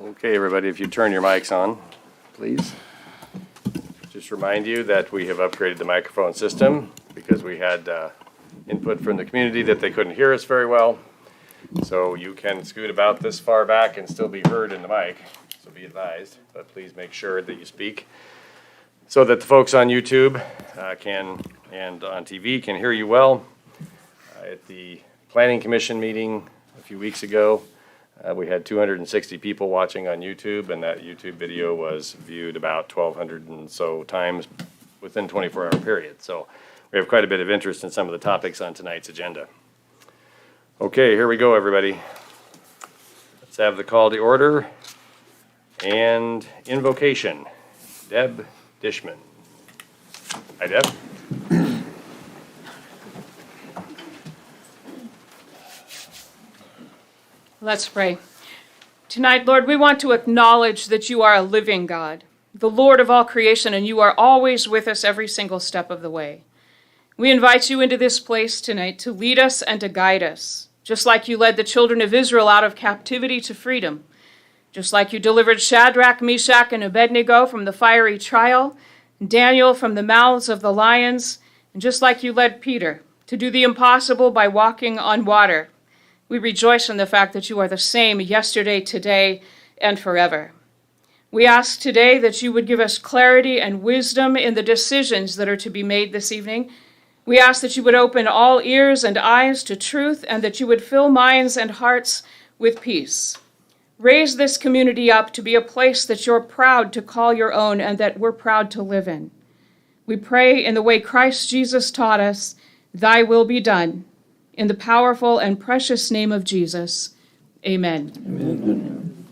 Okay, everybody, if you turn your mics on, please. Just remind you that we have upgraded the microphone system because we had input from the community that they couldn't hear us very well. So you can scoot about this far back and still be heard in the mic, so be advised. But please make sure that you speak so that the folks on YouTube and on TV can hear you well. At the Planning Commission meeting a few weeks ago, we had 260 people watching on YouTube, and that YouTube video was viewed about 1,200 and so times within 24-hour period. So we have quite a bit of interest in some of the topics on tonight's agenda. Okay, here we go, everybody. Let's have the call to order and invocation. Deb Dishman. Hi, Deb. Let's pray. Tonight, Lord, we want to acknowledge that you are a living God, the Lord of all creation, and you are always with us every single step of the way. We invite you into this place tonight to lead us and to guide us, just like you led the children of Israel out of captivity to freedom, just like you delivered Shadrach, Meshach, and Abednego from the fiery trial, Daniel from the mouths of the lions, and just like you led Peter to do the impossible by walking on water. We rejoice in the fact that you are the same yesterday, today, and forever. We ask today that you would give us clarity and wisdom in the decisions that are to be made this evening. We ask that you would open all ears and eyes to truth, and that you would fill minds and hearts with peace. Raise this community up to be a place that you're proud to call your own and that we're proud to live in. We pray in the way Christ Jesus taught us, thy will be done. In the powerful and precious name of Jesus, amen. Amen.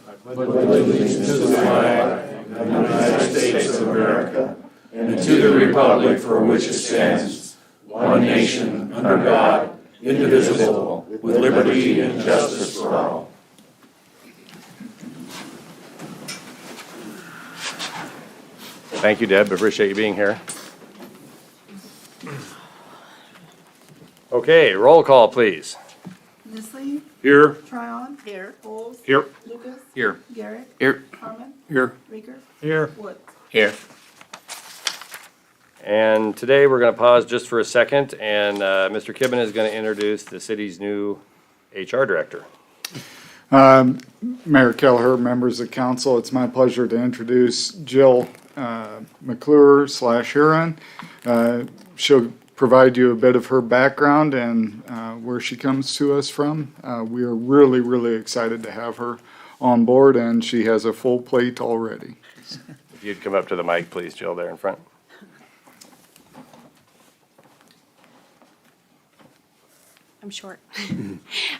I pledge allegiance to the flag of the United States of America and to the republic for which it stands, one nation, under God, indivisible, with liberty and justice for all. Thank you, Deb. Appreciate you being here. Okay, roll call, please. Nisley, Here. Tryon. Here. Bowles. Here. Lucas. Here. Garrett. Here. Harmon. Here. Rieger. Here. Woods. Here. And today we're going to pause just for a second, and Mr. Kibben is going to introduce the city's new HR director. Mayor Kelleher, members of council, it's my pleasure to introduce Jill McClure/Huron. She'll provide you a bit of her background and where she comes to us from. We are really, really excited to have her on board, and she has a full plate already. If you'd come up to the mic, please, Jill, there in front. I'm short.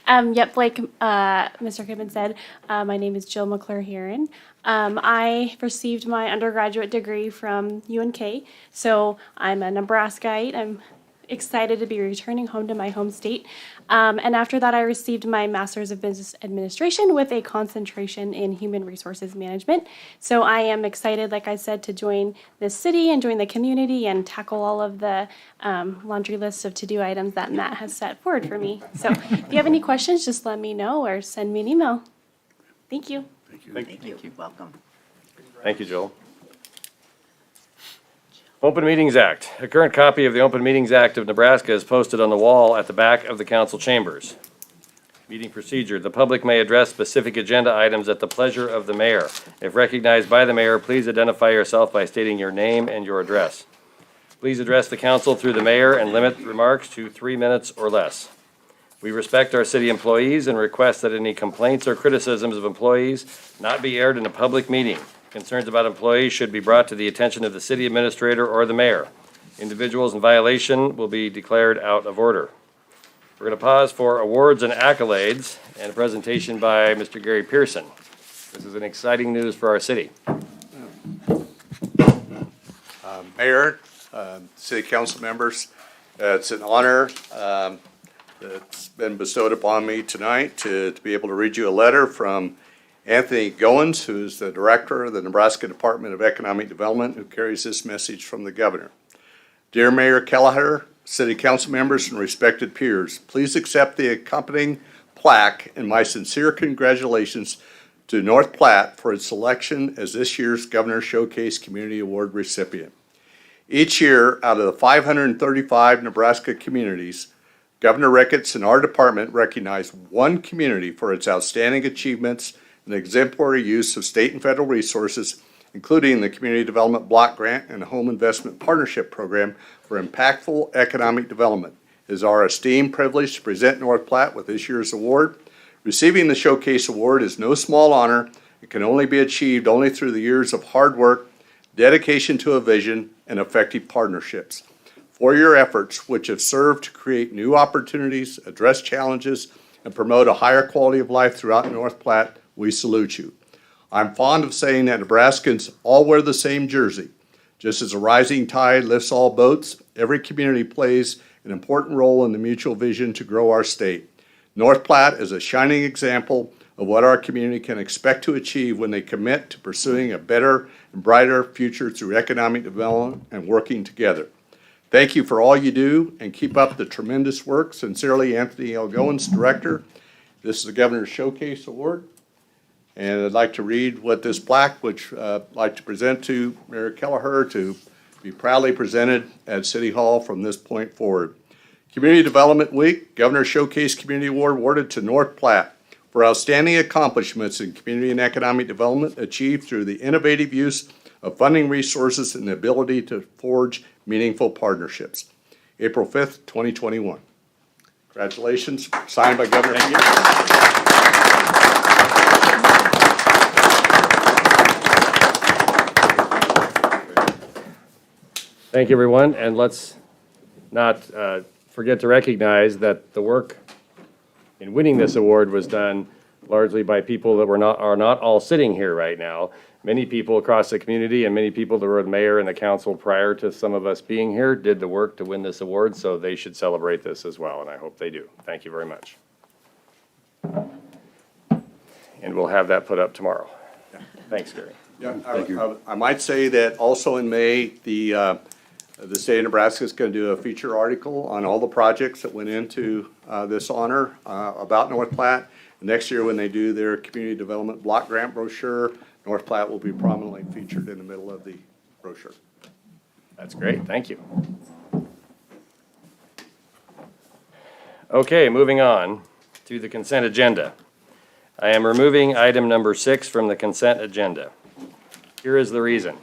Yep, like Mr. Kibben said, my name is Jill McClure-Heron. I received my undergraduate degree from UNK, so I'm a Nebraskaite. I'm excited to be returning home to my home state. And after that, I received my Master's of Business Administration with a concentration in Human Resources Management. So I am excited, like I said, to join this city and join the community and tackle all of the laundry list of to-do items that Matt has set forward for me. So if you have any questions, just let me know or send me an email. Thank you. Thank you. Welcome. Thank you, Jill. Open Meetings Act. A current copy of the Open Meetings Act of Nebraska is posted on the wall at the back of the council chambers. Meeting procedure. The public may address specific agenda items at the pleasure of the mayor. If recognized by the mayor, please identify yourself by stating your name and your address. Please address the council through the mayor and limit remarks to 3 minutes or less. We respect our city employees and request that any complaints or criticisms of employees not be aired in a public meeting. Concerns about employees should be brought to the attention of the city administrator or the mayor. Individuals in violation will be declared out of order. We're going to pause for awards and accolades and a presentation by Mr. Gary Pearson. This is an exciting news for our city. Mayor, city council members, it's an honor that's been bestowed upon me tonight to be able to read you a letter from Anthony Goins, who's the director of the Nebraska Department of Economic Development, who carries this message from the governor. Dear Mayor Kelleher, city council members, and respected peers, please accept the accompanying plaque and my sincere congratulations to North Platte for its selection as this year's Governor Showcase Community Award recipient. Each year, out of the 535 Nebraska communities, Governor Ricketts and our department recognize one community for its outstanding achievements and exemplary use of state and federal resources, including the Community Development Block Grant and Home Investment Partnership Program for impactful economic development. It is our esteemed privilege to present North Platte with this year's award. Receiving the Showcase Award is no small honor. It can only be achieved only through the years of hard work, dedication to a vision, and effective partnerships. For your efforts, which have served to create new opportunities, address challenges, and promote a higher quality of life throughout North Platte, we salute you. I'm fond of saying that Nebraskans all wear the same jersey. Just as a rising tide lifts all boats, every community plays an important role in the mutual vision to grow our state. North Platte is a shining example of what our community can expect to achieve when they commit to pursuing a better and brighter future through economic development and working together. Thank you for all you do and keep up the tremendous work. Sincerely, Anthony L. Goins, Director. This is the Governor's Showcase Award. And I'd like to read what this plaque, which I'd like to present to Mayor Kelleher to be proudly presented at City Hall from this point forward. Community Development Week, Governor Showcase Community Award awarded to North Platte for outstanding accomplishments in community and economic development achieved through the innovative use of funding resources and the ability to forge meaningful partnerships. April 5th, 2021. Congratulations, signed by Governor. Thank you, everyone, and let's not forget to recognize that the work in winning this award was done largely by people that are not all sitting here right now. Many people across the community and many people that were the mayor and the council prior to some of us being here did the work to win this award, so they should celebrate this as well, and I hope they do. Thank you very much. And we'll have that put up tomorrow. Thanks, Gary. Yeah, I might say that also in May, the state of Nebraska is going to do a feature article on all the projects that went into this honor about North Platte. Next year, when they do their community development block grant brochure, North Platte will be prominently featured in the middle of the brochure. That's great, thank you. Okay, moving on to the consent agenda. I am removing item number 6 from the consent agenda. Here is the reason.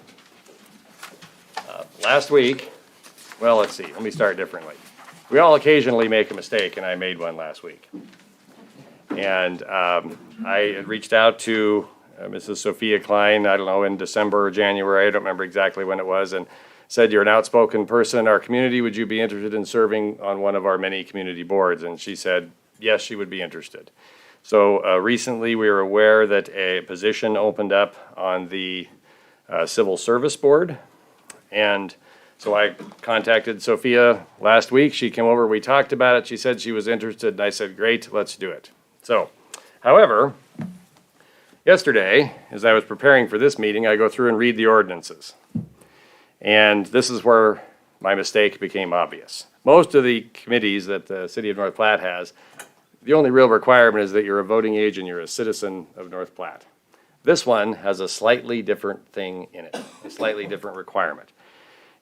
Last week, well, let's see, let me start differently. We all occasionally make a mistake, and I made one last week. And I had reached out to Mrs. Sophia Klein, I don't know, in December or January, I don't remember exactly when it was, and said, you're an outspoken person in our community, would you be interested in serving on one of our many community boards? And she said, yes, she would be interested. So recently we were aware that a position opened up on the Civil Service Board, and so I contacted Sophia last week. She came over, we talked about it, she said she was interested, and I said, great, let's do it. So, however, yesterday, as I was preparing for this meeting, I go through and read the ordinances. And this is where my mistake became obvious. Most of the committees that the city of North Platte has, the only real requirement is that you're a voting age and you're a citizen of North Platte. This one has a slightly different thing in it, a slightly different requirement.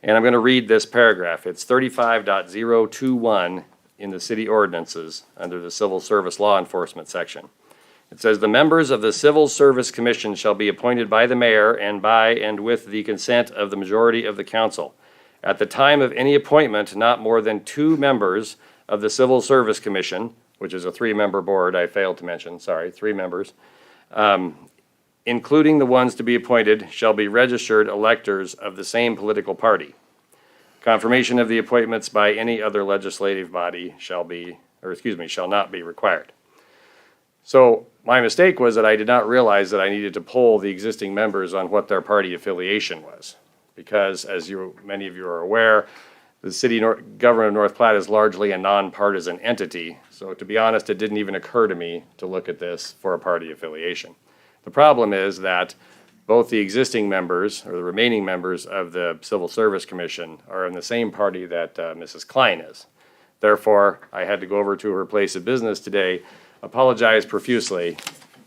And I'm going to read this paragraph. It's 35.021 in the city ordinances under the Civil Service Law Enforcement section. It says, the members of the Civil Service Commission shall be appointed by the mayor and by and with the consent of the majority of the council. At the time of any appointment, not more than 2 members of the Civil Service Commission, which is a 3-member board, I failed to mention, sorry, 3 members, including the ones to be appointed, shall be registered electors of the same political party. Confirmation of the appointments by any other legislative body shall not be required. So my mistake was that I did not realize that I needed to poll the existing members on what their party affiliation was. Because as many of you are aware, the city government of North Platte is largely a nonpartisan entity. So to be honest, it didn't even occur to me to look at this for a party affiliation. The problem is that both the existing members, or the remaining members of the Civil Service Commission, are in the same party that Mrs. Klein is. Therefore, I had to go over to her place of business today apologize profusely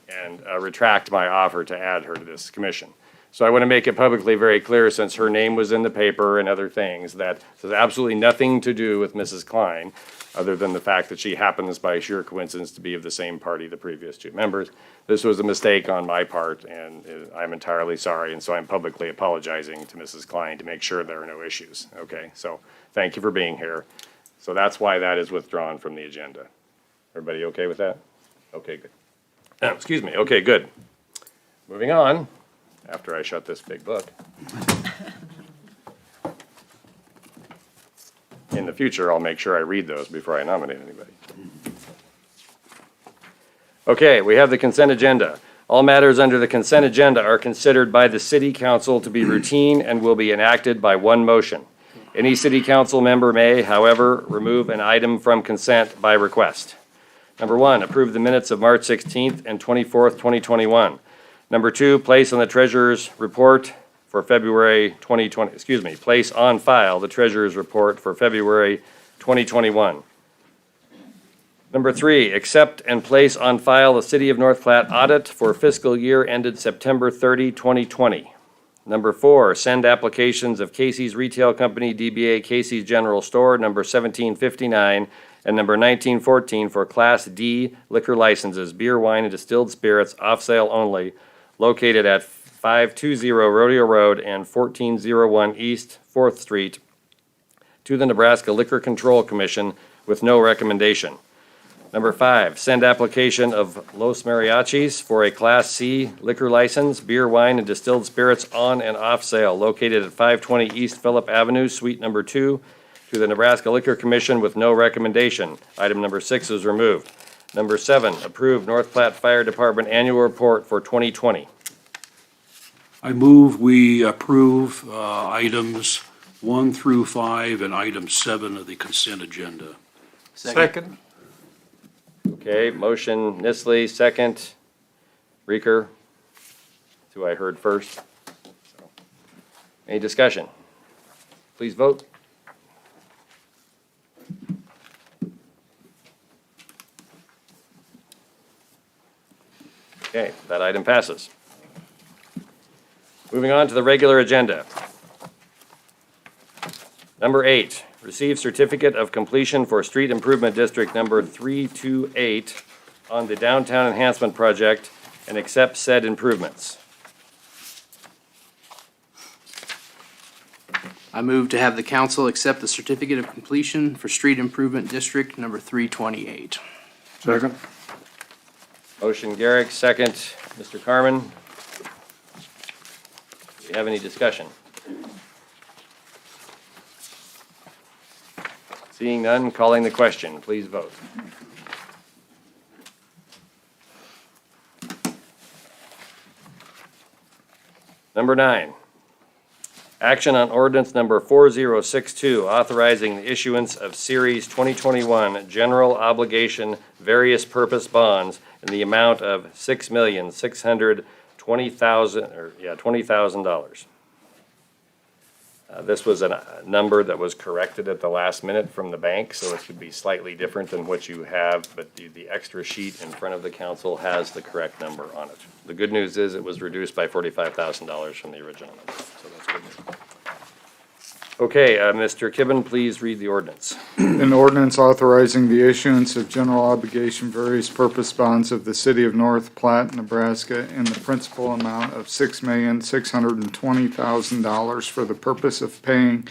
and retract my offer to add her to this commission. So I want to make it publicly very clear, since her name was in the paper and other things, that this has absolutely nothing to do with Mrs. Klein, other than the fact that she happens by sheer coincidence to be of the same party the previous two members. This was a mistake on my part, and I'm entirely sorry, and so I'm publicly apologizing to Mrs. Klein to make sure there are no issues, okay? So thank you for being here. So that's why that is withdrawn from the agenda. Everybody okay with that? Okay, good. Excuse me, okay, good. Moving on, after I shut this big book. In the future, I'll make sure I read those before I nominate anybody. Okay, we have the consent agenda. All matters under the consent agenda are considered by the city council to be routine and will be enacted by one motion. Any city council member may, however, remove an item from consent by request. Number 1, approve the minutes of March 16th and 24th, 2021. Number 2, place on the treasurer's report for February 2020, place on file the treasurer's report for February 2021. Number 3, accept and place on file the City of North Platte audit for fiscal year ended September 30, 2020. Number 4, send applications of Casey's Retail Company, DBA Casey's General Store, number 1759, and number 1914 for Class D liquor licenses, beer, wine, and distilled spirits, off sale only, located at 520 Rodeo Road and 1401 East 4th Street, to the Nebraska Liquor Control Commission with no recommendation. Number 5, send application of Los Mariachis for a Class C liquor license, beer, wine, and distilled spirits on and off sale, located at 520 East Phillip Avenue, Suite number 2, to the Nebraska Liquor Commission with no recommendation. Item number 6 is removed. Number 7, approve North Platte Fire Department Annual Report for 2020. I move we approve items 1 through 5 and item 7 of the consent agenda. Second. Okay, motion Nisley, second. Reeker, who I heard first. So, any discussion? Please vote. Okay, that item passes. Moving on to the regular agenda. Number 8, receive certificate of completion for Street Improvement District number 328 on the Downtown Enhancement Project and accept said improvements. I move to have the council accept the certificate of completion for Street Improvement District number 328. Second. Motion Garrick, second. Mr. Carmen. Do we have any discussion? Seeing none, calling the question. Please vote. Number 9, action on ordinance number 4062, authorizing the issuance of Series 2021 General Obligation Various Purpose Bonds in the amount of $6,620,000. This was a number that was corrected at the last minute from the bank, so it should be slightly different than what you have, but the extra sheet in front of the council has the correct number on it. The good news is it was reduced by $45,000 from the original number, so that's good news. Okay, Mr. Kibben, please read the ordinance. An ordinance authorizing the issuance of general obligation various purpose bonds of the City of North Platte, Nebraska, in the principal amount of $6,620,000 for the purpose of paying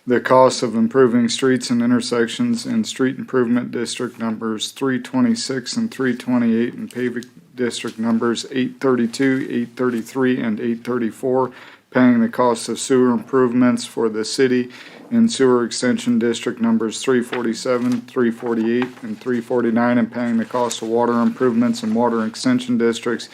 the cost of improving streets and intersections in Street Improvement District numbers 326 and 328 and paving district numbers 832, 833, and 834, paying the cost of sewer improvements for the city in sewer extension district numbers 347, 348, and 349, and paying the cost of water improvements in water extension districts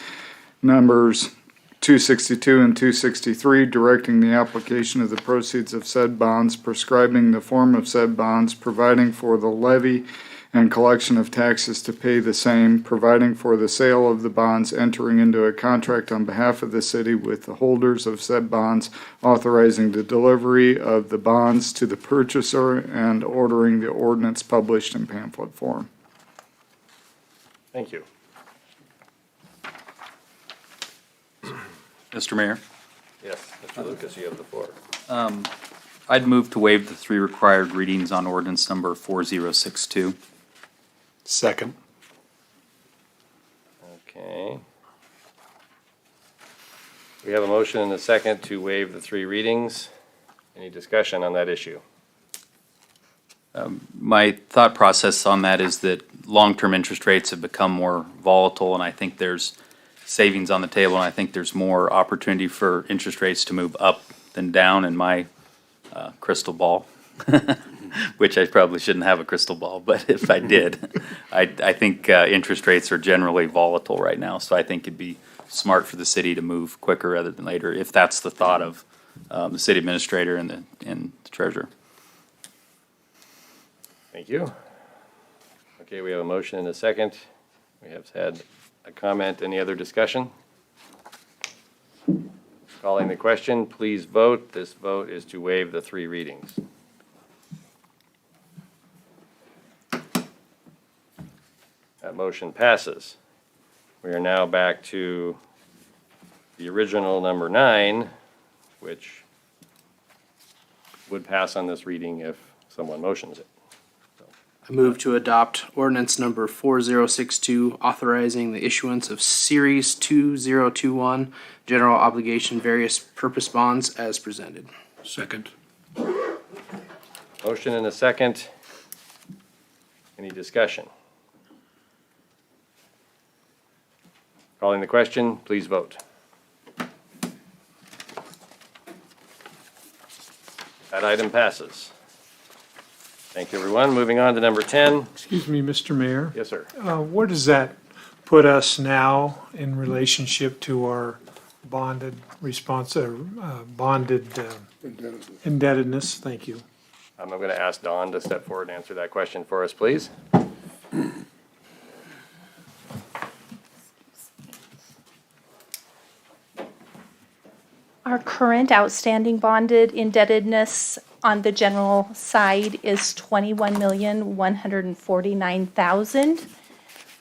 numbers 262 and 263, directing the application of the proceeds of said bonds, prescribing the form of said bonds, providing for the levy and collection of taxes to pay the same, providing for the sale of the bonds, entering into a contract on behalf of the city with the holders of said bonds, authorizing the delivery of the bonds to the purchaser, and ordering the ordinance published in pamphlet form. Thank you. Mr. Mayor, Yes, Mr. Lucas, you have the floor. I'd move to waive the 3 required readings on ordinance number 4062. Second. Okay. We have a motion and a second to waive the 3 readings. Any discussion on that issue? My thought process on that is that long-term interest rates have become more volatile, and I think there's savings on the table, and I think there's more opportunity for interest rates to move up than down in my crystal ball, which I probably shouldn't have a crystal ball, but if I did, I think interest rates are generally volatile right now, so I think it'd be smart for the city to move quicker rather than later, if that's the thought of the city administrator and the treasurer. Thank you. Okay, we have a motion and a second. We have had a comment. Any other discussion? Calling the question, please vote. This vote is to waive the 3 readings. That motion passes. We are now back to the original number 9, which would pass on this reading if someone motions it. I move to adopt ordinance number 4062, authorizing the issuance of Series 2021 general obligation various purpose bonds as presented. Second. Motion and a second. Any discussion? Calling the question, please vote. That item passes. Thank you, everyone. Moving on to number 10. Excuse me, Mr. Mayor. Yes, sir. Where does that put us now in relationship to our bonded indebtedness? Thank you. I'm going to ask Dawn to step forward and answer that question for us, please. Our current outstanding bonded indebtedness on the general side is $21,149,000.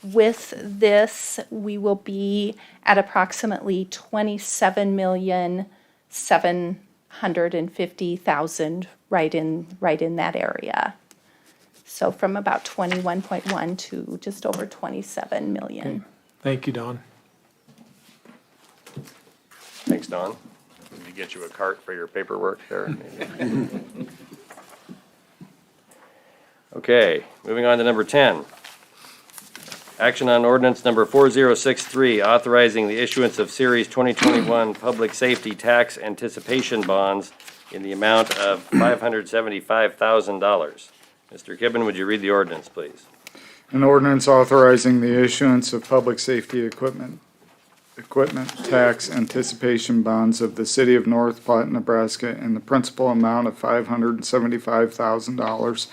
With this, we will be at approximately $27,750,000 right in that area. So from about 21.1 to just over 27 million. Thank you, Don. Thanks, Dawn. Did we get you a cart for your paperwork there? Okay, moving on to number 10. Action on ordinance number 4063, authorizing the issuance of Series 2021 Public Safety Tax Anticipation Bonds in the amount of $575,000. Mr. Kibben, would you read the ordinance, please? An ordinance authorizing the issuance of public safety equipment tax anticipation bonds of the city of North Platte, Nebraska in the principal amount of $575,000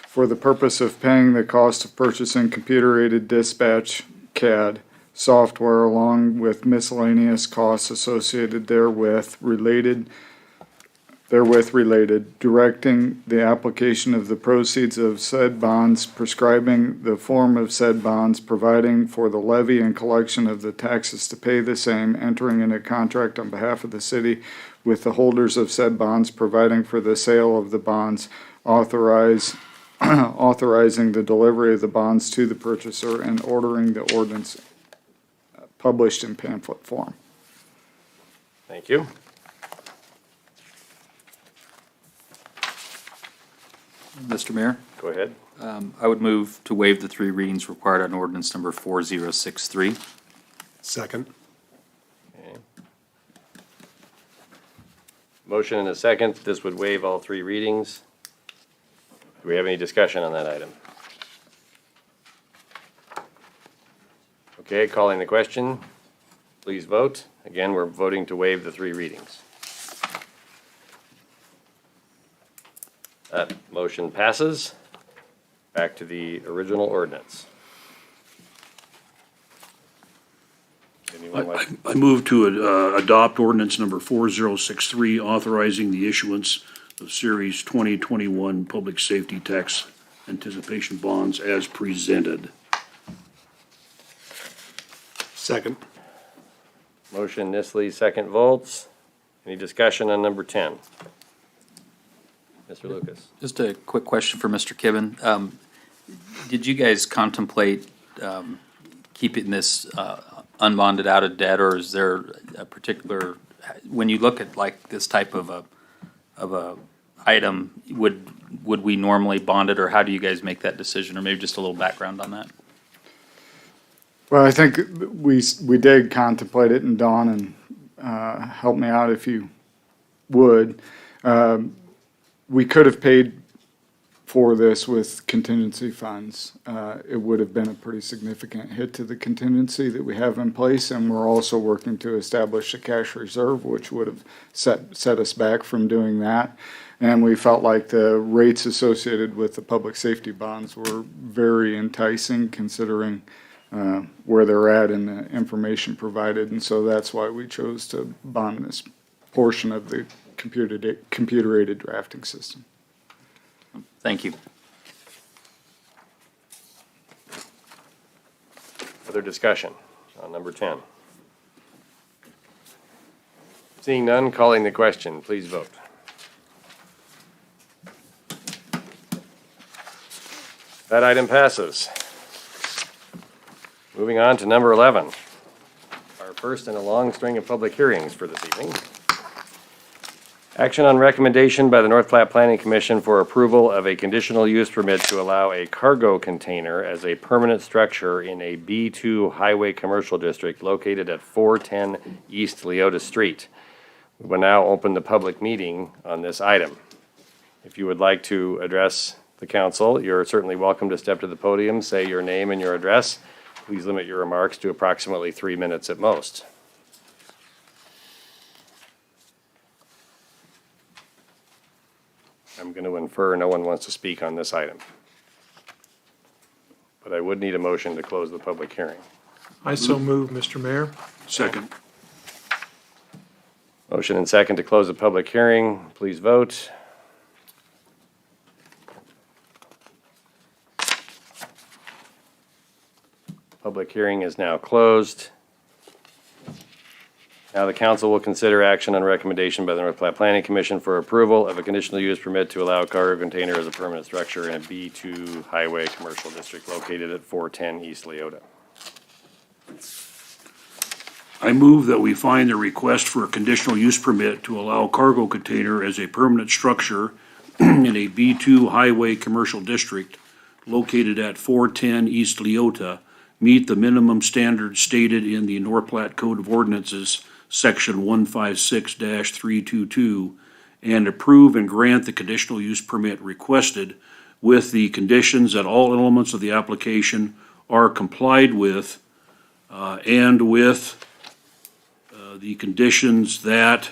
for the purpose of paying the cost of purchasing computer-aided dispatch CAD software along with miscellaneous costs associated therewith related, directing the application of the proceeds of said bonds, prescribing the form of said bonds, providing for the levy and collection of the taxes to pay the same, entering in a contract on behalf of the city with the holders of said bonds, providing for the sale of the bonds, authorizing the delivery of the bonds to the purchaser, and ordering the ordinance published in pamphlet form. Thank you. Mr. Mayor, Go ahead. I would move to waive the 3 readings required on ordinance number 4063. Second. Okay. Motion and a second. This would waive all 3 readings. Do we have any discussion on that item? Okay, calling the question. Please vote. Again, we're voting to waive the 3 readings. That motion passes. Back to the original ordinance. Anyone like? I move to adopt ordinance number 4063, authorizing the issuance of Series 2021 Public Safety Tax Anticipation Bonds as presented. Second. Motion Nisley, second Volts. Any discussion on number 10? Mr. Lucas? Just a quick question for Mr. Kibben. Did you guys contemplate keeping this unbonded out of debt, or is there a particular, when you look at like this type of a item, would we normally bond it, or how do you guys make that decision, or maybe just a little background on that? Well, I think we did contemplate it, and Dawn, and help me out if you would. We could have paid for this with contingency funds. It would have been a pretty significant hit to the contingency that we have in place, and we're also working to establish a cash reserve, which would have set us back from doing that. And we felt like the rates associated with the public safety bonds were very enticing, considering where they're at and the information provided. And so that's why we chose to bond this portion of the computer-aided drafting system. Thank you. Other discussion on number 10? Seeing none, calling the question, please vote. That item passes. Moving on to number 11, our first in a long string of public hearings for this evening. Action on recommendation by the North Platte Planning Commission for approval of a conditional use permit to allow a cargo container as a permanent structure in a B2 highway commercial district located at 410 East Leota Street. We will now open the public meeting on this item. If you would like to address the council, you're certainly welcome to step to the podium, say your name and your address. Please limit your remarks to approximately 3 minutes at most. I'm going to infer no one wants to speak on this item. But I would need a motion to close the public hearing. I so move, Mr. Mayor. Second. Motion and second to close the public hearing. Please vote. Public hearing is now closed. Now the council will consider action on recommendation by the North Platte Planning Commission for approval of a conditional use permit to allow a cargo container as a permanent structure in a B2 highway commercial district located at 410 East Leota. I move that we find the request for a conditional use permit to allow cargo container as a permanent structure in a B2 highway commercial district located at 410 East Leota meet the minimum standards stated in the North Platte Code of Ordinances, Section 156-322, and approve and grant the conditional use permit requested with the conditions that all elements of the application are complied with, and with the conditions that,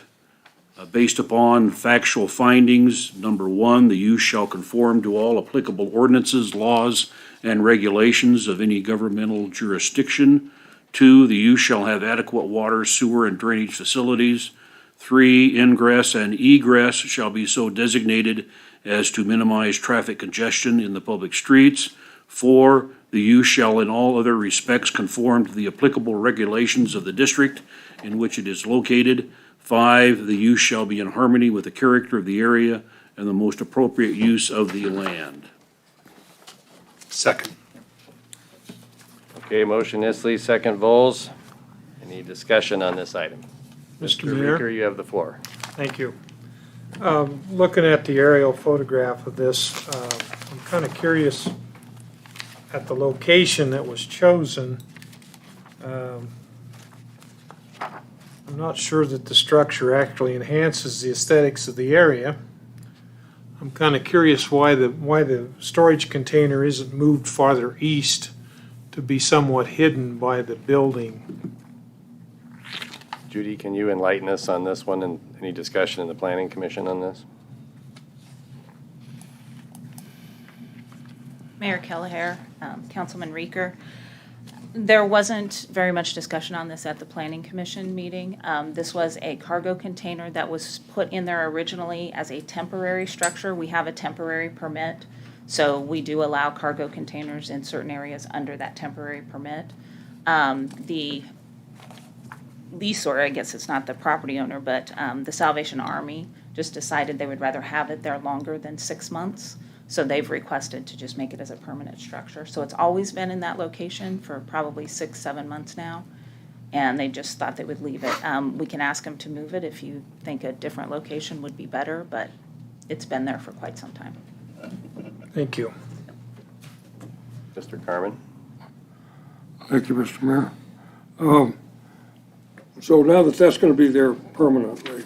based upon factual findings, number one, the use shall conform to all applicable ordinances, laws, and regulations of any governmental jurisdiction. 2, the use shall have adequate water, sewer, and drainage facilities. 3, ingress and egress shall be so designated as to minimize traffic congestion in the public streets. 4, the use shall in all other respects conform to the applicable regulations of the district in which it is located. 5, the use shall be in harmony with the character of the area and the most appropriate use of the land. Second. Okay, motion Isley, second Vols. Any discussion on this item? Mr. Mr. Mayor. Reeker, you have the floor. Thank you. Looking at the aerial photograph of this, I'm kind of curious at the location that was chosen. I'm not sure that the structure actually enhances the aesthetics of the area. I'm kind of curious why the storage container isn't moved farther east to be somewhat hidden by the building. Judy, can you enlighten us on this one and any discussion in the Planning Commission on this? Mayor Kelleher, Councilman Reeker. There wasn't very much discussion on this at the Planning Commission meeting. This was a cargo container that was put in there originally as a temporary structure. We have a temporary permit, so we do allow cargo containers in certain areas under that temporary permit. The leaseor, I guess it's not the property owner, but the Salvation Army just decided they would rather have it there longer than 6 months. So they've requested to just make it as a permanent structure. So it's always been in that location for probably 6, 7 months now. And they just thought they would leave it. We can ask them to move it if you think a different location would be better, but it's been there for quite some time. Thank you. Mr. Carmen? Thank you, Mr. Mayor. So now that that's going to be there permanently, is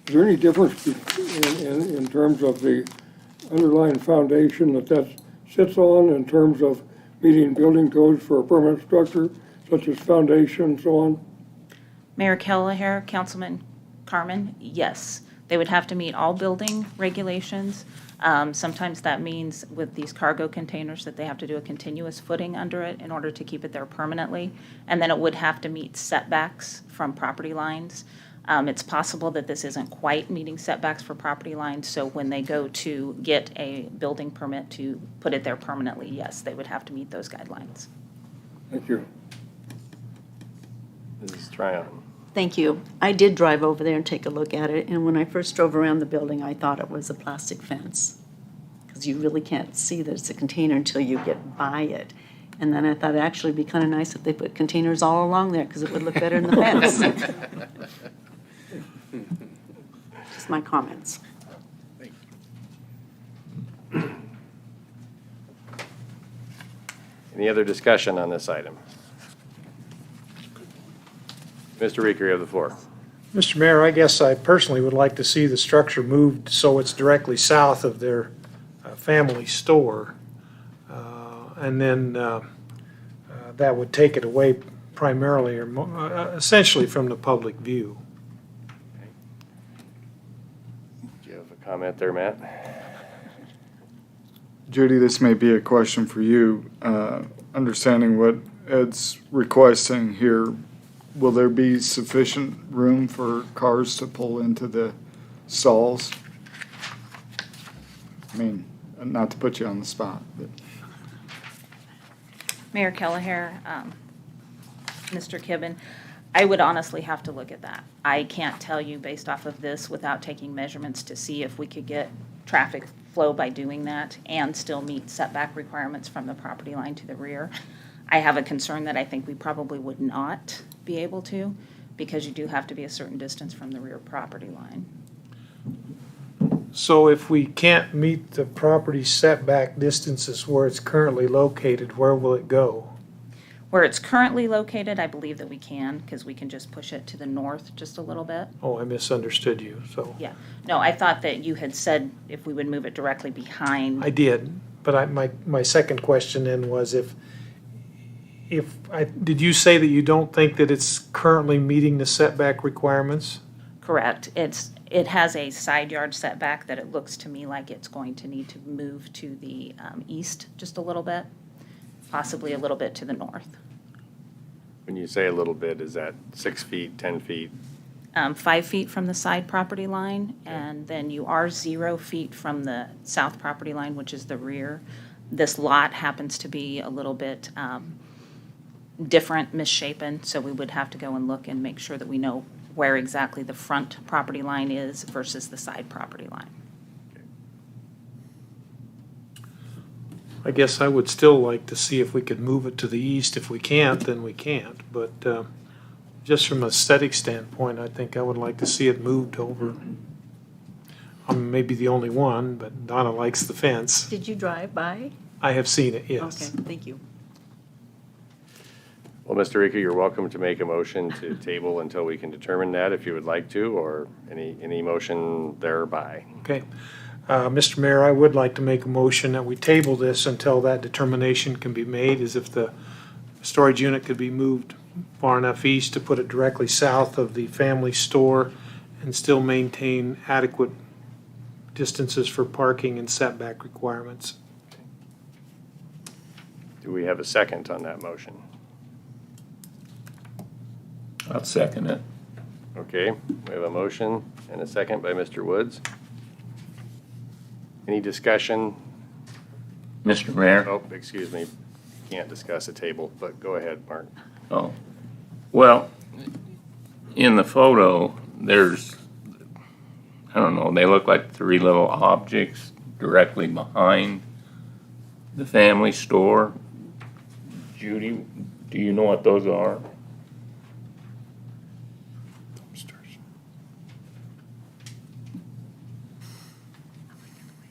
there any difference in terms of the underlying foundation that sits on in terms of meeting building codes for a permanent structure, such as foundation and so on? Mayor Kelleher, Councilman Carmen, yes. They would have to meet all building regulations. Sometimes that means with these cargo containers that they have to do a continuous footing under it in order to keep it there permanently. And then it would have to meet setbacks from property lines. It's possible that this isn't quite meeting setbacks for property lines, so when they go to get a building permit to put it there permanently, yes, they would have to meet those guidelines. Thank you. Mrs. Tryon? Thank you. I did drive over there and take a look at it, and when I first drove around the building, I thought it was a plastic fence, because you really can't see that it's a container until you get by it. And then I thought it'd actually be kind of nice if they put containers all along there, because it would look better than the fence. Just my comments. Any other discussion on this item? Mr. Reeker, you have the floor. Mr. Mayor, I guess I personally would like to see the structure moved so it's directly south of their family store. And then that would take it away primarily or essentially from the public view. Do you have a comment there, Matt? Judy, this may be a question for you. Understanding what Ed's requesting here, will there be sufficient room for cars to pull into the stalls? I mean, not to put you on the spot, but. Mayor Kelleher, Mr. Kibben, I would honestly have to look at that. I can't tell you based off of this without taking measurements to see if we could get traffic flow by doing that and still meet setback requirements from the property line to the rear. I have a concern that I think we probably would not be able to, because you do have to be a certain distance from the rear property line. So if we can't meet the property setback distances where it's currently located, where will it go? Where it's currently located, I believe that we can, because we can just push it to the north just a little bit. Oh, I misunderstood you, so. Yeah. No, I thought that you had said if we would move it directly behind. I did, but my second question then was did you say that you don't think that it's currently meeting the setback requirements? Correct. It has a side yard setback that it looks to me like it's going to need to move to the east just a little bit, possibly a little bit to the north. When you say a little bit, is that 6 feet, 10 feet? 5 feet from the side property line, and then you are 0 feet from the south property line, which is the rear. This lot happens to be a little bit different, misshapen, so we would have to go and look and make sure that we know where exactly the front property line is versus the side property line. I guess I would still like to see if we could move it to the east. If we can't, then we can't. But just from an aesthetic standpoint, I think I would like to see it moved over. I'm maybe the only one, but Donna likes the fence. Did you drive by? I have seen it, yes. Okay, thank you. Well, Mr. Reeker, you're welcome to make a motion to table until we can determine that if you would like to, or any motion thereby. Okay. Mr. Mayor, I would like to make a motion that we table this until that determination can be made, as if the storage unit could be moved far enough east to put it directly south of the family store and still maintain adequate distances for parking and setback requirements. Do we have a second on that motion? I'll second it. Okay, we have a motion and a second by Mr. Woods. Any discussion? Mr. Mayor? Oh, excuse me, can't discuss a table, but go ahead, Mark. Oh, well, in the photo, there's, I don't know, they look like three little objects directly behind the family store. Judy, do you know what those are?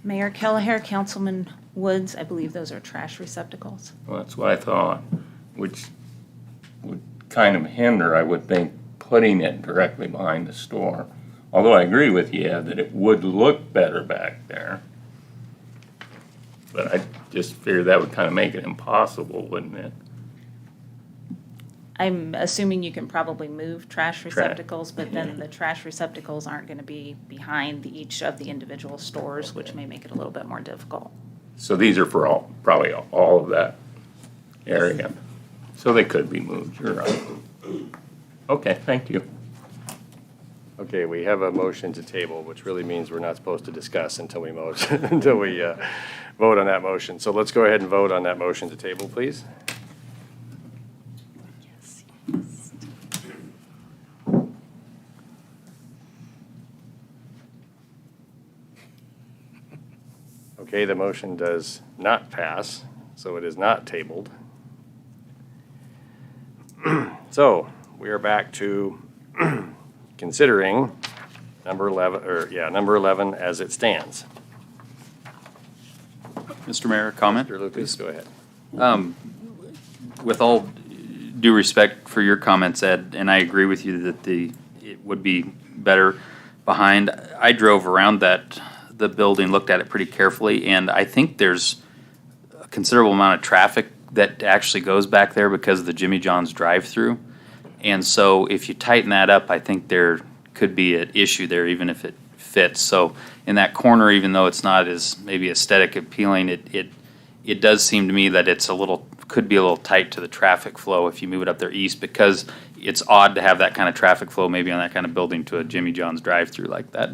Mayor Kelleher, Councilman Woods, I believe those are trash receptacles. Well, that's what I thought, which would kind of hinder, I would think, putting it directly behind the store. Although I agree with you that it would look better back there. But I just figured that would kind of make it impossible, wouldn't it? I'm assuming you can probably move trash receptacles, but then the trash receptacles aren't going to be behind each of the individual stores, which may make it a little bit more difficult. So these are for all, probably all of that area. So they could be moved, you're right. Okay, thank you. Okay, we have a motion to table, which really means we're not supposed to discuss until we until we vote on that motion. So let's go ahead and vote on that motion to table, please. Okay, the motion does not pass, so it is not tabled. So we are back to considering number 11 as it stands. Mr. Mayor, comment? Mr. Lucas, go ahead. With all due respect for your comments, Ed, and I agree with you that it would be better behind. I drove around the building, looked at it pretty carefully, and I think there's a considerable amount of traffic that actually goes back there because of the Jimmy John's drive-through. And so if you tighten that up, I think there could be an issue there, even if it fits. So in that corner, even though it's not as maybe aesthetic appealing, it does seem to me that it's could be a little tight to the traffic flow if you move it up there east, because it's odd to have that kind of traffic flow maybe on that kind of building to a Jimmy John's drive-through like that.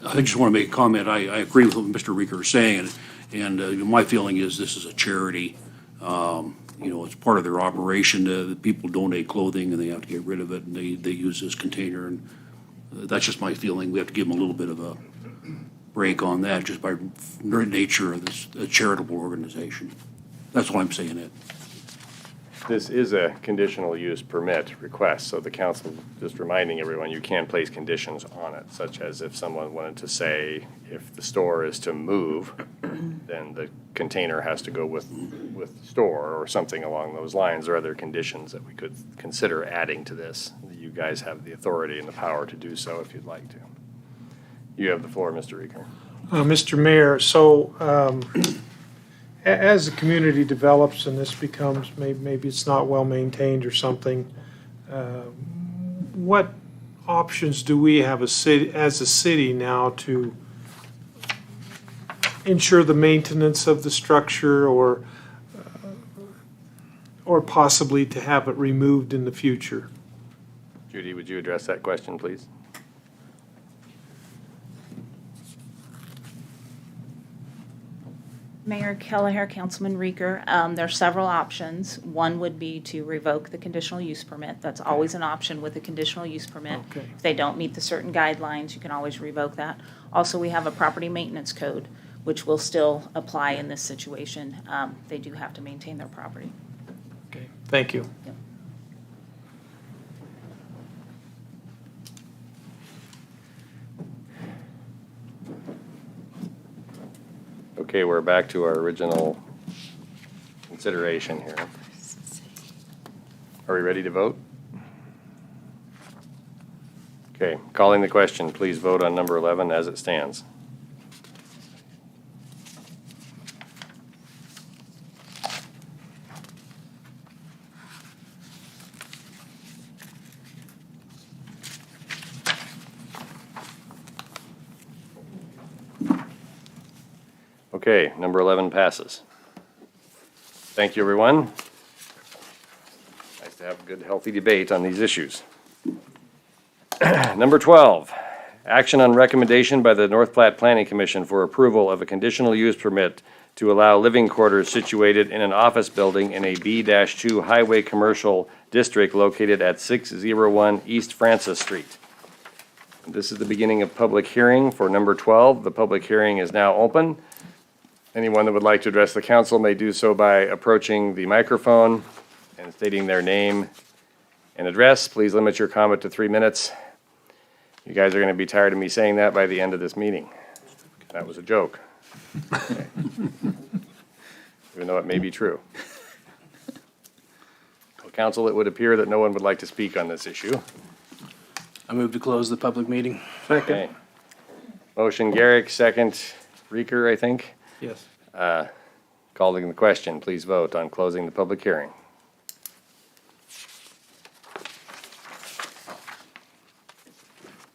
I just want to make a comment. I agree with what Mr. Rieger is saying, and my feeling is this is a charity. It's part of their operation. The people donate clothing and they have to get rid of it, and they use this container, and that's just my feeling. We have to give them a little bit of a break on that just by nature of this a charitable organization. That's why I'm saying it. This is a conditional use permit request, so the council, just reminding everyone, you can place conditions on it, such as if someone wanted to say, if the store is to move, then the container has to go with the store, or something along those lines, or other conditions that we could consider adding to this. You guys have the authority and the power to do so if you'd like to. You have the floor, Mr. Rieger. Mr. Mayor, so as the community develops and this becomes, maybe it's not well maintained or something, what options do we have as a city now to ensure the maintenance of the structure, or possibly to have it removed in the future? Judy, would you address that question, please? Mayor Kelleher, Councilman Rieger, there are several options. One would be to revoke the conditional use permit. That's always an option with a conditional use permit. Okay. If they don't meet the certain guidelines, you can always revoke that. Also, we have a property maintenance code, which will still apply in this situation. They do have to maintain their property. Okay, thank you. Yep. Okay, we're back to our original consideration here. Are we ready to vote? Okay, calling the question, please vote on number 11 as it stands. Okay, number 11 passes. Thank you, everyone. Nice to have a good, healthy debate on these issues. Number 12, action on recommendation by the North Platte Planning Commission for approval of a conditional use permit to allow living quarters situated in an office building in a B-2 Highway Commercial District located at 601 East Francis Street. This is the beginning of public hearing for number 12. The public hearing is now open. Anyone that would like to address the council may do so by approaching the microphone and stating their name and address. Please limit your comment to 3 minutes. You guys are going to be tired of me saying that by the end of this meeting. That was a joke. Okay. Even though it may be true. Well, council, it would appear that no one would like to speak on this issue. I move to close the public meeting. Okay. Motion Garrick, second Reeker, I think. Yes. Calling the question, please vote on closing the public hearing.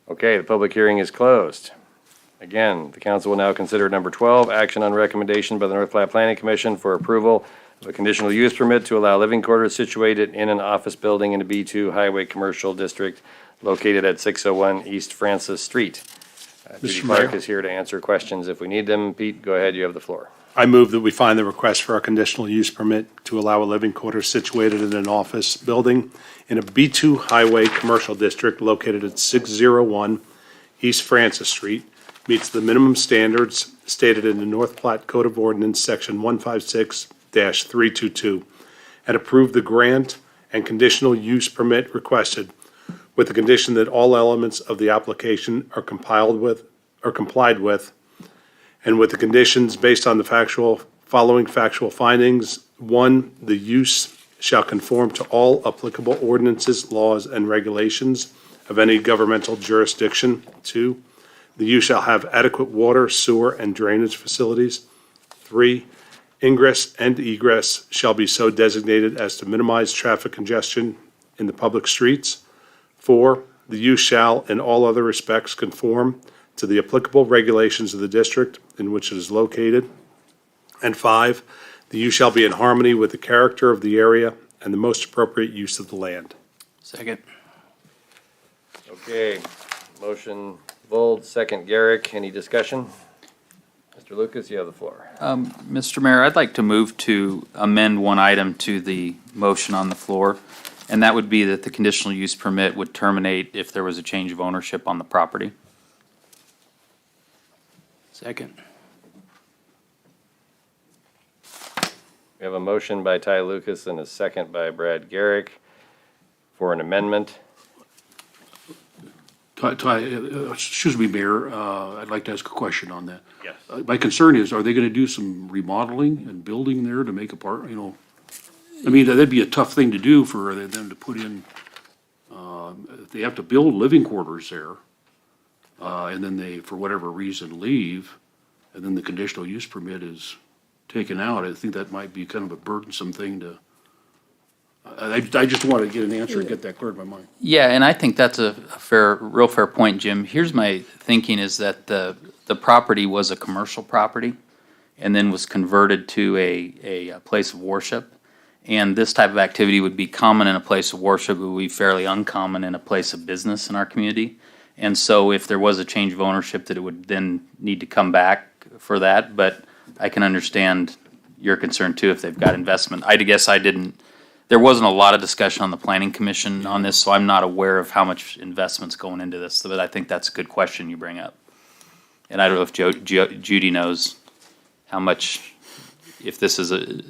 Okay, the public hearing is closed. Again, the council will now consider number 12, action on recommendation by the North Platte Planning Commission for approval of a conditional use permit to allow living quarters situated in an office building in a B2 Highway Commercial District located at 601 East Francis Street. Judy Mr. Clark Mayor. is here to answer questions if we need them. Pete, go ahead, you have the floor. I move that we find the request for a conditional use permit to allow a living quarters situated in an office building in a B2 Highway Commercial District located at 601 East Francis Street meets the minimum standards stated in the North Platte Code of Ordinance, Section 156-322, and approve the grant and conditional use permit requested with the condition that all elements of the application are complied with, and with the conditions based on the following factual findings. 1, the use shall conform to all applicable ordinances, laws, and regulations of any governmental jurisdiction. 2, the use shall have adequate water, sewer, and drainage facilities. 3, ingress and egress shall be so designated as to minimize traffic congestion in the public streets. 4, the use shall, in all other respects, conform to the applicable regulations of the district in which it is located. And 5, the use shall be in harmony with the character of the area and the most appropriate use of the land. Second. Okay, motion Vold, second Garrick. Any discussion? Mr. Lucas, you have the floor. Mr. Mayor, I'd like to move to amend one item to the motion on the floor, and that would be that the conditional use permit would terminate if there was a change of ownership on the property. Second. We have a motion by Ty Lucas and a second by Brad Garrick for an amendment. Excuse me, Mayor, I'd like to ask a question on that. Yes. My concern is, are they gonna do some remodeling and building there to make a part, I mean, that'd be a tough thing to do for them to put in, if they have to build living quarters there, and then they, for whatever reason, leave, and then the conditional use permit is taken out, I think that might be kind of a burdensome thing to, I just want to get an answer and get that cleared in my mind. Yeah, and I think that's a real fair point, Jim. Here's my thinking is that the property was a commercial property and then was converted to a place of worship. And this type of activity would be common in a place of worship, it would be fairly uncommon in a place of business in our community. And so if there was a change of ownership, that it would then need to come back for that. But I can understand your concern too if they've got investment. There wasn't a lot of discussion on the planning commission on this, so I'm not aware of how much investment's going into this, but I think that's a good question you bring up. And I don't know if Judy knows how much, if this is a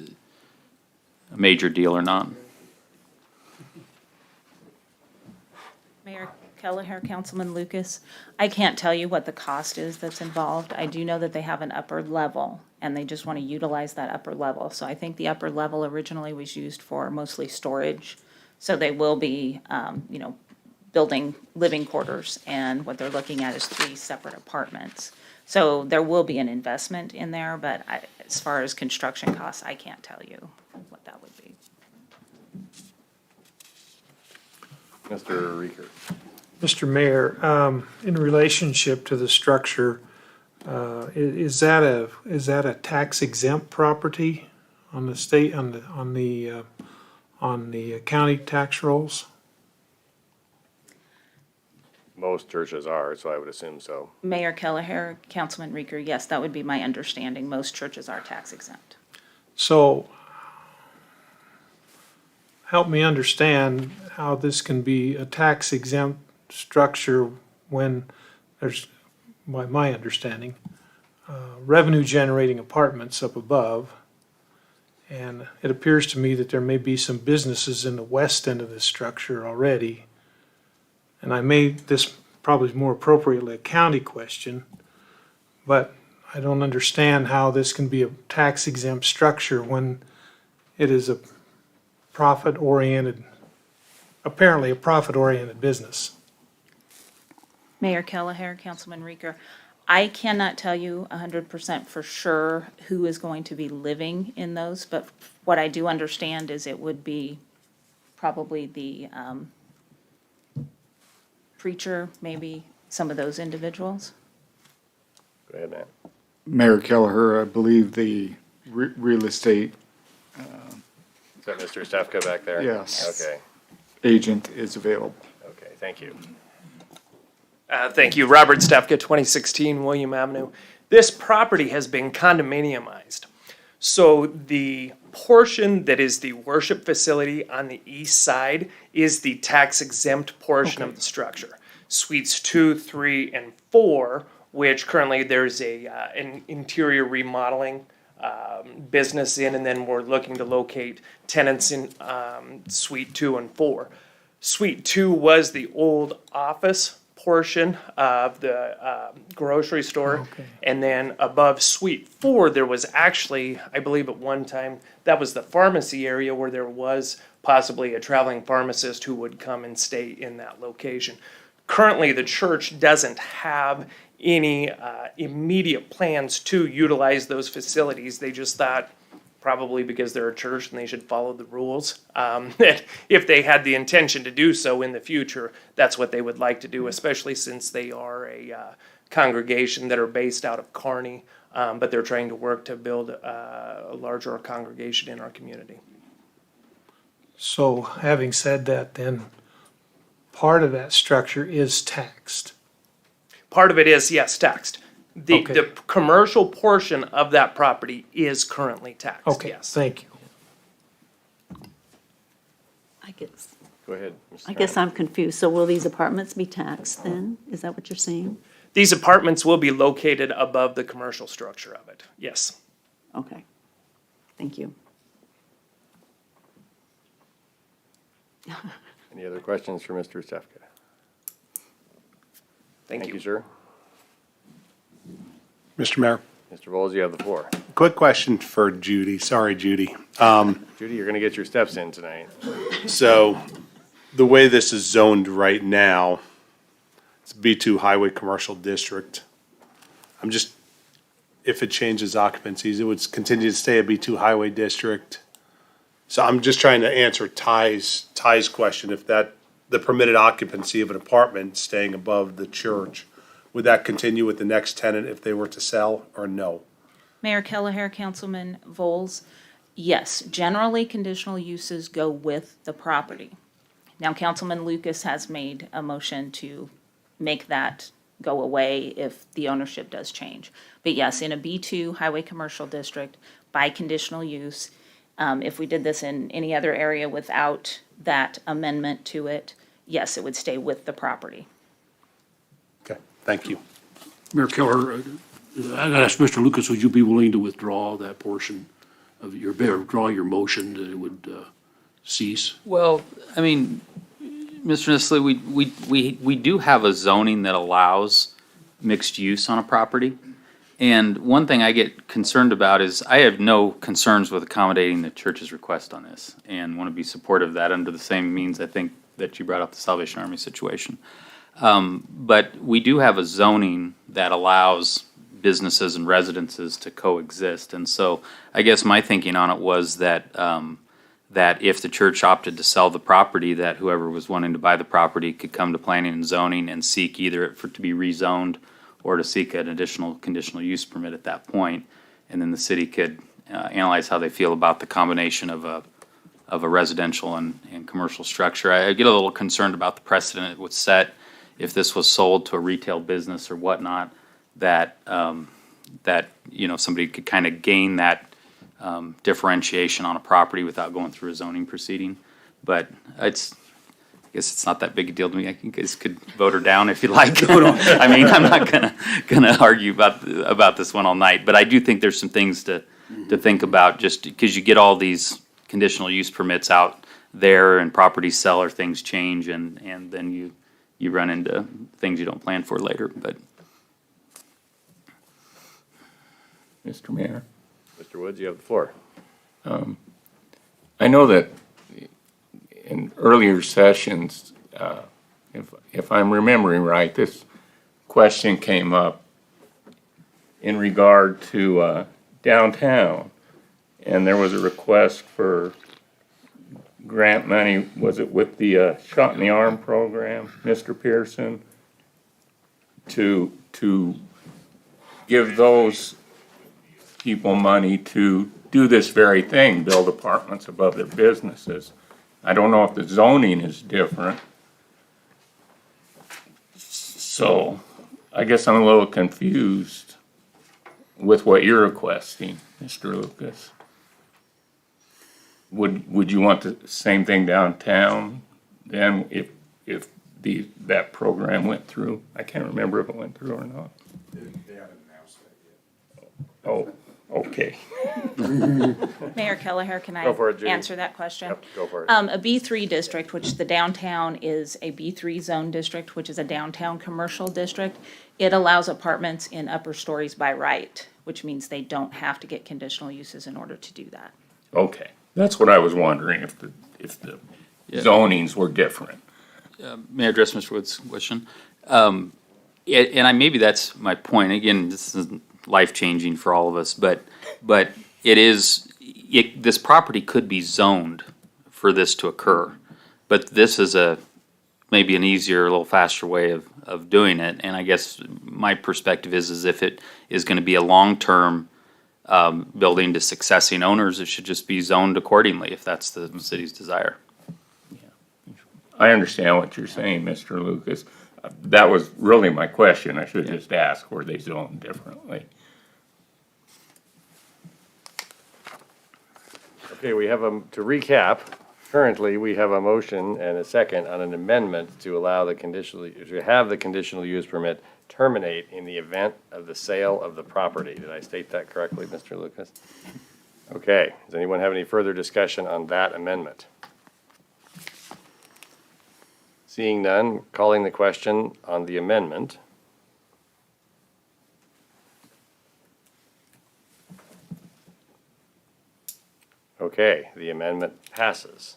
major deal or not. Mayor Kelleher, Councilman Lucas, I can't tell you what the cost is that's involved. I do know that they have an upper level, and they just want to utilize that upper level. So I think the upper level originally was used for mostly storage. So they will be, building living quarters, and what they're looking at is 3 separate apartments. So there will be an investment in there, but as far as construction costs, I can't tell you what that would be. Mr. Reeker. Mr. Mayor, in relationship to the structure, is that a tax exempt property on the state, on the county tax rolls? Most churches are, so I would assume so. Mayor Kelleher, Councilman Reeker, yes, that would be my understanding. Most churches are tax exempt. So help me understand how this can be a tax exempt structure when there's, by my understanding, revenue generating apartments up above. And it appears to me that there may be some businesses in the west end of this structure already. And this probably is more appropriately a county question, but I don't understand how this can be a tax exempt structure when it is a apparently a profit-oriented business. Mayor Kelleher, Councilman Reeker, I cannot tell you 100% for sure who is going to be living in those, but what I do understand is it would be probably the preacher, maybe some of those individuals. Go ahead, Matt. Mayor Kelleher, I believe the real estate Is that Mr. Stefka back there? Yes. Okay, agent is available. okay, thank you. Thank you. Robert Stefka, 2016 William Avenue. This property has been condominiumized. So the portion that is the worship facility on the east side is the tax exempt portion of the structure. Suites 2, 3, and 4, which currently there's an interior remodeling business in, and then we're looking to locate tenants in Suite 2 and 4. Suite 2 was the old office portion of the grocery store. And then above Suite 4, there was actually, I believe at one time, that was the pharmacy area where there was possibly a traveling pharmacist who would come and stay in that location. Currently, the church doesn't have any immediate plans to utilize those facilities. They just thought, probably because they're a church and they should follow the rules, that if they had the intention to do so in the future, that's what they would like to do, especially since they are a congregation that are based out of Kearney, but they're trying to work to build a larger congregation in our community. So having said that, then part of that structure is taxed. Part of it is, yes, taxed. Okay. The commercial portion of that property is currently taxed, Okay, yes. thank you. I guess, Go ahead. Mr. I guess Brown. I'm confused. So will these apartments be taxed then? Is that what you're saying? These apartments will be located above the commercial structure of it, yes. Okay. Thank you. Any other questions for Mr. Stefka? Thank you. sir. Mr. Mayor, Mr. Bowles, you have the floor. quick question for Judy. Sorry, Judy. Judy, you're gonna get your steps in tonight. So the way this is zoned right now, it's B2 Highway Commercial District. If it changes occupancies, it would continue to stay a B2 Highway District. So I'm just trying to answer Ty's question, if the permitted occupancy of an apartment staying above the church, would that continue with the next tenant if they were to sell, or no? Mayor Kelleher, Councilman Voles, yes, generally conditional uses go with the property. Now, Councilman Lucas has made a motion to make that go away if the ownership does change. But yes, in a B2 Highway Commercial District, by conditional use, if we did this in any other area without that amendment to it, yes, it would stay with the property. Okay, thank you. Mayor Keller, I'd ask Mr. Lucas, would you be willing to withdraw that portion of withdraw your motion that it would cease? Well, I mean, Mr. Nissley, we do have a zoning that allows mixed use on a property. And one thing I get concerned about is I have no concerns with accommodating the church's request on this and want to be supportive of that under the same means I think that you brought up the Salvation Army situation. But we do have a zoning that allows businesses and residences to coexist. And so I guess my thinking on it was that that if the church opted to sell the property, that whoever was wanting to buy the property could come to planning and zoning and seek either for it to be rezoned or to seek an additional conditional use permit at that point. And then the city could analyze how they feel about the combination of a residential and commercial structure. I get a little concerned about the precedent it would set if this was sold to a retail business or whatnot, that, somebody could kind of gain that differentiation on a property without going through a zoning proceeding. But I guess it's not that big a deal to me. I think you guys could vote her down if you like. I mean, I'm not gonna argue about this one all night, but I do think there's some things to think about, just because you get all these conditional use permits out there and properties sell or things change, and then you run into things you don't plan for later. But Mr. Mayor, Mr. Woods, you have the floor. I know that in earlier sessions, if I'm remembering right, this question came up in regard to downtown, and there was a request for grant money. Was it with the Shot in the Arm program, Mr. Pearson, to give those people money to do this very thing, build apartments above their businesses? I don't know if the zoning is different. So I guess I'm a little confused with what you're requesting, Mr. Lucas. Would you want the same thing downtown then if that program went through? I can't remember if it went through or not. They haven't announced that yet. Oh, okay. Mayor Kelleher, can I Go for it, Judy. answer that question? Yep, go for it. A B3 district, which the downtown is a B3 zone district, which is a downtown commercial district, it allows apartments in upper stories by right, which means they don't have to get conditional uses in order to do that. Okay, that's what I was wondering, if the zonings were different. May I address Mr. Wood's question? Maybe that's my point. Again, this isn't life-changing for all of us, but this property could be zoned for this to occur. But this is maybe an easier, a little faster way of doing it. And I guess my perspective is if it is going to be a long-term building to successing owners, it should just be zoned accordingly if that's the city's desire. I understand what you're saying, Mr. Lucas. That was really my question. I should just ask, were they zoned differently? Okay, we have to recap, currently, we have a motion and a second on an amendment to allow the conditional use permit terminate in the event of the sale of the property. Did I state that correctly, Mr. Lucas? Okay, does anyone have any further discussion on that amendment? Seeing none, calling the question on the amendment. Okay, the amendment passes.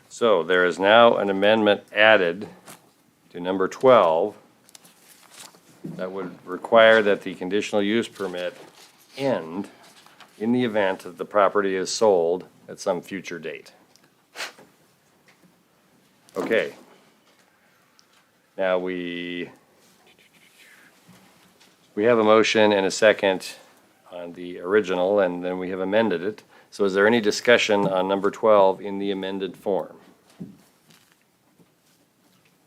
So there is now an amendment added to number 12 that would require that the conditional use permit end in the event that the property is sold at some future date. Okay. Now we have a motion and a second on the original, and then we have amended it. So is there any discussion on number 12 in the amended form?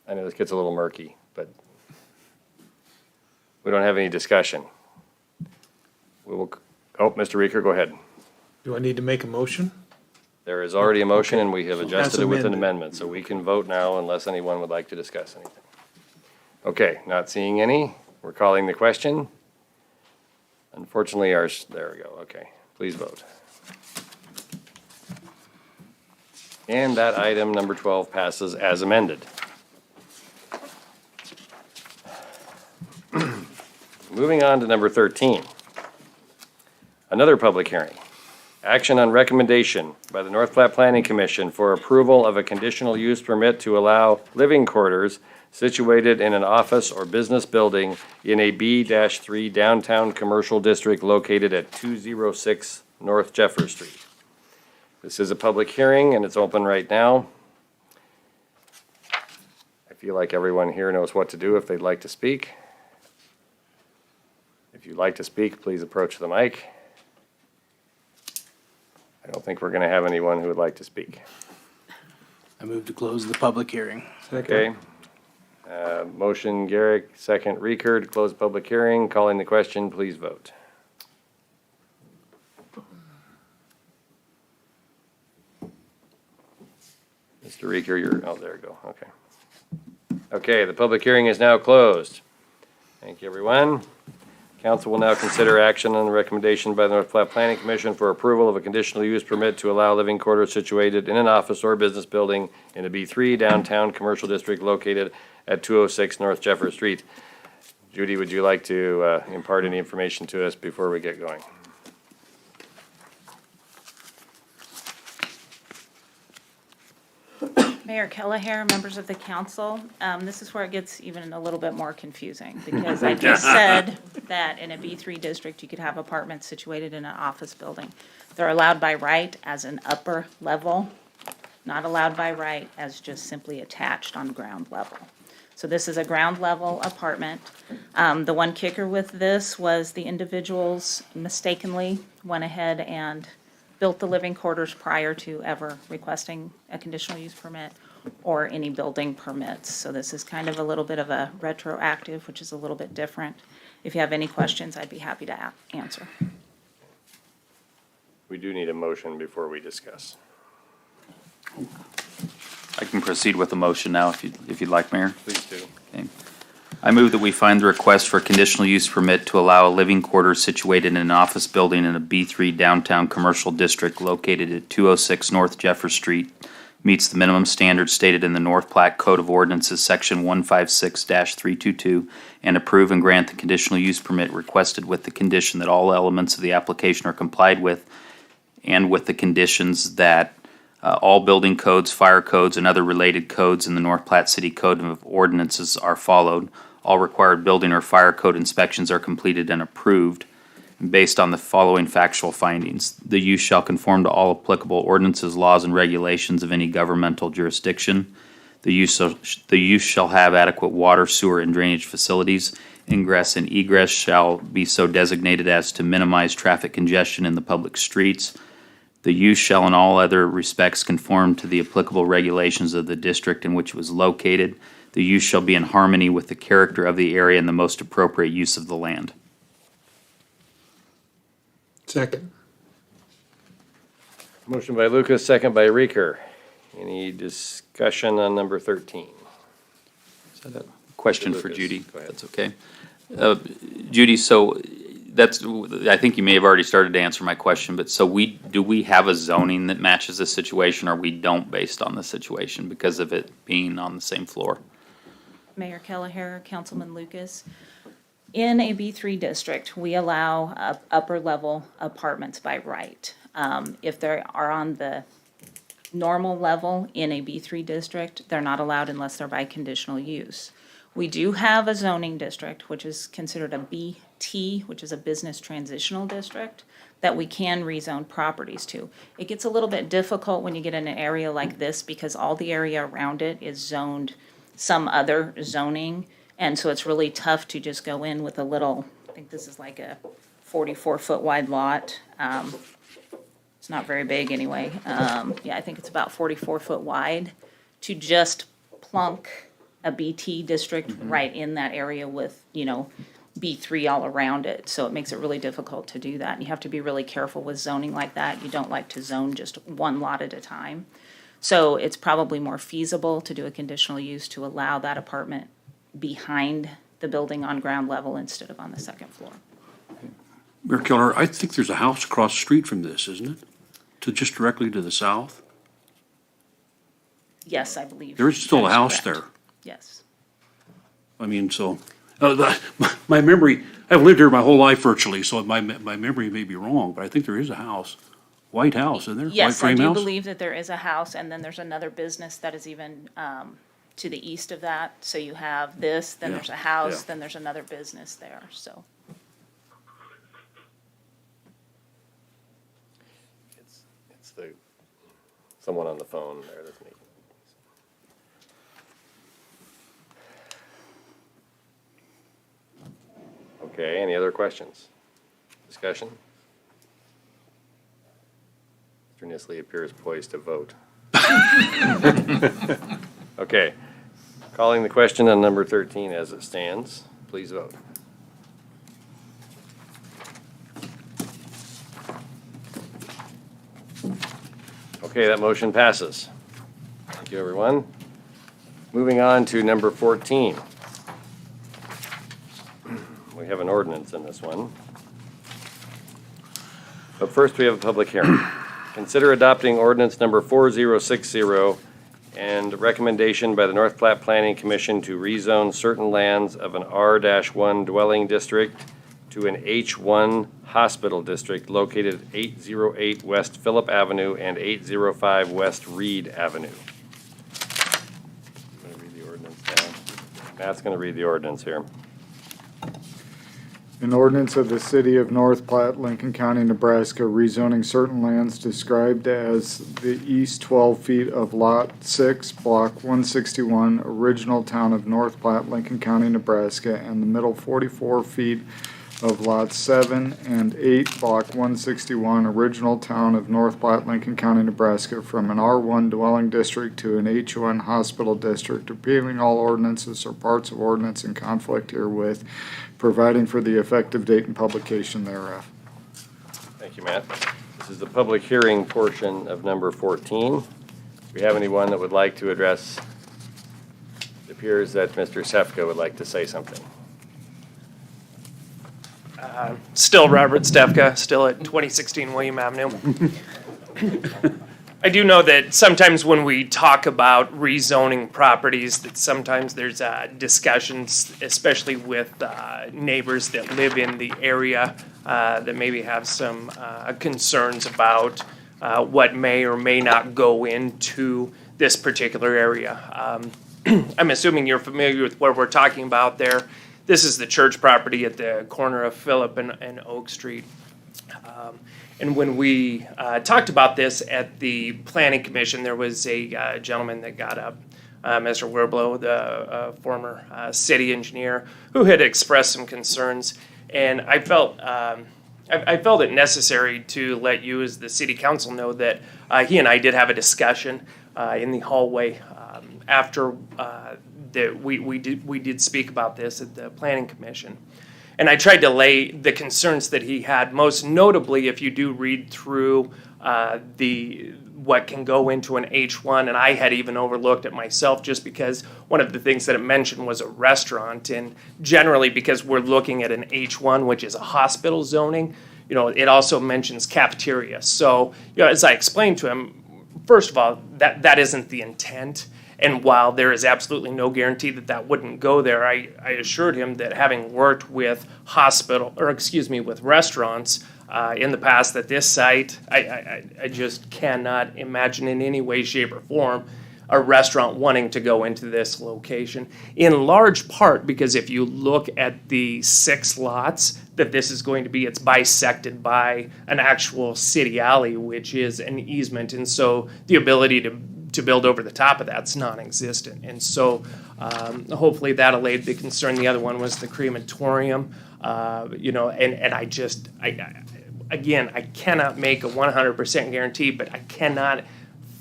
I know this gets a little murky, but we don't have any discussion. Mr. Reeker, go ahead. Do I need to make a motion? There is already a motion, and we have adjusted it with an amended. amendment, so we can vote now unless anyone would like to discuss anything. Okay, not seeing any. We're calling the question. Unfortunately, there we go, okay. Please vote. And that item, number 12, passes as amended. Moving on to number 13. Another public hearing. Action on recommendation by the North Platte Planning Commission for approval of a conditional use permit to allow living quarters situated in an office or business building in a B-3 downtown commercial district located at 206 North Jefferson Street. This is a public hearing and it's open right now. I feel like everyone here knows what to do if they'd like to speak. If you'd like to speak, please approach the mic. I don't think we're going to have anyone who would like to speak. I move to close the public hearing. Okay. Motion Garrick, second Reeker to close public hearing. Calling the question, please vote. Mr. Reeker, there you go, okay. Okay, the public hearing is now closed. Thank you, everyone. Council will now consider action on the recommendation by the North Platte Planning Commission for approval of a conditional use permit to allow living quarters situated in an office or business building in a B3 downtown commercial district located at 206 North Jefferson Street. Judy, would you like to impart any information to us before we get going? Mayor Kelleher, members of the council, this is where it gets even a little bit more confusing, because I just said that in a B3 district, you could have apartments situated in an office building. They're allowed by right as an upper level, not allowed by right as just simply attached on ground level. So this is a ground level apartment. The one kicker with this was the individuals mistakenly went ahead and built the living quarters prior to ever requesting a conditional use permit or any building permits. So this is kind of a little bit of a retroactive, which is a little bit different. If you have any questions, I'd be happy to answer. We do need a motion before we discuss. I can proceed with the motion now if you'd like, Mayor. Please do. Okay. I move that we find the request for a conditional use permit to allow a living quarters situated in an office building in a B3 downtown commercial district located at 206 North Jefferson Street meets the minimum standards stated in the North Platte Code of Ordinances, Section 156-322, and approve and grant the conditional use permit requested with the condition that all elements of the application are complied with, and with the conditions that all building codes, fire codes, and other related codes in the North Platte City Code of Ordinances are followed. All required building or fire code inspections are completed and approved based on the following factual findings. The use shall conform to all applicable ordinances, laws, and regulations of any governmental jurisdiction. The use shall have adequate water, sewer, and drainage facilities. Ingress and egress shall be so designated as to minimize traffic congestion in the public streets. The use shall in all other respects conform to the applicable regulations of the district in which it was located. The use shall be in harmony with the character of the area and the most appropriate use of the land. Second. Motion by Lucas, second by Reeker. Any discussion on number 13? Is that a question Mr. for Lucas, Judy? go ahead. That's okay. Judy, so I think you may have already started to answer my question, but so do we have a zoning that matches this situation, or we don't based on the situation because of it being on the same floor? Mayor Kelleher, Councilman Lucas. In a B3 district, we allow upper level apartments by right. If they are on the normal level in a B3 district, they're not allowed unless they're by conditional use. We do have a zoning district, which is considered a BT, which is a business transitional district, that we can rezone properties to. It gets a little bit difficult when you get in an area like this because all the area around it is zoned some other zoning. And so it's really tough to just go in with a little, I think this is like a 44-foot wide lot. It's not very big anyway. Yeah, I think it's about 44-foot wide to just plunk a BT district right in that area with, B3 all around it. So it makes it really difficult to do that. And you have to be really careful with zoning like that. You don't like to zone just one lot at a time. So it's probably more feasible to do a conditional use to allow that apartment behind the building on ground level instead of on the second floor. Mayor Keller, I think there's a house across the street from this, isn't it? Just directly to the south? Yes, I believe. There is still that a is house correct. there. Yes. I mean, so, my memory, I've lived here my whole life virtually, so my memory may be wrong, but I think there is a house. White house, isn't there? White Yes, I frame do house? believe that there is a house, and then there's another business that is even to the east of that. So you have this, then Yeah, there's a house, yeah. then there's another business there, so. It's someone on the phone there that's making. Okay, any other questions? Discussion? Mr. Nisley appears poised to vote. Okay. Calling the question on number 13 as it stands. Please vote. Okay, that motion passes. Thank you, everyone. Moving on to number 14. We have an ordinance in this one. But first, we have a public hearing. Consider adopting ordinance number 4060 and recommendation by the North Platte Planning Commission to rezone certain lands of an R-1 dwelling district to an H1 hospital district located at 808 West Phillip Avenue and 805 West Reed Avenue. I'm going to read the ordinance now. Matt's going to read the ordinance here. An ordinance of the City of North Platte, Lincoln County, Nebraska, rezoning certain lands described as the east 12 feet of Lot 6, Block 161, original town of North Platte, Lincoln County, Nebraska, and the middle 44 feet of Lot 7 and 8, Block 161, original town of North Platte, Lincoln County, Nebraska, from an R1 dwelling district to an H1 hospital district, repealing all ordinances or parts of ordinance in conflict herewith, providing for the effective date and publication thereof. Thank you, Matt. This is the public hearing portion of number 14. Do we have anyone that would like to address? It appears that Mr. Sefka would like to say something. Still Robert Stefka, still at 2016 William Avenue. I do know that sometimes when we talk about rezoning properties, that sometimes there's discussions, especially with neighbors that live in the area that maybe have some concerns about what may or may not go into this particular area. I'm assuming you're familiar with what we're talking about there. This is the church property at the corner of Phillip and Oak Street. And when we talked about this at the Planning Commission, there was a gentleman that got up, Mr. Werblow, the former city engineer, who had expressed some concerns. And I felt it necessary to let you as the city council know that he and I did have a discussion in the hallway after that we did speak about this at the Planning Commission. And I tried to lay the concerns that he had, most notably if you do read through what can go into an H1, and I had even overlooked it myself just because one of the things that it mentioned was a restaurant, and generally because we're looking at an H1, which is a hospital zoning, it also mentions cafeteria. So, as I explained to him, first of all, that isn't the intent. And while there is absolutely no guarantee that wouldn't go there, I assured him that having worked with with restaurants in the past, that this site, I just cannot imagine in any way, shape, or form a restaurant wanting to go into this location. In large part because if you look at the 6 lots that this is going to be, it's bisected by an actual city alley, which is an easement. And so the ability to build over the top of that's non-existent. And so hopefully that allayed the concern. The other one was the crematorium, and I cannot make a 100% guarantee, but I cannot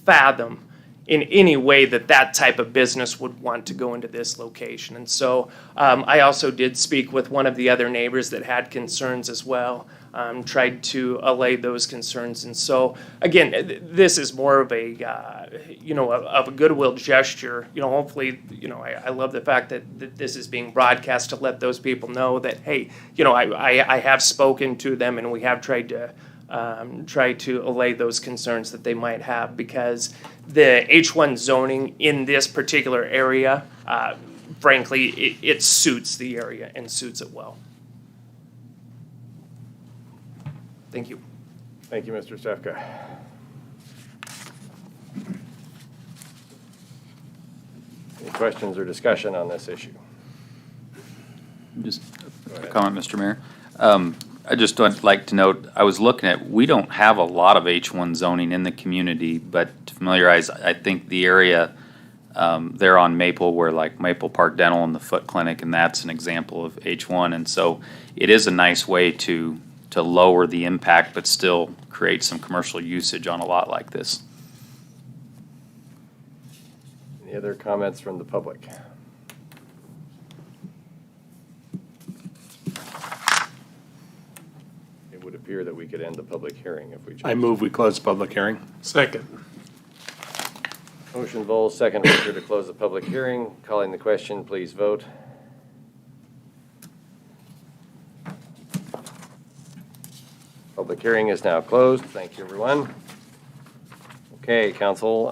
fathom in any way that type of business would want to go into this location. And so I also did speak with one of the other neighbors that had concerns as well, tried to allay those concerns. And so, again, this is more of a, of a goodwill gesture. Hopefully, I love the fact that this is being broadcast to let those people know that, hey, I have spoken to them and we have tried to allay those concerns that they might have, because the H1 zoning in this particular area, frankly, it suits the area and suits it well. Thank you. Thank you, Mr. Stefka. Any questions or discussion on this issue? Just a comment, Mr. Mayor. I just would like to note, I was looking at, we don't have a lot of H1 zoning in the community, but to familiarize, I think the area there on Maple, where like Maple Park Dental and the Foot Clinic, and that's an example of H1. And so it is a nice way to lower the impact, but still create some commercial usage on a lot like this. Any other comments from the public? It would appear that we could end the public hearing if we chose. I move we close the public hearing. Second. Motion Vols, second Ricker to close the public hearing. Calling the question, please vote. Public hearing is now closed. Thank you, everyone. Okay, council,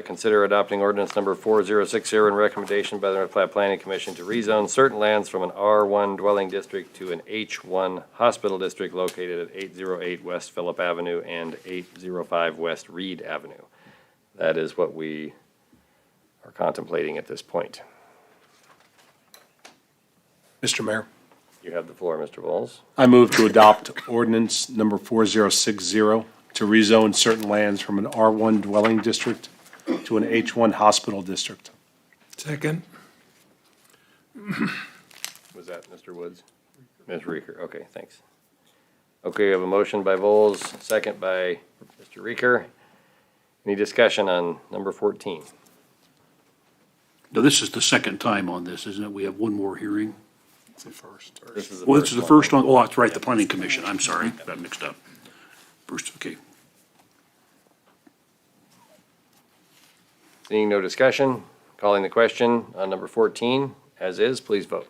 consider adopting ordinance number 4060 and recommendation by the North Platte Planning Commission to rezone certain lands from an R1 dwelling district to an H1 hospital district located at 808 West Phillip Avenue and 805 West Reed Avenue. That is what we are contemplating at this point. Mr. Mayor, You have the floor, Mr. Vols. I move to adopt ordinance number 4060 to rezone certain lands from an R1 dwelling district to an H1 hospital district. Second. Was that Mr. Woods? Ms. Reeker, okay, thanks. Okay, we have a motion by Vols, second by Mr. Reeker. Any discussion on number 14? Now, this is the second time on this, isn't it? We have one more hearing. It's the first. This is the Well, this is the one. first one. Oh, that's right, the planning commission. I'm sorry, got mixed up. First, okay. Seeing no discussion, calling the question on number 14, as is, please vote.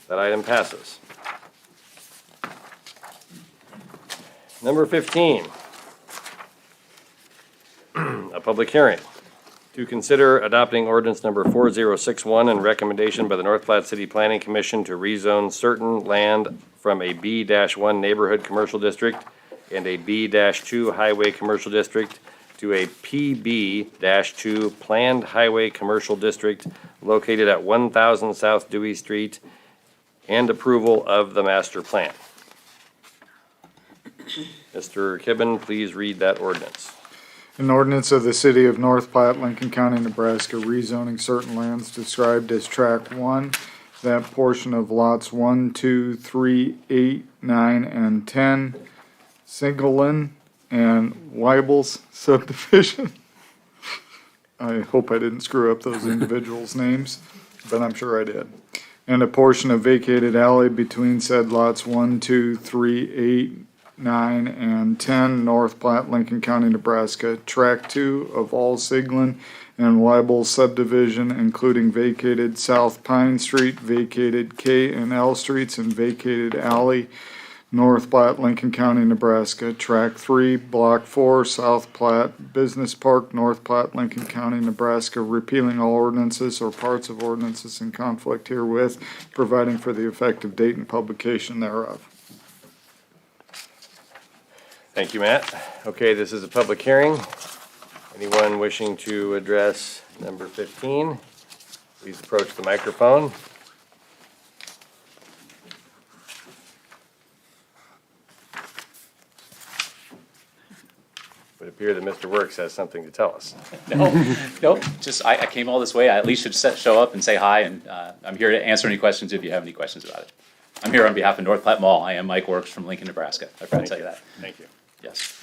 That item passes. Number 15, a public hearing to consider adopting ordinance number 4061 and recommendation by the North Platte City Planning Commission to rezone certain land from a B-1 neighborhood commercial district and a B-2 highway commercial district to a PB-2 planned highway commercial district located at 1000 South Dewey Street, and approval of the master plan. Mr. Kibben, please read that ordinance. An ordinance of the City of North Platte, Lincoln County, Nebraska, rezoning certain lands described as Tract 1, that portion of lots 1, 2, 3, 8, 9, and 10, Singleton and Weibel's subdivision. I hope I didn't screw up those individuals' names, but I'm sure I did. And a portion of vacated alley between said lots 1, 2, 3, 8, 9, and 10, North Platte, Lincoln County, Nebraska. Tract 2 of all Siglin and Weibel subdivision, including vacated South Pine Street, vacated K and L Streets, and vacated alley, North Platte, Lincoln County, Nebraska. Tract 3, Block 4, South Platte Business Park, North Platte, Lincoln County, Nebraska, repealing all ordinances or parts of ordinances in conflict herewith, providing for the effective date and publication thereof. Thank you, Matt. Okay, this is a public hearing. Anyone wishing to address number 15, please approach the microphone. It would appear that Mr. Works has something to tell us. No, just I came all this way. I at least should show up and say hi, and I'm here to answer any questions if you have any questions about it. I'm here on behalf of North Platte Mall. I am Mike Works from Lincoln, Nebraska. I forgot to tell you that. Thank you. Yes.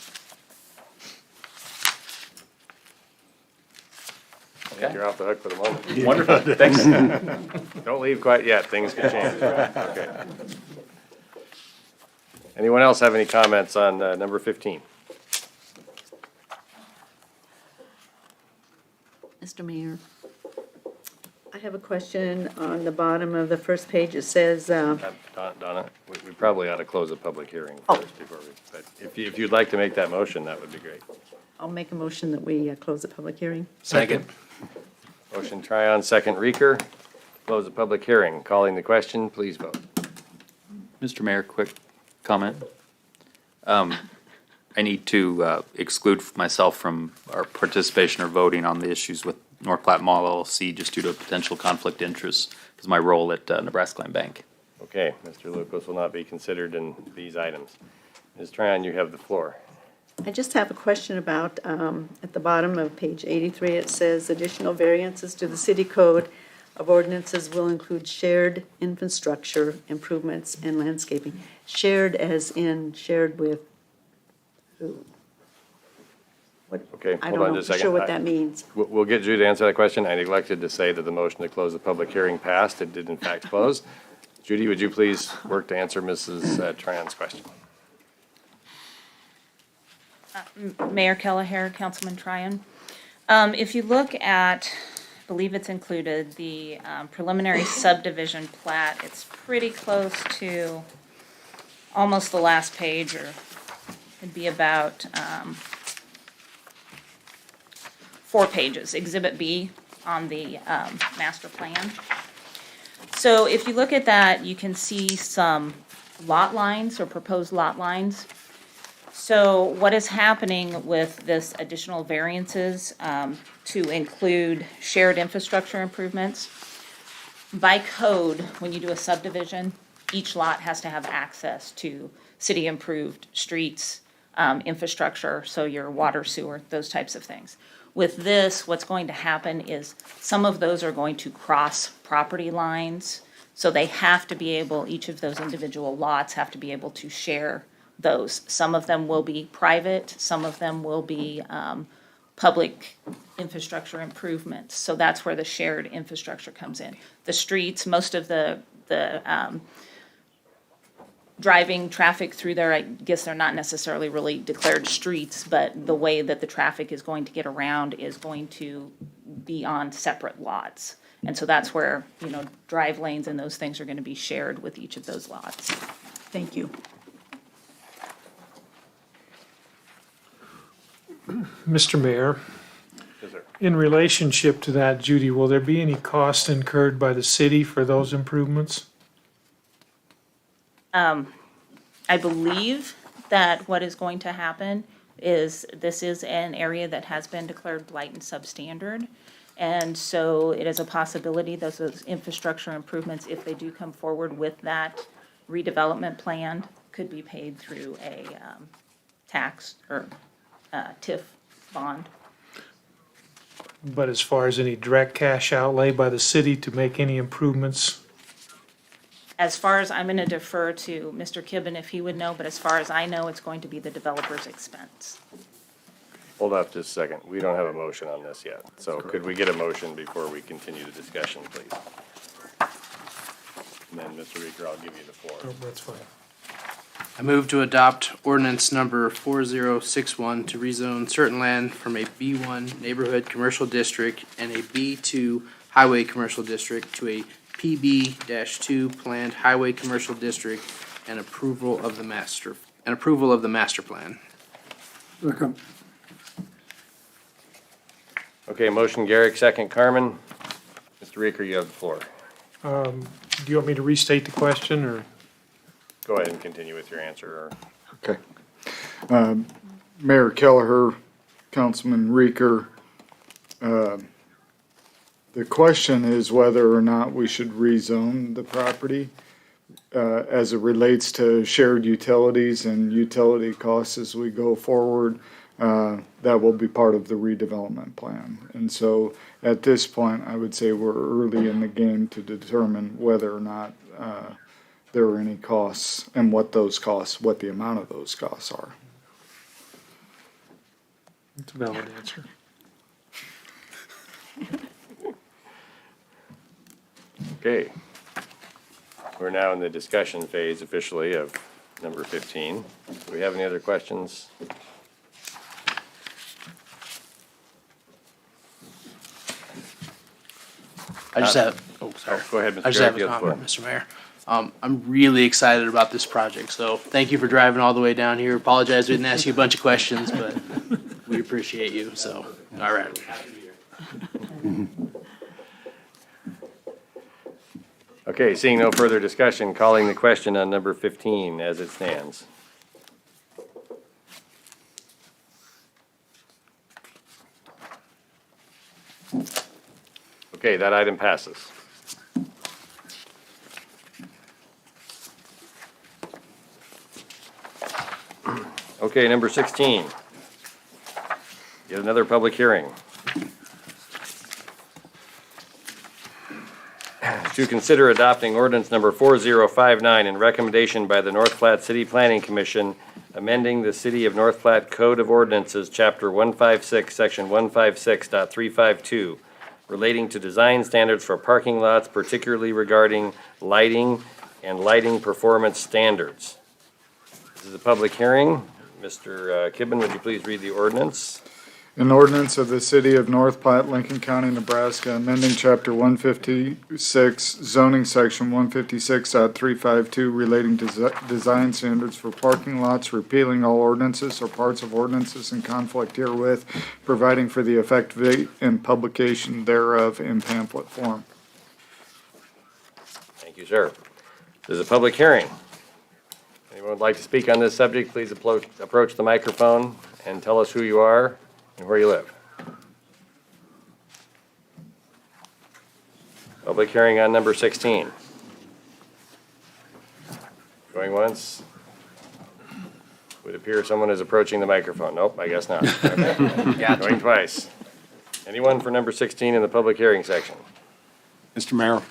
I think you're off the hook for the moment. Wonderful. Thanks. Don't leave quite yet. Things can change. Okay. Anyone else have any comments on number 15? Mr. Mayor, I have a question on the bottom of the first page. It says, Donna, we probably ought to close the public hearing first before we, but if you'd like to make that motion, that would be great. I'll make a motion that we close the public hearing. Second. Motion Tryon, second Reeker. Close the public hearing. Calling the question, please vote. Mr. Mayor, quick comment. I need to exclude myself from our participation or voting on the issues with North Platte Mall LLC just due to a potential conflict of interest because of my role at Nebraska Land Bank. Okay, Mr. Lucas will not be considered in these items. Ms. Tryon, you have the floor. I just have a question about, at the bottom of page 83, it says additional variances to the city code of ordinances will include shared infrastructure improvements and landscaping. Shared as in shared with who? Okay, I hold don't on know just a for second. sure what that means. We'll get Judy to answer that question. I neglected to say that the motion to close the public hearing passed. It did in fact close. Judy, would you please work to answer Mrs. Tran's question? Mayor Kelleher, Councilman Tryon. If you look at, I believe it's included, the preliminary subdivision plat, it's pretty close to almost the last page, or it'd be about 4 pages, Exhibit B on the master plan. So if you look at that, you can see some lot lines or proposed lot lines. So what is happening with this additional variances to include shared infrastructure improvements? By code, when you do a subdivision, each lot has to have access to city-improved streets, infrastructure, so your water, sewer, those types of things. With this, what's going to happen is some of those are going to cross property lines. So they have to be able, each of those individual lots have to be able to share those. Some of them will be private, some of them will be public infrastructure improvements. So that's where the shared infrastructure comes in. The streets, most of the driving traffic through there, I guess they're not necessarily really declared streets, but the way that the traffic is going to get around is going to be on separate lots. And so that's where, drive lanes and those things are going to be shared with each of those lots. Thank you. Mr. Mayor, Yes, sir. in relationship to that, Judy, will there be any cost incurred by the city for those improvements? I believe that what is going to happen is this is an area that has been declared blight and substandard. And so it is a possibility those infrastructure improvements, if they do come forward with that redevelopment plan, could be paid through a tax or TIF bond. But as far as any direct cash outlay by the city to make any improvements? As far as, I'm going to defer to Mr. Kibben if he would know, but as far as I know, it's going to be the developer's expense. Hold up just a second. We don't have a motion on this yet. So could we get a motion before we continue the discussion, please? And then, Mr. Reeker, I'll give you the floor. Oh, that's fine. I move to adopt ordinance number 4061 to rezone certain land from a B1 neighborhood commercial district and a B2 highway commercial district to a PB-2 planned highway commercial district and approval of the master plan. Second. Okay, motion Garrick, second Carmen. Mr. Reeker, you have the floor. Do you want me to restate the question, or? Go ahead and continue with your answer. Okay. Mayor Kelleher, Councilman Reeker, the question is whether or not we should rezone the property as it relates to shared utilities and utility costs as we go forward. That will be part of the redevelopment plan. And so at this point, I would say we're early in the game to determine whether or not there are any costs and what the amount of those costs are. It's a valid answer. Okay. We're now in the discussion phase officially of number 15. Do we have any other questions? I just have, sorry. Go ahead, Mr. I just Garrett, have you a have the floor. comment, Mr. Mayor. I'm really excited about this project, so thank you for driving all the way down here. Apologize, we didn't ask you a bunch of questions, but we appreciate you, so, all right. Okay, seeing no further discussion, calling the question on number 15 as it stands. Okay, that item passes. Okay, number 16. Yet another public hearing. To consider adopting ordinance number 4059 and recommendation by the North Platte City Planning Commission amending the City of North Platte Code of Ordinances, Chapter 156, Section 156.352, relating to design standards for parking lots, particularly regarding lighting and lighting performance standards. This is a public hearing. Mr. Kibben, would you please read the ordinance? An ordinance of the City of North Platte, Lincoln County, Nebraska, amending Chapter 156, zoning section 156.352, relating to design standards for parking lots, repealing all ordinances or parts of ordinances in conflict herewith, providing for the effective date and publication thereof in pamphlet form. Thank you, sir. This is a public hearing. Anyone would like to speak on this subject, please approach the microphone and tell us who you are and where you live. Public hearing on number 16. Going once. Would appear someone is approaching the microphone. Nope, I guess not. Okay. Going twice. Anyone for number 16 in the public hearing section? Mr. Mayor,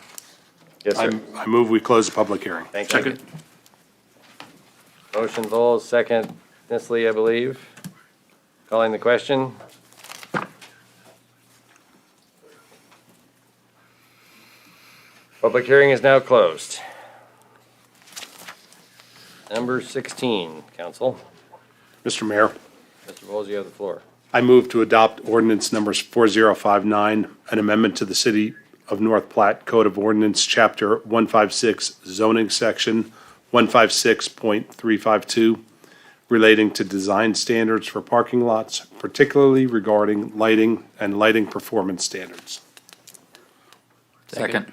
Yes, sir. I move we close the public hearing. Thank you. Motion Vols, second Nisley, I believe. Calling the question. Public hearing is now closed. Number 16, council. Mr. Mayor, Mr. Vols, you have the floor. I move to adopt ordinance numbers 4059, an amendment to the City of North Platte Code of Ordinance, Chapter 156, zoning section 156.352, relating to design standards for parking lots, particularly regarding lighting and lighting performance standards. Second.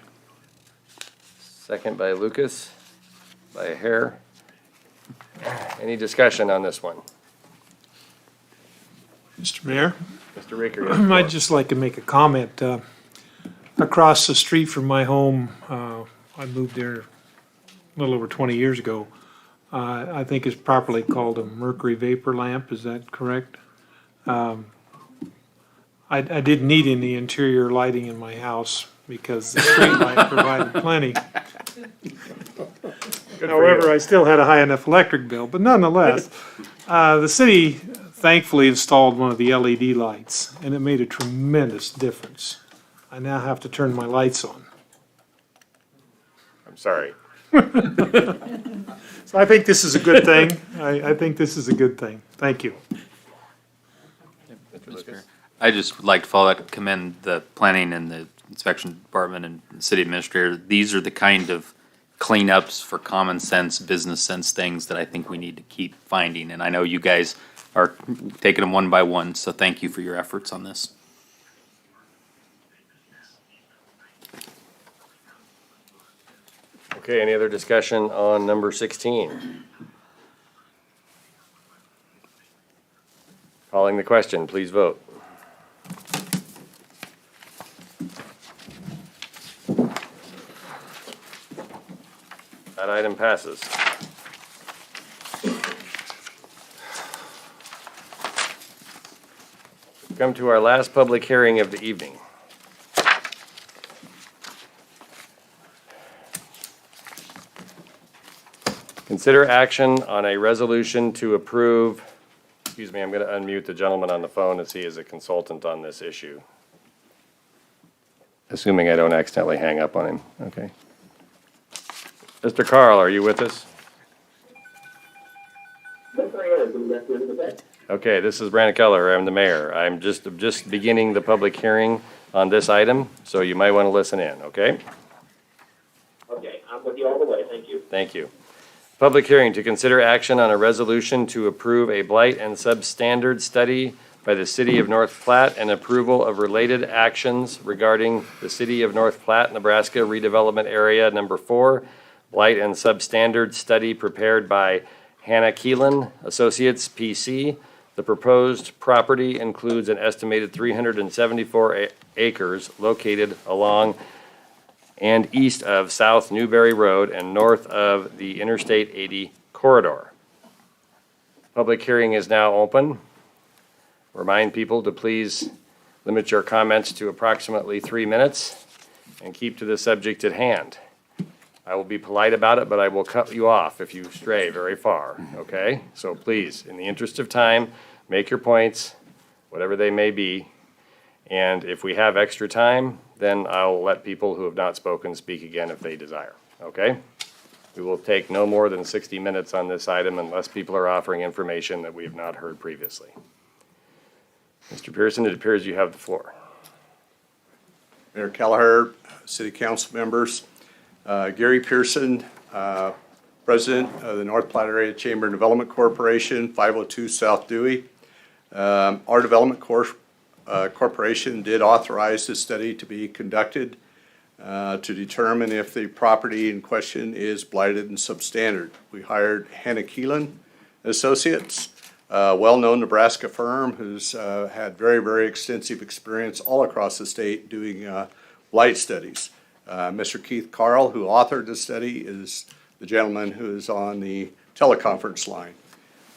Second by Lucas, by Hare. Any discussion on this one? Mr. Mayor, Mr. Ricker, you have the floor. I'd just like to make a comment. Across the street from my home, I moved there a little over 20 years ago. I think it's properly called a mercury vapor lamp, is that correct? I didn't need any interior lighting in my house because the street light provided plenty. However, I still had a high enough electric bill, but nonetheless, the city thankfully installed one of the LED lights, and it made a tremendous difference. I now have to turn my lights on. I'm sorry. So I think this is a good thing. I think this is a good thing. Thank you. Mr. Lucas? I just would like to follow that, commend the planning and the inspection department and the city administrator. These are the kind of cleanups for common sense, business sense things that I think we need to keep finding. And I know you guys are taking them one by one, so thank you for your efforts on this. Okay, any other discussion on number 16? Calling the question, please vote. That item passes. Come to our last public hearing of the evening. Consider action on a resolution to approve, excuse me, I'm going to unmute the gentleman on the phone as he is a consultant on this issue. Assuming I don't accidentally hang up on him, okay. Mr. Carl, are you with us? Okay, this is Brandon Keller, I'm the mayor. I'm just beginning the public hearing on this item, so you might want to listen in, okay? Okay, I'm with you all the way, thank you. Thank you. Public hearing to consider action on a resolution to approve a blight and substandard study by the City of North Platte and approval of related actions regarding the City of North Platte, Nebraska redevelopment area number 4, blight and substandard study prepared by Hannah Keelan Associates, PC. The proposed property includes an estimated 374 acres located along and east of South Newberry Road and north of the Interstate 80 corridor. Public hearing is now open. Remind people to please limit your comments to approximately 3 minutes and keep to the subject at hand. I will be polite about it, but I will cut you off if you stray very far, okay? So please, in the interest of time, make your points, whatever they may be. And if we have extra time, then I'll let people who have not spoken speak again if they desire, okay? We will take no more than 60 minutes on this item unless people are offering information that we have not heard previously. Mr. Pearson, it appears you have the floor. Mayor Kelleher, City Council members, Gary Pearson, President of the North Platte Area Chamber and Development Corporation, 502 South Dewey. Our development corporation did authorize this study to be conducted to determine if the property in question is blighted and substandard. We hired Hannah Keelan Associates, a well-known Nebraska firm who's had very, very extensive experience all across the state doing blight studies. Mr. Keith Carl, who authored the study, is the gentleman who is on the teleconference line.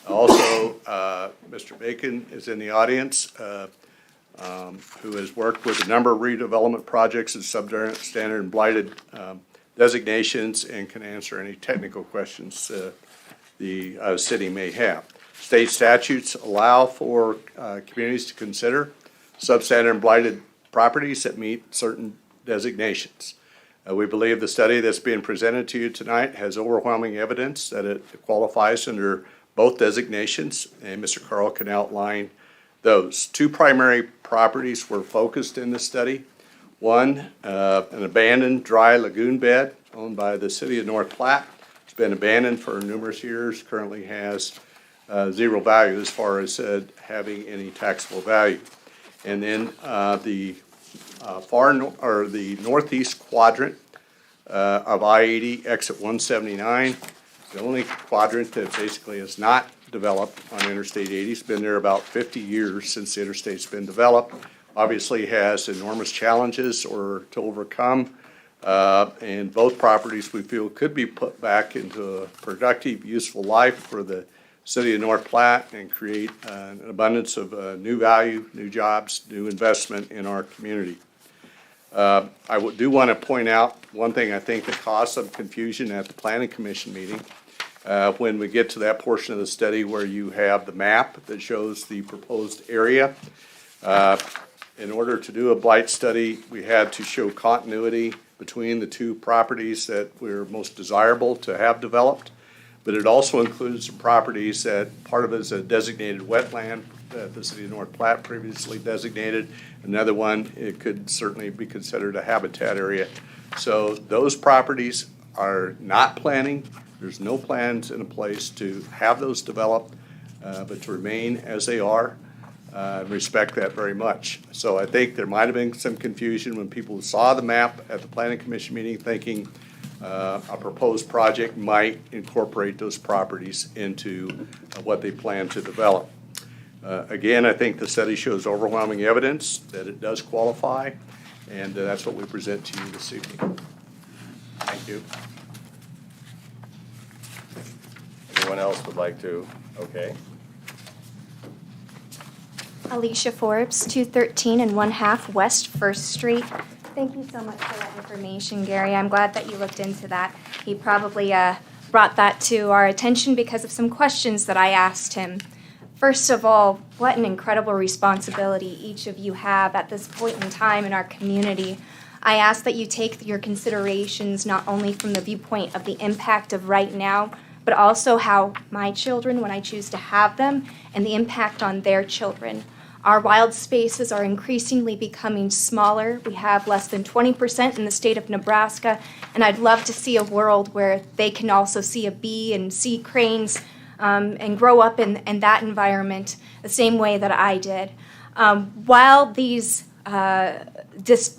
Also, Mr. Bacon is in the audience, who has worked with a number of redevelopment projects and substandard and blighted designations and can answer any technical questions the city may have. State statutes allow for communities to consider substandard and blighted properties that meet certain designations. We believe the study that's being presented to you tonight has overwhelming evidence that it qualifies under both designations, and Mr. Carl can outline those. Two primary properties were focused in the study. One, an abandoned dry lagoon bed owned by the city of North Platte. It's been abandoned for numerous years, currently has zero value as far as having any taxable value. And then the northeast quadrant of I-80 exit 179, the only quadrant that basically is not developed on Interstate 80. It's been there about 50 years since the interstate's been developed. Obviously has enormous challenges to overcome. And both properties we feel could be put back into a productive, useful life for the city of North Platte and create an abundance of new value, new jobs, new investment in our community. I do want to point out one thing I think that caused some confusion at the Planning Commission meeting. When we get to that portion of the study where you have the map that shows the proposed area. In order to do a blight study, we had to show continuity between the two properties that were most desirable to have developed. But it also includes some properties that part of it is a designated wetland that the city of North Platte previously designated. Another one, it could certainly be considered a habitat area. So those properties are not planning. There's no plans in place to have those developed, but to remain as they are. Respect that very much. So I think there might have been some confusion when people saw the map at the Planning Commission meeting thinking a proposed project might incorporate those properties into what they plan to develop. Again, I think the study shows overwhelming evidence that it does qualify, and that's what we present to you this evening. Thank you. Anyone else would like to? Okay. Alicia Forbes, 213 1/2 West 1st Street. Thank you so much for that information, Gary. I'm glad that you looked into that. He probably brought that to our attention because of some questions that I asked him. First of all, what an incredible responsibility each of you have at this point in time in our community. I ask that you take your considerations not only from the viewpoint of the impact of right now, but also how my children, when I choose to have them, and the impact on their children. Our wild spaces are increasingly becoming smaller. We have less than 20% in the state of Nebraska, and I'd love to see a world where they can also see a bee and see cranes and grow up in that environment the same way that I did. While this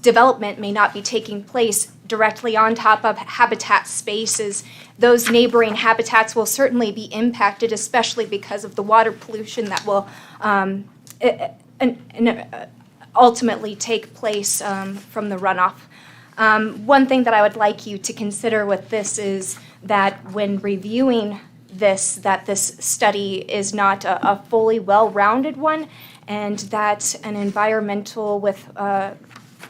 development may not be taking place directly on top of habitat spaces, those neighboring habitats will certainly be impacted, especially because of the water pollution that will ultimately take place from the runoff. One thing that I would like you to consider with this is that when reviewing this, that this study is not a fully well-rounded one, and that an environmental with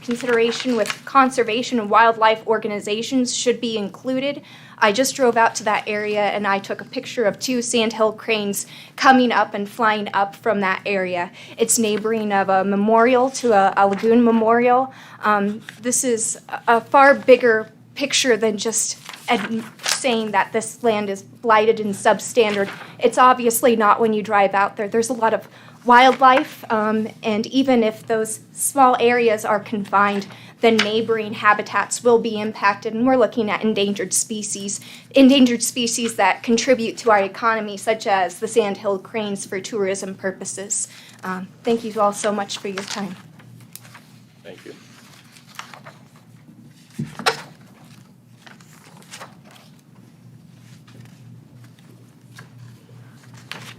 consideration with conservation and wildlife organizations should be included. I just drove out to that area and I took a picture of 2 sandhill cranes coming up and flying up from that area. It's neighboring of a memorial to a lagoon memorial. This is a far bigger picture than just saying that this land is blighted and substandard. It's obviously not when you drive out there. There's a lot of wildlife, and even if those small areas are confined, then neighboring habitats will be impacted, and we're looking at endangered species that contribute to our economy, such as the sandhill cranes for tourism purposes. Thank you all so much for your time. Thank you.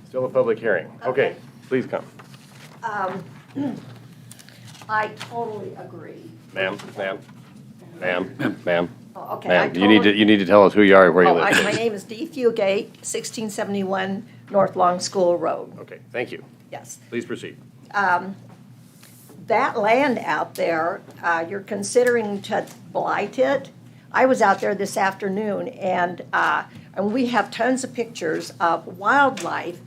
Still a public hearing. Okay, please come. I totally agree. Ma'am. Oh, okay. Ma'am, you need to tell us who you are and where you live. My name is Dee Fugate, 1671 North Long School Road. Okay, thank you. Yes. Please proceed. That land out there, you're considering to blight it. I was out there this afternoon, and we have tons of pictures of wildlife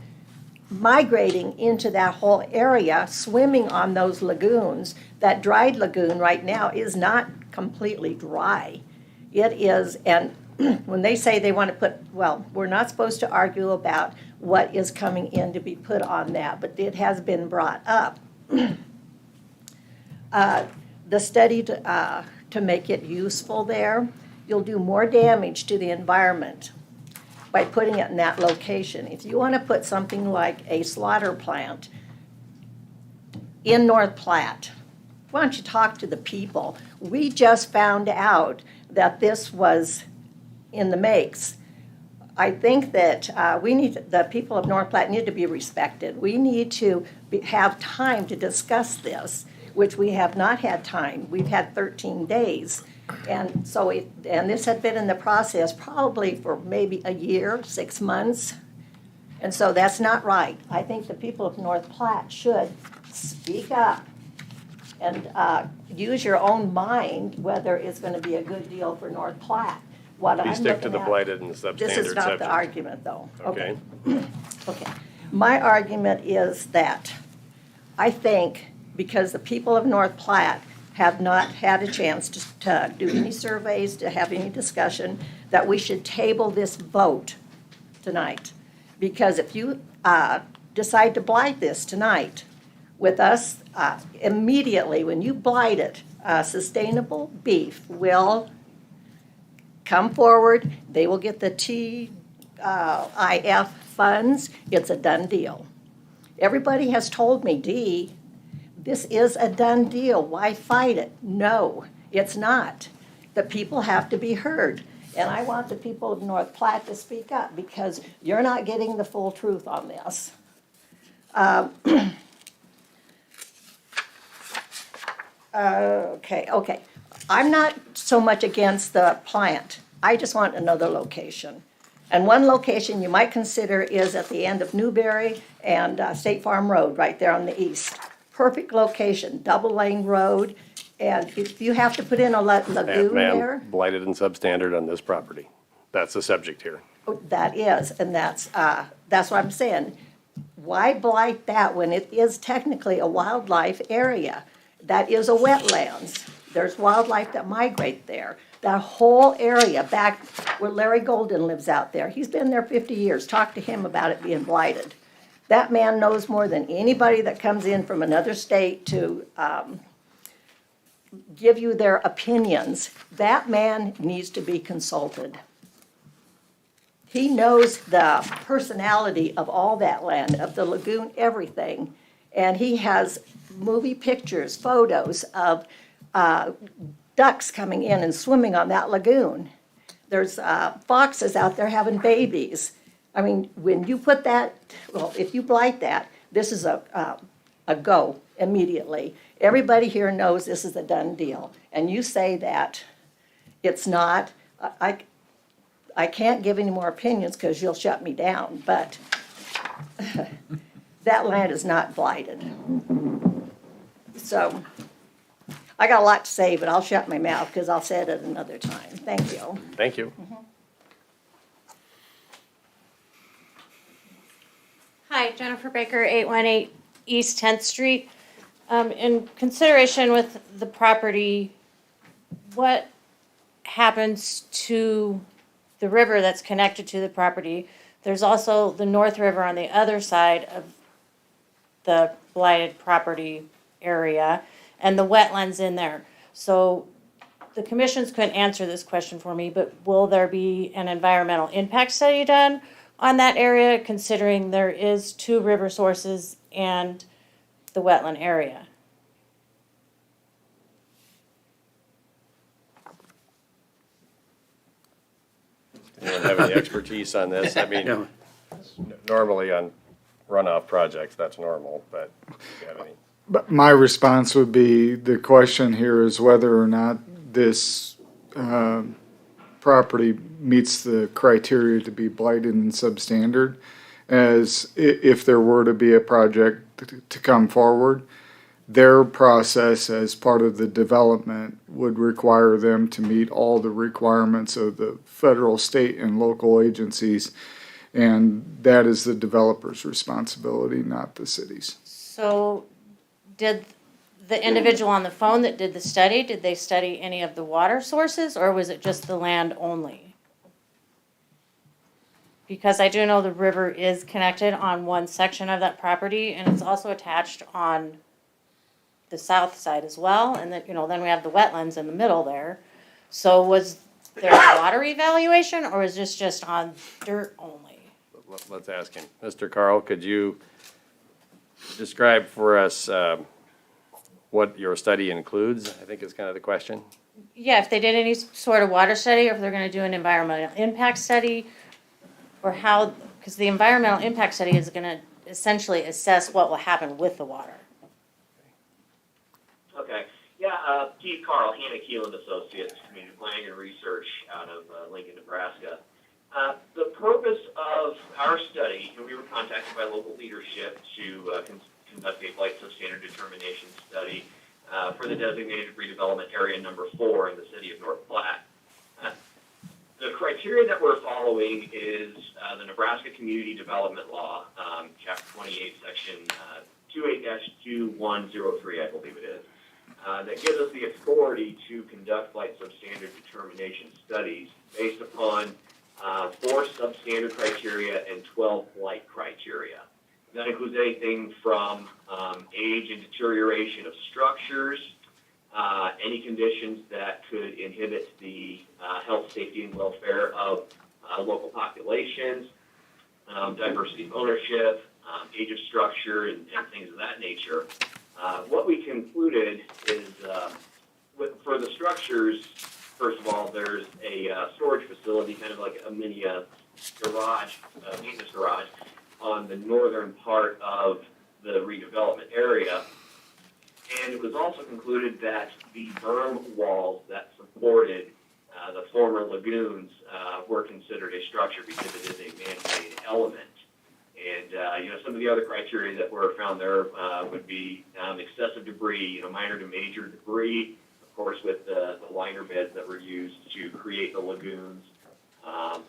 migrating into that whole area, swimming on those lagoons. That dried lagoon right now is not completely dry. It is, and when they say they want to put, well, we're not supposed to argue about what is coming in to be put on that, but it has been brought up. The study to make it useful there, you'll do more damage to the environment by putting it in that location. If you want to put something like a slaughter plant in North Platte, why don't you talk to the people? We just found out that this was in the makes. I think that the people of North Platte need to be respected. We need to have time to discuss this, which we have not had time. We've had 13 days. And so, and this had been in the process probably for maybe a year, 6 months. And so that's not right. I think the people of North Platte should speak up and use your own mind whether it's going to be a good deal for North Platte. Please stick to the blighted and substandard This is not subject. the argument, though. Okay. Okay. My argument is that I think because the people of North Platte have not had a chance to do any surveys, to have any discussion, that we should table this vote tonight. Because if you decide to blight this tonight with us, immediately when you blight it, Sustainable Beef will come forward. They will get the TIF funds. It's a done deal. Everybody has told me, Dee, this is a done deal. Why fight it? No, it's not. The people have to be heard. And I want the people of North Platte to speak up because you're not getting the full truth on this. Okay. I'm not so much against the plant. I just want another location. And one location you might consider is at the end of Newberry and State Farm Road, right there on the east. Perfect location, double lane road, and if you have to put in a lagoon Ma'am, there. blighted and substandard on this property. That's the subject here. That is, and that's what I'm saying. Why blight that when it is technically a wildlife area? That is a wetlands. There's wildlife that migrate there. That whole area back where Larry Golden lives out there, he's been there 50 years. Talk to him about it being blighted. That man knows more than anybody that comes in from another state to give you their opinions. That man needs to be consulted. He knows the personality of all that land, of the lagoon, everything. And he has movie pictures, photos of ducks coming in and swimming on that lagoon. There's foxes out there having babies. I mean, when you put that, well, if you blight that, this is a go immediately. Everybody here knows this is a done deal. And you say that it's not, I can't give any more opinions because you'll shut me down, but that land is not blighted. So I got a lot to say, but I'll shut my mouth because I'll say it at another time. Thank you. Thank you. Hi, Jennifer Baker, 818 East 10th Street. In consideration with the property, what happens to the river that's connected to the property? There's also the North River on the other side of the blighted property area and the wetlands in there. So the commissions couldn't answer this question for me, but will there be an environmental impact study done on that area, considering there is 2 river sources and the wetland area? Anyone have any expertise on this? I mean, normally on runoff projects, that's normal, but do you have any? But my response would be, the question here is whether or not this property meets the criteria to be blighted and substandard. As if there were to be a project to come forward, their process as part of the development would require them to meet all the requirements of the federal, state, and local agencies. And that is the developer's responsibility, not the city's. So did the individual on the phone that did the study, did they study any of the water sources, or was it just the land only? Because I do know the river is connected on one section of that property, and it's also attached on the south side as well, and then, then we have the wetlands in the middle there. So was there a water evaluation, or is this just on dirt only? Let's ask him. Mr. Carl, could you describe for us what your study includes, I think is kind of the question. Yeah, if they did any sort of water study, or if they're gonna do an environmental impact study, or how, because the environmental impact study is gonna essentially assess what will happen with the water. Okay. Yeah, Keith Carl, Hannah Keelan Associates, Community Planning and Research out of Lincoln, Nebraska. The purpose of our study, we were contacted by local leadership to conduct a blight substandard determination study for the designated redevelopment area number 4 in the city of North Platte. The criteria that we're following is the Nebraska Community Development Law, Chapter 28, Section 28-2103, I believe it is, that gives us the authority to conduct blight substandard determination studies based upon 4 substandard criteria and 12 blight criteria. That includes anything from age and deterioration of structures, any conditions that could inhibit the health, safety, and welfare of local populations, diversity of ownership, age of structure, and things of that nature. What we concluded is for the structures, first of all, there's a storage facility, kind of like a mini garage, maintenance garage, on the northern part of the redevelopment area. And it was also concluded that the berm walls that supported the former lagoons were considered a structure because it is a man-made element. And, some of the other criteria that were found there would be excessive debris, minor to major debris, of course, with the liner beds that were used to create the lagoons.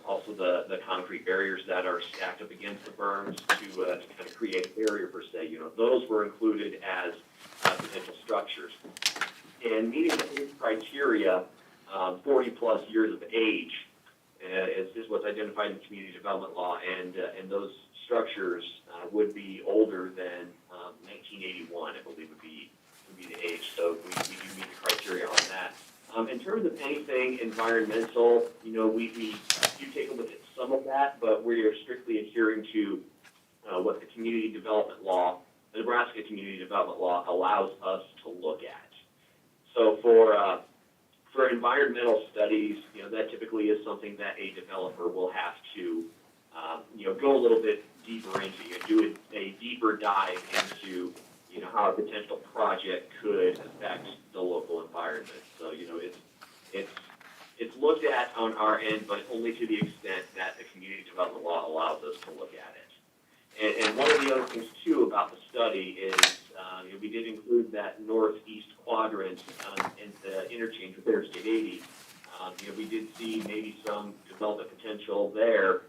Also the concrete barriers that are stacked up against the berms to kind of create a barrier per se. Those were included as potential structures. And meeting these criteria, 40 plus years of age is what's identified in the community development law, and those structures would be older than 1981, I believe would be the age. So we do meet the criteria on that. In terms of anything environmental, we do take a look at some of that, but we are strictly adhering to what the community development law, the Nebraska Community Development Law, allows us to look at. So for environmental studies, that typically is something that a developer will have to, go a little bit deeper into. Do a deeper dive into, how a potential project could affect the local environment. So, it's looked at on our end, but only to the extent that the community development law allows us to look at it. And one of the other things, too, about the study is we did include that northeast quadrant see maybe some development potential there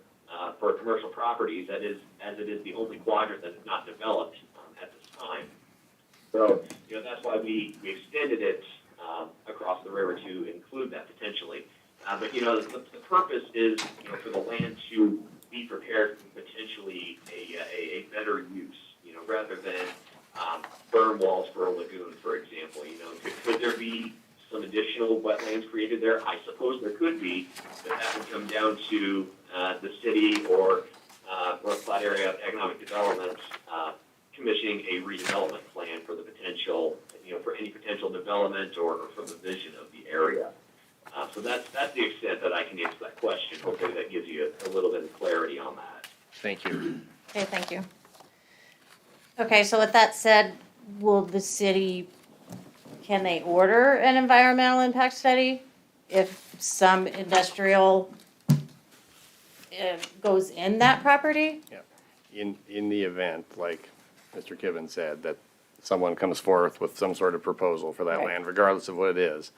for commercial properties, as it is the only quadrant that is not developed at this time. So, that's why we extended it across the river to include that potentially. But, the purpose is, for the land to be prepared for potentially a better use, rather than berm walls for a lagoon, for example. Could there be some additional wetlands created there? I suppose there could be, but that would come down to the city or North Platte Area Economic Development commissioning a redevelopment plan for the potential, for any potential development or for the vision of the area. So that's the extent that I can answer that question. Hopefully that gives you a little bit of clarity on that. Thank you. Okay, thank you. Okay, so with that said, will the city, can they order an environmental impact study if some industrial goes in that property? Yeah. In the event, like Mr. Kivin said, that someone comes forth with some sort of proposal for that Right. land, regardless of what it is,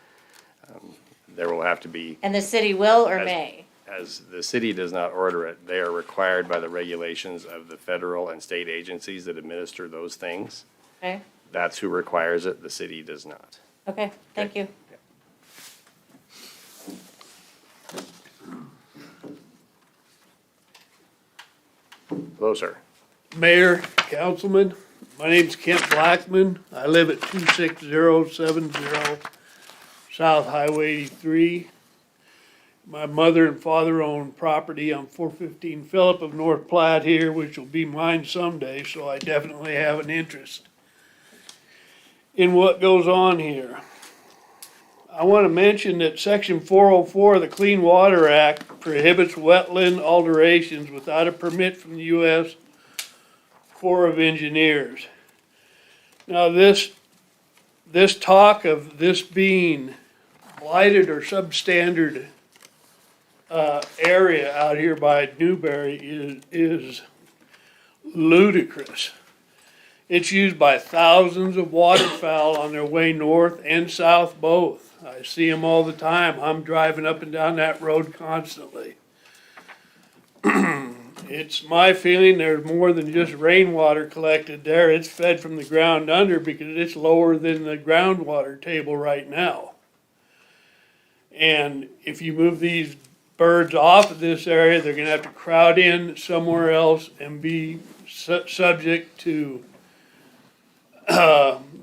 there will have to be, And the city will or As- may? as the city does not order it, they are required by the regulations of the federal and state agencies that administer those things. Okay, That's who requires it, the city does not. okay, thank you. Hello, sir. Mayor, councilman, my name's Kent Blackman. I live at 26070 South Highway 83. My mother and father own property on 415 Phillip of North Platte here, which will be mine someday, so I definitely have an interest in what goes on here. I want to mention that Section 404 of the Clean Water Act prohibits wetland alterations without a permit from the U.S. Corps of Engineers. Now, this talk of this being blighted or substandard area out here by Newberry is ludicrous. It's used by thousands of waterfowl on their way north and south both. I see them all the time. I'm driving up and down that road constantly. It's my feeling there's more than just rainwater collected there. It's fed from the ground under because it's lower than the groundwater table right now. And if you move these birds off of this area, they're gonna have to crowd in somewhere else and be subject to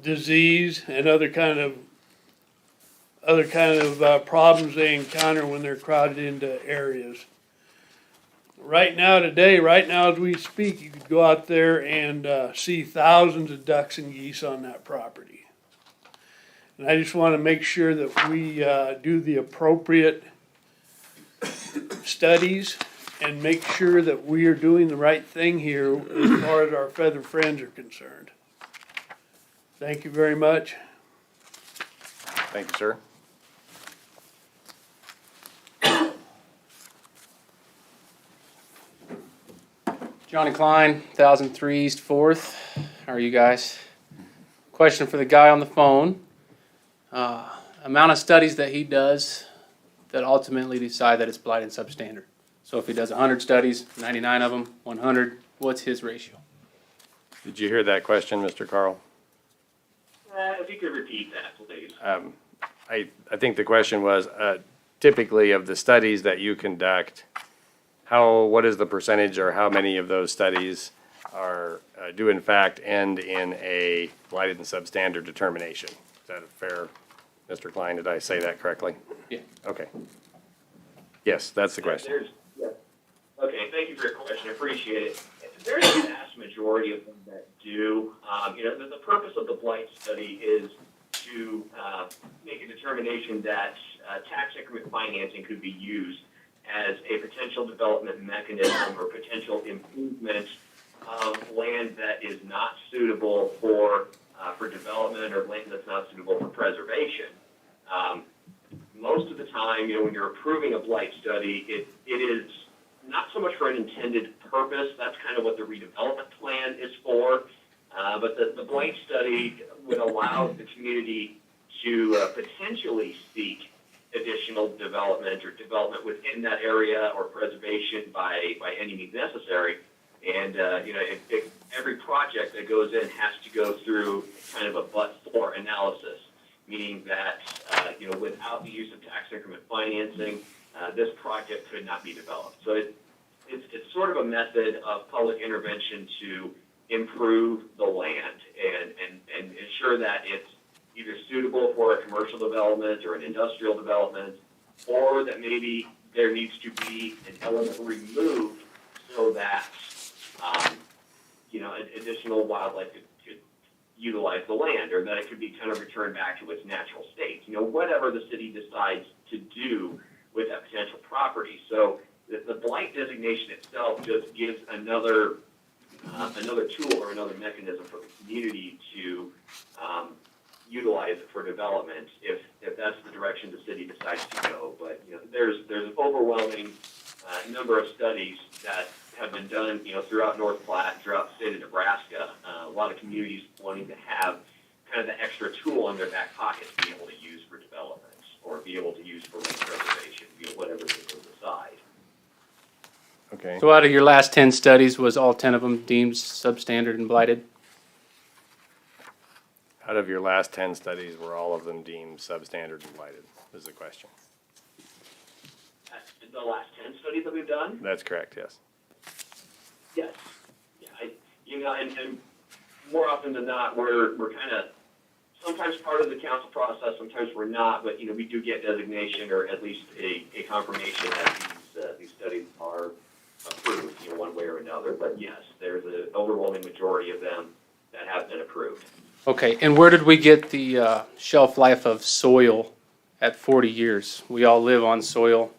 disease and other kind of problems they encounter when they're crowded into areas. Right now as we speak, you could go out there and see thousands of ducks and geese on that property. And I just want to make sure that we do the appropriate studies and make sure that we are doing the right thing here as far as our feather friends are concerned. Thank you very much. Thank you, sir. Johnny Klein, 1003 East 4th. How are you guys? Question for the guy on the phone. Amount of studies that he does that ultimately decide that it's blighted and substandard. So if he does 100 studies, 99 of them, 100, what's his ratio? Did you hear that question, Mr. Carl? If you could repeat that, please. I think the question was, typically of the studies that you conduct, what is the percentage or how many of those studies are, do in fact end in a blighted and substandard determination? Is that a fair, Mr. Klein, did I say that correctly? Yeah. Okay. Yes, that's the question. Okay, thank you for your question, I appreciate it. There's a vast majority of them that do. The purpose of the blight study is to make a determination that tax increment financing could be used as a potential development mechanism or potential improvement of land that is not suitable for development or land that's not suitable for preservation. Most of the time, when you're approving a blight study, it is not so much for an intended purpose. That's kind of what the redevelopment plan is for. But the blight study would allow the community to potentially seek additional development or development within that area or preservation by any means necessary. And, every project that goes in has to go through kind of a but-for analysis, meaning that, without the use of tax increment financing, this project could not be developed. So it's sort of a method of public intervention to improve the land and ensure that it's either suitable for a commercial development or an industrial development, or that maybe there needs to be an element removed so that, additional wildlife could utilize the land, or that it could be kind of returned back to its natural state. Whatever the city decides to do with that potential property. So the blight designation itself just gives another tool or another mechanism for the community to utilize it for development if that's the direction the city decides to go. But there's an overwhelming number of studies that have been done throughout North Platte, throughout the state of Nebraska. A lot of communities wanting to have kind of the extra tool in their back pocket to be able to use for development or be able to use for land preservation, whatever they decide. Okay. So out of your last 10 studies, was all 10 of them deemed substandard and blighted? Out of your last 10 studies, were all of them deemed substandard and blighted, is the question. The last 10 studies that we've done? That's correct, yes. Yes. Yeah, and more often than not, we're kind of sometimes part of the council process, sometimes we're not, but, we do get designation or at least a confirmation that these studies are approved, one way or another. But yes, there's an overwhelming majority of them that have been approved. Okay, and where did we get the shelf life of soil at 40 years? We all live on soil.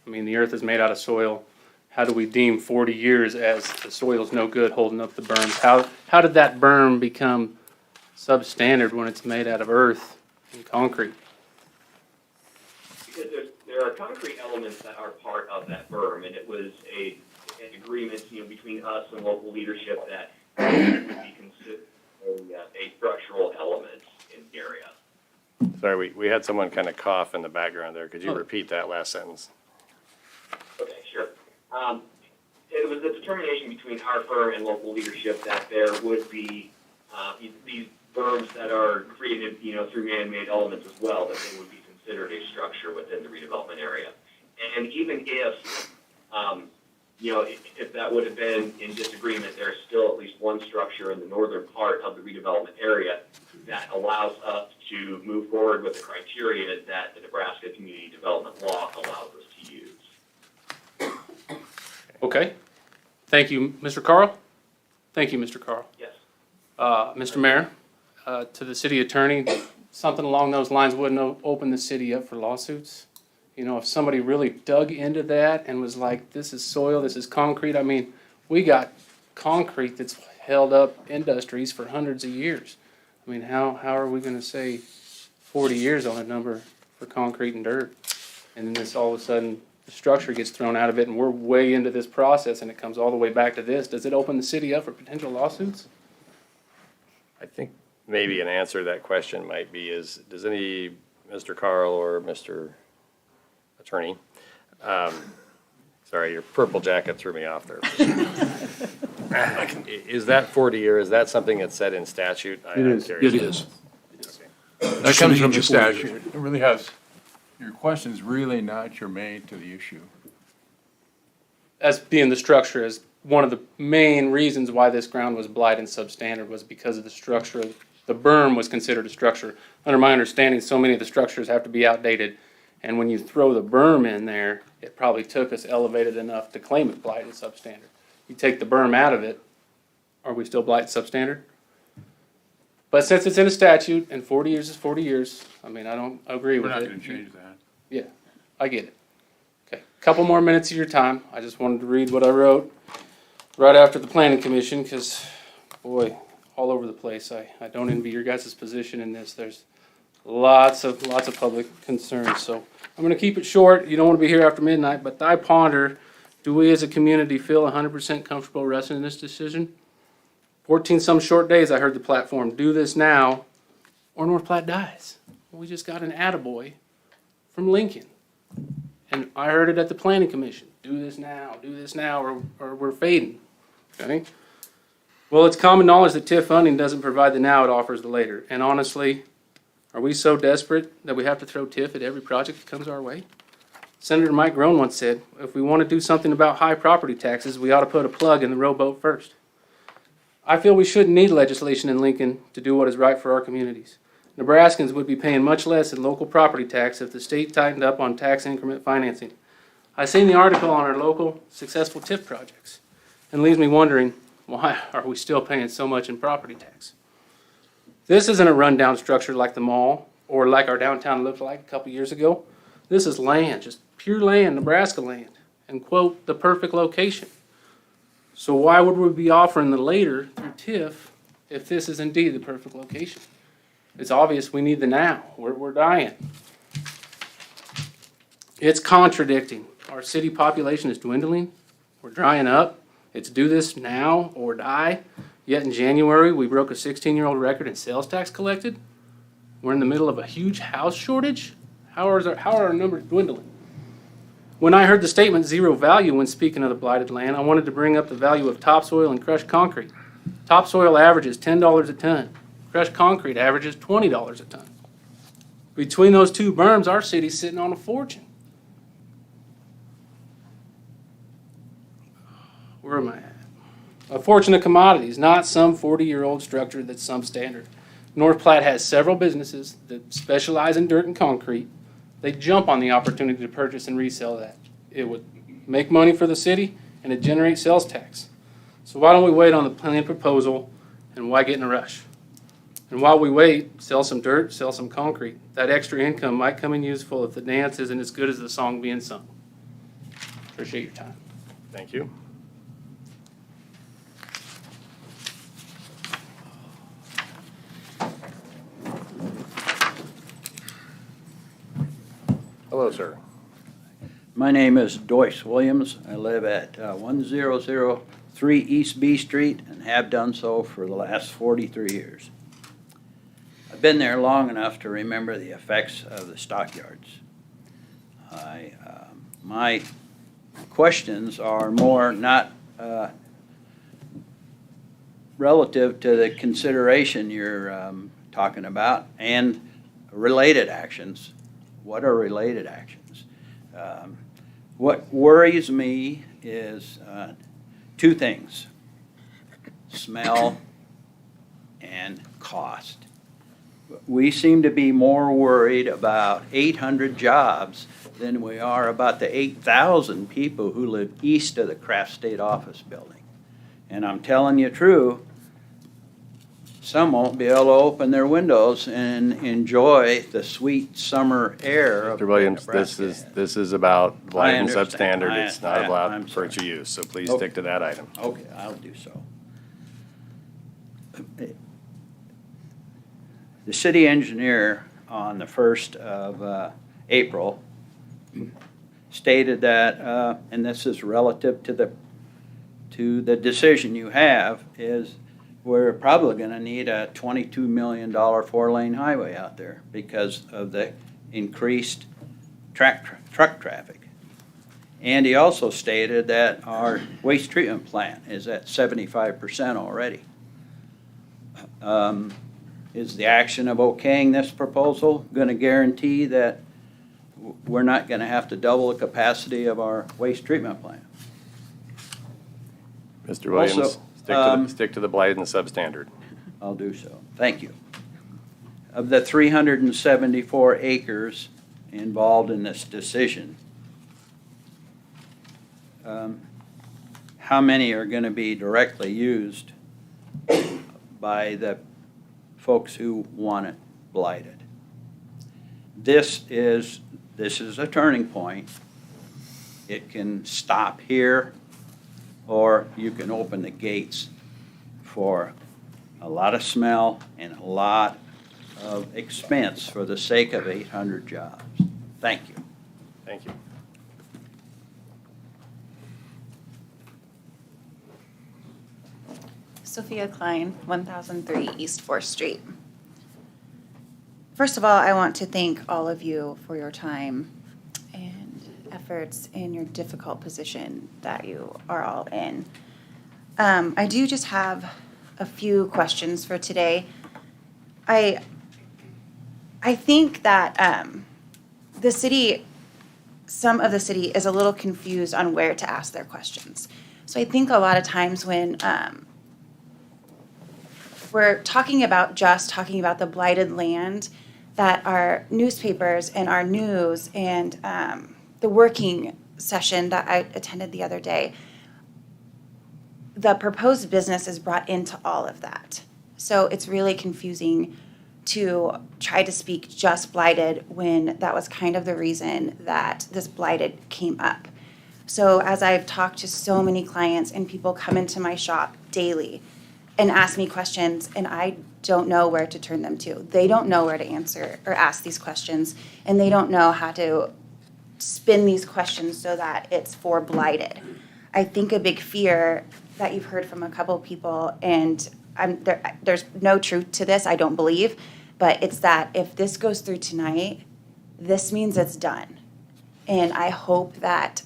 I mean, the earth is made out of soil. How do we deem 40 years as the soil's no good holding up the berms? How did that berm become substandard when it's made out of earth and concrete? Because there are concrete elements that are part of that berm, and it was an agreement, between us and local leadership that it would be considered a structural element in the area. Sorry, we had someone kind of cough in the background there. Could you repeat that last sentence? Okay, sure. It was a determination between our firm and local leadership that there would be these berms that are created, through man-made elements as well, that they would be considered a structure within the redevelopment area. And even if, if that would have been in disagreement, there's still at least one structure in the northern part of the redevelopment area that allows us to move forward with the criteria that the Nebraska Community Development Law allows us to use. Okay. Thank you, Mr. Carl. Thank you, Mr. Carl. Yes. Mr. Mayor, to the city attorney, something along those lines wouldn't open the city up for lawsuits. If somebody really dug into that and was like, this is soil, this is concrete. I mean, we got concrete that's held up industries for hundreds of years. I mean, how are we going to say 40 years on a number for concrete and dirt? And then this all of a sudden, the structure gets thrown out of it and we're way into this process and it comes all the way back to this. Does it open the city up for potential lawsuits? I think maybe an answer to that question might be does Mr. Carl or Mr. Attorney, sorry, your purple jacket threw me off there. Is that 40 year, is that something that's set in statute? It is. That comes from the statute. It really has, your question's really not germane to the issue. As being the structure is one of the main reasons why this ground was blighted and substandard was because of the structure. The berm was considered a structure. Under my understanding, so many of the structures have to be outdated. And when you throw the berm in there, it probably took us elevated enough to claim it blighted and substandard. You take the berm out of it, are we still blighted substandard? But since it's in a statute and 40 years is 40 years, I mean, I don't agree with it. We're not gonna change that. Yeah, I get it. Okay, couple more minutes of your time. I just wanted to read what I wrote right after the planning commission, because, boy, all over the place. I don't envy your guys' position in this. There's lots of public concerns. So I'm gonna keep it short. You don't wanna be here after midnight, but I ponder, do we as a community feel 100% comfortable resting in this decision? 14 some short days, I heard the platform, do this now, or North Platte dies. We just got an attaboy from Lincoln. And I heard it at the planning commission, do this now, or we're fading, okay? Well, it's common knowledge that TIF funding doesn't provide the now, it offers the later. And honestly, are we so desperate that we have to throw TIF at every project that comes our way? Senator Mike Groen once said, if we want to do something about high property taxes, we ought to put a plug in the rowboat first. I feel we shouldn't need legislation in Lincoln to do what is right for our communities. Nebraskans would be paying much less in local property tax if the state tightened up on tax increment financing. I seen the article on our local successful TIF projects and leaves me wondering, why are we still paying so much in property tax? This isn't a rundown structure like the mall or like our downtown looked like a couple years ago. This is land, just pure land, Nebraska land, and quote, the perfect location. So why would we be offering the later through TIF if this is indeed the perfect location? It's obvious we need the now. We're dying. It's contradicting. Our city population is dwindling. We're drying up. It's do this now or die. Yet in January, we broke a 16-year-old record in sales tax collected. We're in the middle of a huge house shortage. How are our numbers dwindling? When I heard the statement zero value when speaking of the blighted land, I wanted to bring up the value of topsoil and crushed concrete. Topsoil averages $10 a ton. Crushed concrete averages $20 a ton. Between those two berms, our city's sitting on a fortune. Where am I at? A fortune of commodities, not some 40-year-old structure that's some standard. North Platte has several businesses that specialize in dirt and concrete. They jump on the opportunity to purchase and resell that. It would make money for the city and it generates sales tax. So why don't we wait on the planned proposal and why get in a rush? And while we wait, sell some dirt, sell some concrete. That extra income might come in useful if the dance isn't as good as the song being sung. Appreciate your time. Thank you. Hello, sir. My name is Doyce Williams. I live at 1003 East B Street and have done so for the last 43 years. I've been there long enough to remember the effects of the stockyards. My questions are more not relative to the consideration you're talking about and related actions. What are related actions? What worries me is two things: smell and cost. We seem to be more worried about 800 jobs than we are about the 8,000 people who live east of the Kraft State Office building. And I'm telling you true, some won't be able to open their windows and enjoy the sweet summer air of Mr. Williams, Nebraska. this is about blight and understand. substandard. It's not I'm about sorry. virtue use, so please Okay. stick to that item. Okay, I'll do so. The city engineer on the 1st of April stated that, and this is relative to the decision you have, is we're probably gonna need a $22 million 4-lane highway out there because of the increased truck traffic. And he also stated that our waste treatment plant is at 75% already. Is the action of okaying this proposal going to guarantee that we're not going to have to double the capacity of our waste treatment plant? Mr. Williams, Also, stick to the blight and the substandard. I'll do so. Thank you. Of the 374 acres involved in this decision, how many are going to be directly used by the folks who want it blighted? This is a turning point. It can stop here, or you can open the gates for a lot of smell and a lot of expense for the sake of 800 jobs. Thank you. Thank you. Sophia Klein, 1003 East 4th Street. First of all, I want to thank all of you for your time and efforts in your difficult position that you are all in. I do just have a few questions for today. I think that the city, some of the city is a little confused on where to ask their questions. So I think a lot of times when we're talking about the blighted land, that our newspapers and our news and the working session that I attended the other day, the proposed business is brought into all of that. So it's really confusing to try to speak just blighted when that was kind of the reason that this blighted came up. So as I've talked to so many clients and people come into my shop daily and ask me questions, and I don't know where to turn them to. They don't know where to answer or ask these questions, and they don't know how to spin these questions so that it's for blighted. I think a big fear that you've heard from a couple people, and there's no truth to this, I don't believe, but it's that if this goes through tonight, this means it's done. And I hope that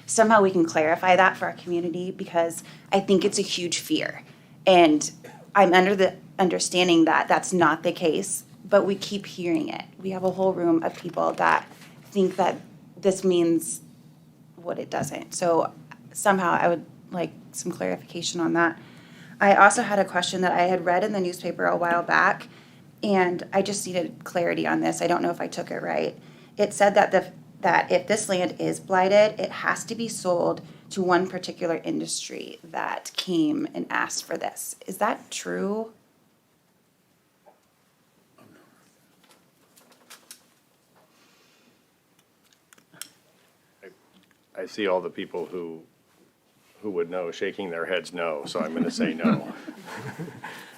somehow we can clarify that for our community, because I think it's a huge fear. And I'm under the understanding that that's not the case, but we keep hearing it. We have a whole room of people that think that this means what it doesn't. So somehow I would like some clarification on that. I also had a question that I had read in the newspaper a while back, and I just needed clarity on this. I don't know if I took it right. It said that that if this land is blighted, it has to be sold to one particular industry that came and asked for this. Is that true? I see all the people who would know shaking their heads no, so I'm gonna say no.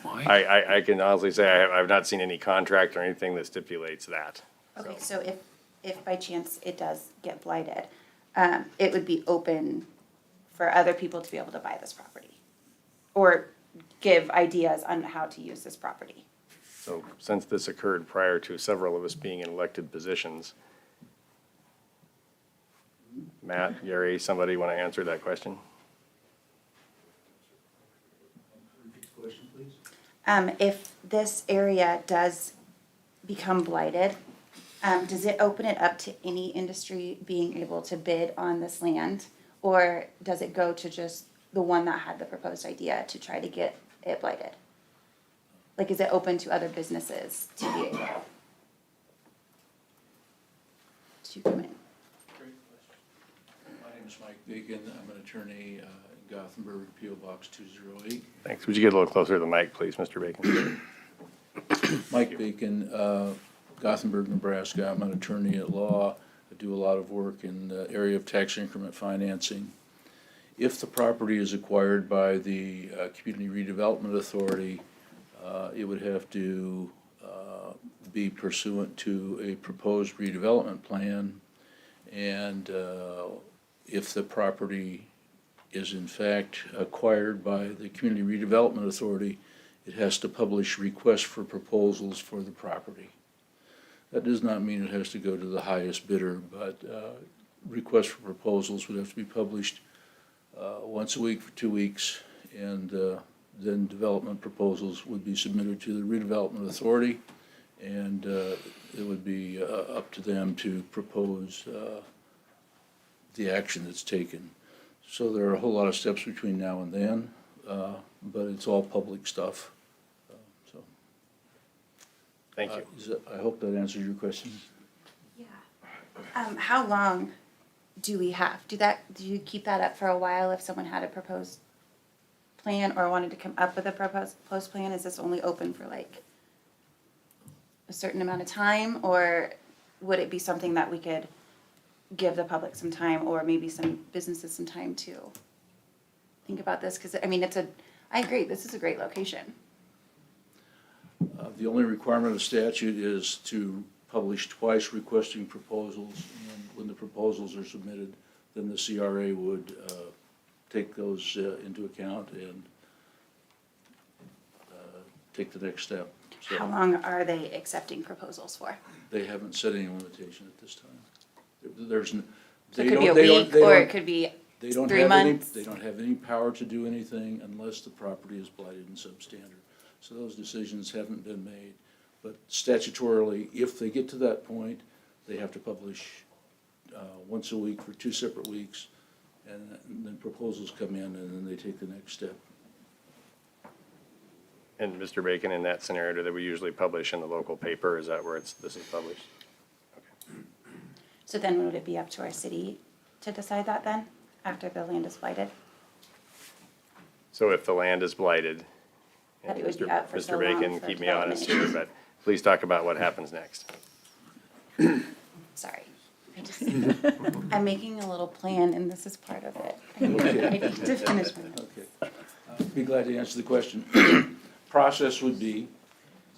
I can honestly say I've not seen any contract or anything that stipulates that. Okay, so if by chance it does get blighted, it would be open for other people to be able to buy this property or give ideas on how to use this property. So since this occurred prior to several of us being in elected positions, Matt, Gary, somebody want to answer that question? If this area does become blighted, does it open it up to any industry being able to bid on this land? Or does it go to just the one that had the proposed idea to try to get it blighted? Like, is it open to other businesses to be able to come in? My name is Mike Beacon. I'm an attorney in Gothenburg, P.O. Box 208. Thanks. Would you get a little closer to the mic, please, Mr. Bacon? Mike Beacon, Gothenburg, Nebraska. I'm an attorney at law. I do a lot of work in the area of tax increment financing. If the property is acquired by the Community Redevelopment Authority, it would have to be pursuant to a proposed redevelopment plan. And if the property is in fact acquired by the Community Redevelopment Authority, it has to publish requests for proposals for the property. That does not mean it has to go to the highest bidder, but requests for proposals would have to be published once a week for 2 weeks, and then development proposals would be submitted to the redevelopment authority, and it would be up to them to propose the action that's taken. So there are a whole lot of steps between now and then, but it's all public stuff. Thank you. I hope that answers your question. Yeah. How long do we have? Do you keep that up for a while if someone had a proposed plan or wanted to come up with a proposed plan? Is this only open for like a certain amount of time, or would it be something that we could give the public some time, or maybe some businesses some time to think about this? Because I mean, I agree, this is a great location. The only requirement of statute is to publish twice requesting proposals, and when the proposals are submitted, then the CRA would take those into account and take the next step. So How long are they accepting proposals for? they haven't set any limitation at this time. There's, So it could be a week, or it could be they don't 3 have any, months? they don't have any power to do anything unless the property is blighted and substandard. So those decisions haven't been made. But statutorily, if they get to that point, they have to publish once a week for 2 separate weeks, and then proposals come in, and then they take the next step. And Mr. Bacon, in that scenario, that we usually publish in the local paper, is that where this is published? So then would it be up to our city to decide that then, after the land is blighted? So if the land is blighted, That it would be Mr. out for so Mr. long Bacon, for keep me honest here, development. but please talk about what happens next. Sorry. I'm making a little plan, and this is part of it. I need to finish my notes. Okay. I'd be glad to answer the question. Process would be,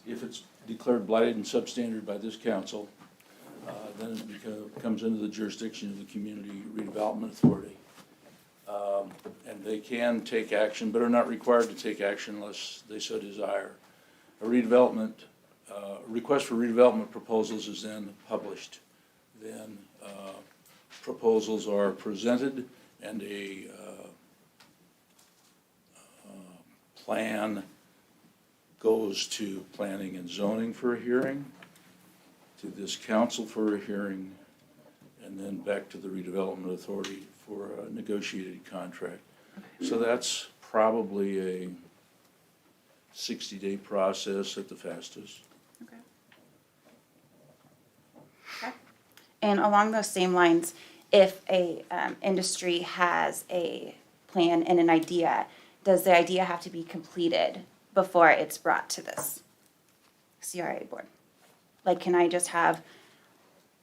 if it's declared blighted and substandard by this council, then it comes into the jurisdiction of the Community Redevelopment Authority. And they can take action, but are not required to take action unless they so desire. A request for redevelopment proposals is then published. Then proposals are presented, and a plan goes to planning and zoning for a hearing, to this council for a hearing, and then back to the redevelopment authority for a negotiated contract. So that's probably a 60-day process at the fastest. Okay. Okay. And along those same lines, if a industry has a plan and an idea, does the idea have to be completed before it's brought to this CRA board? Like, can I just have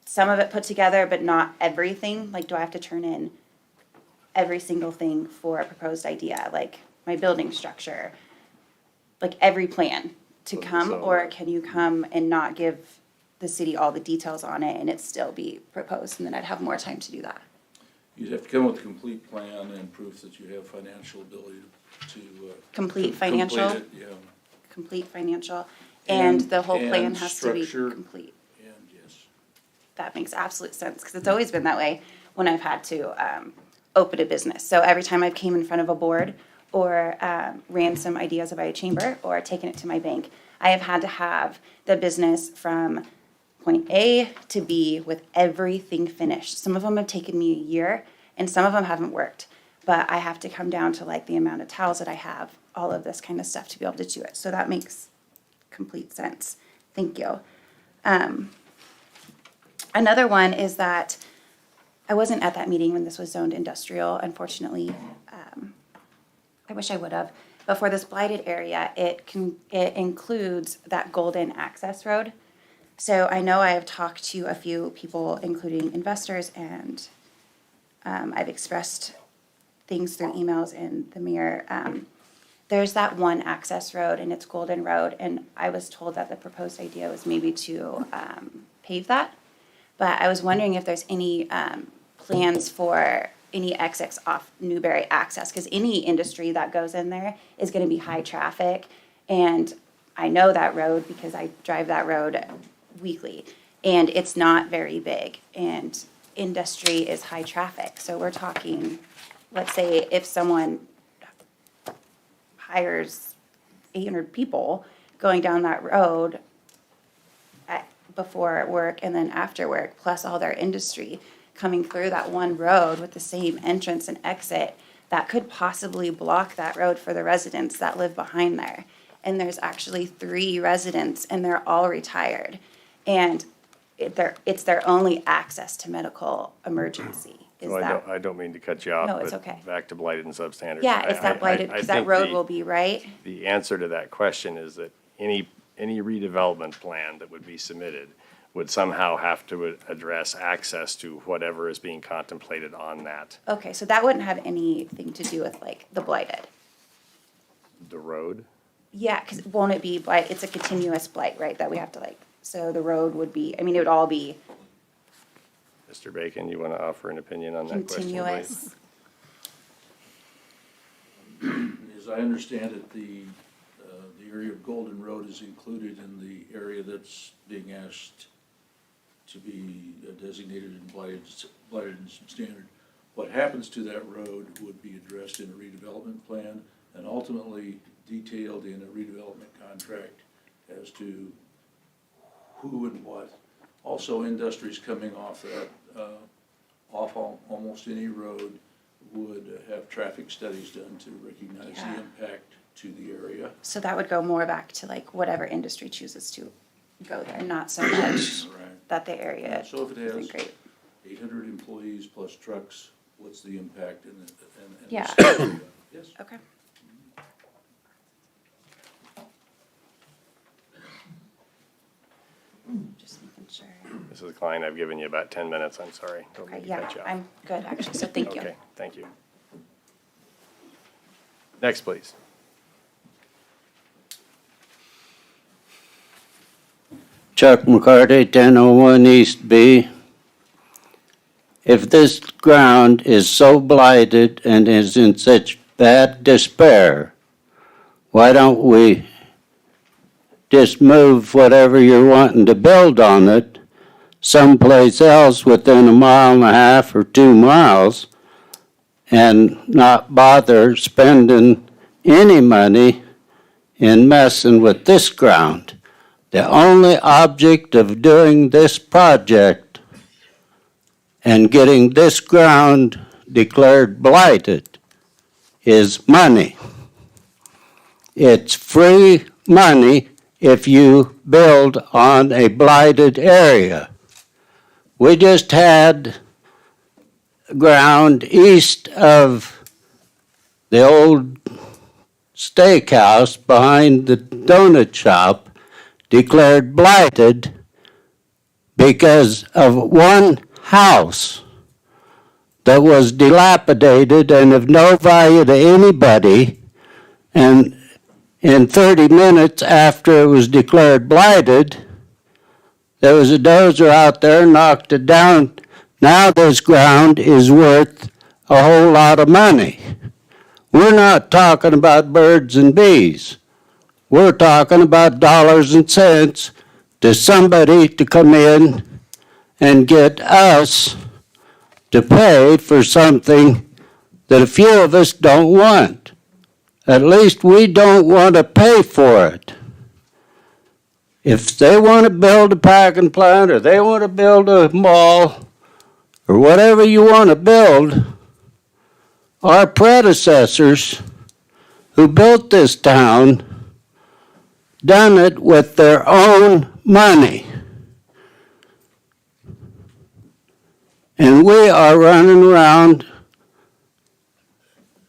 some of it put together, but not everything? Like, do I have to turn in every single thing for a proposed idea, like my building structure, like every plan to come? Or can you come and not give the city all the details on it and it still be proposed, and then I'd have more time to do that? You'd have to come with a complete plan and proof that you have financial ability to. Complete financial? Complete it, yeah. Complete financial, and the whole plan and has to be structure. complete. And yes. That makes absolute sense, because it's always been that way when I've had to open a business. So every time I've came in front of a board or ran some ideas about a chamber or taken it to my bank, I have had to have the business from point A to B with everything finished. Some of them have taken me a year, and some of them haven't worked. But I have to come down to like the amount of towels that I have, all of this kind of stuff to be able to do it. So that makes complete sense. Thank you. Another one is that I wasn't at that meeting when this was zoned industrial, unfortunately. I wish I would have. But for this blighted area, it includes that golden access road. So I know I have talked to a few people, including investors, and I've expressed things through emails and the mayor. There's that one access road, and it's Golden Road, and I was told that the proposed idea was maybe to pave that. But I was wondering if there's any plans for any exits off Newberry access, because any industry that goes in there is going to be high traffic, and I know that road because I drive that road weekly, and it's not very big, and industry is high traffic. So we're talking, let's say if someone hires 800 people going down that road before work and then after work, plus all their industry coming through that one road with the same entrance and exit, that could possibly block that road for the residents that live behind there. And there's actually 3 residents, and they're all retired. And it's their only access to medical emergency. Well, I don't mean to cut you off. No, it's but okay. Back to blighted and substandard. Yeah, it's that blighted, because that road will be, right? The answer to that question is that any redevelopment plan that would be submitted would somehow have to address access to whatever is being contemplated on that. Okay, so that wouldn't have anything to do with like the blighted. The road? Yeah, because won't it be blight, it's a continuous blight, right, that we have to like, so the road would be, I mean, it would all be Mr. Bacon, you want to offer an opinion on that question, please? continuous. As I understand it, the area of Golden Road is included in the area that's being asked to be designated and blighted and substandard. What happens to that road would be addressed in a redevelopment plan and ultimately detailed in a redevelopment contract as to who and what. Also, industries coming off that, almost any road would have traffic studies done to recognize Yeah. the impact to the area. So that would go more back to like whatever industry chooses to go there, not so much Right. that the area So if it isn't has great. 800 employees plus trucks, what's the impact in the, and Yeah. Yes. Okay. Just making sure. Mrs. Klein, I've given you about 10 minutes. I'm sorry. Don't Okay, mean to yeah, cut you off. I'm good actually, so thank you. Okay, thank you. Next, please. Chuck McCarty, 1001 East B. If this ground is so blighted and is in such bad despair, why don't we just move whatever you're wanting to build on it someplace else within a mile and a half or 2 miles and not bother spending any money in messing with this ground? The only object of doing this project and getting this ground declared blighted is money. It's free money if you build on a blighted area. We just had ground east of the old steakhouse behind the donut shop declared blighted because of one house that was dilapidated and of no value to anybody, and in 30 minutes after it was declared blighted, there was a dozer out there and knocked it down. Now this ground is worth a whole lot of money. We're not talking about birds and bees. We're talking about dollars and cents to somebody to come in and get us to pay for something that a few of us don't want. At least we don't want to pay for it. If they want to build a packing plant or they want to build a mall or whatever you want to build, our predecessors who built this town done it with their own money. And we are running around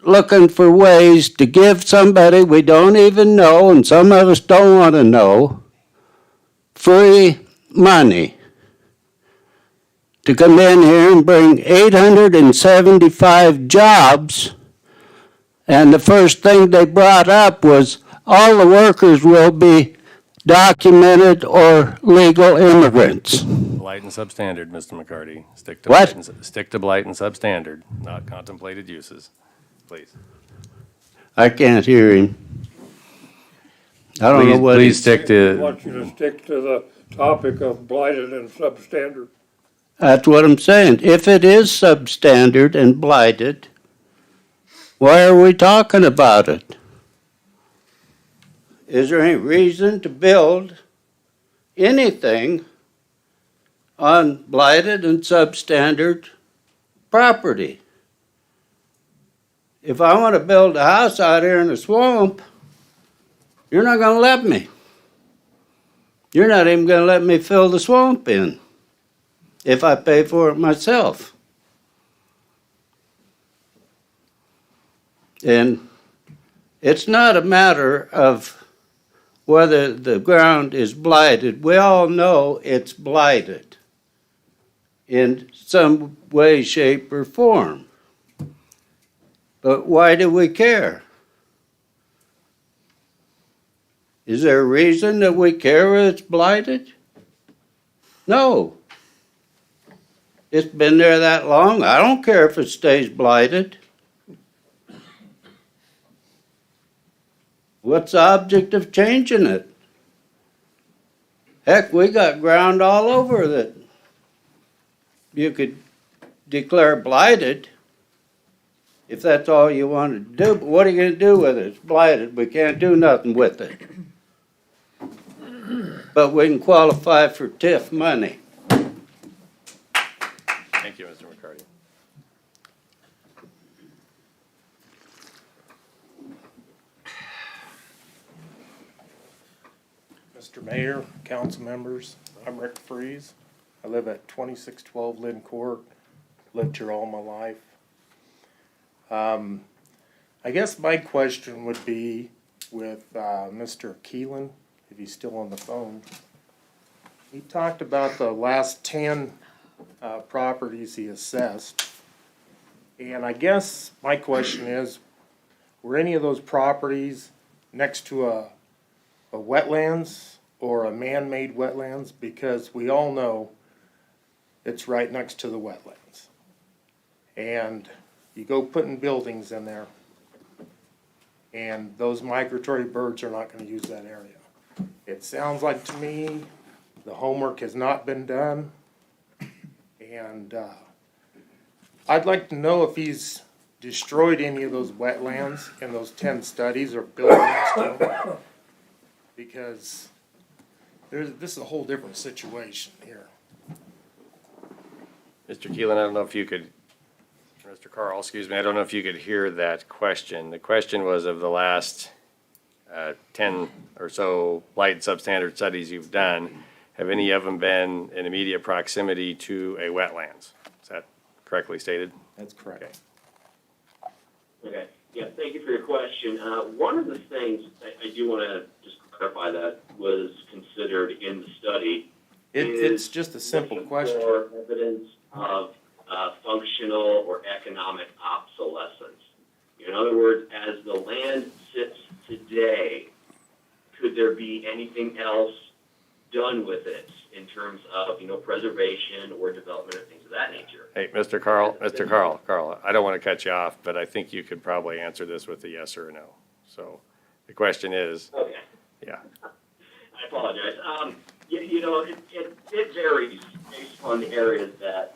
looking for ways to give somebody we don't even know, and some of us don't want to know, free money to come in here and bring 875 jobs. And the first thing they brought up was all the workers will be documented or legal immigrants. Blight and substandard, Mr. McCarty. Stick to What? Stick to blight and substandard, not contemplated uses, please. I can't hear him. I don't know what Please he's... stick I to, want you to stick to the topic of blighted and substandard. That's what I'm saying. If it is substandard and blighted, why are we talking about it? Is there any reason to build anything on blighted and substandard property? If I want to build a house out here in the swamp, you're not going to let me. You're not even going to let me fill the swamp in if I pay for it myself. And it's not a matter of whether the ground is blighted. We all know it's blighted in some way, shape, or form. But why do we care? Is there a reason that we care whether it's blighted? No. It's been there that long. I don't care if it stays blighted. What's the object of changing it? Heck, we got ground all over that you could declare blighted if that's all you wanted to do. But what are you gonna do with it? It's blighted. We can't do nothing with it. But we can qualify for TIF money. Thank you, Mr. McCarty. Mr. Mayor, council members, I'm Rick Freeze. I live at 2612 Lynn Court, lived here all my life. I guess my question would be with Mr. Keelan, if he's still on the phone. He talked about the last 10 properties he assessed. And I guess my question is, were any of those properties next to a wetlands or a man-made wetlands? Because we all know it's right next to the wetlands. And you go putting buildings in there, and those migratory birds are not gonna use that area. It sounds like to me, the homework has not been done. And I'd like to know if he's destroyed any of those wetlands in those 10 studies or built next to them. Because this is a whole different situation here. Mr. Keelan, I don't know if you could, Mr. Carl, excuse me, I don't know if you could hear that question. The question was of the last 10 or so light substandard studies you've done, have any of them been in immediate proximity to a wetlands? Is that correctly stated? That's correct. Okay, yeah, thank you for your question. One of the things I do want to just clarify that was considered in the study. It's just a simple looking question. For evidence of functional or economic obsolescence. In other words, as the land sits today, could there be anything else done with it in terms of, preservation or development and things of that nature? Hey, Mr. Carl, I don't want to cut you off, but I think you could probably answer this with a yes or a no. So the question is, Okay. yeah. I apologize. It varies based upon the areas that,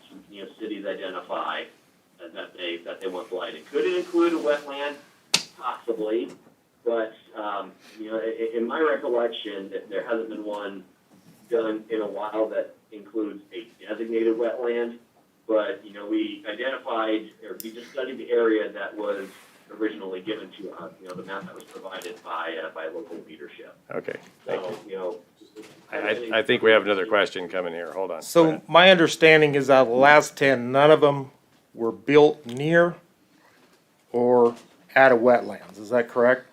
cities identify that they want blighted. Could it include a wetland? Possibly. But, in my recollection, there hasn't been one done in a while that includes a designated wetland. But, we identified, or we just studied the area that was originally given to us, the map that was provided by local leadership. Okay. So, I think we have another question coming here. Hold on. Go So ahead. my understanding is out of the last 10, none of them were built near or at a wetlands. Is that correct?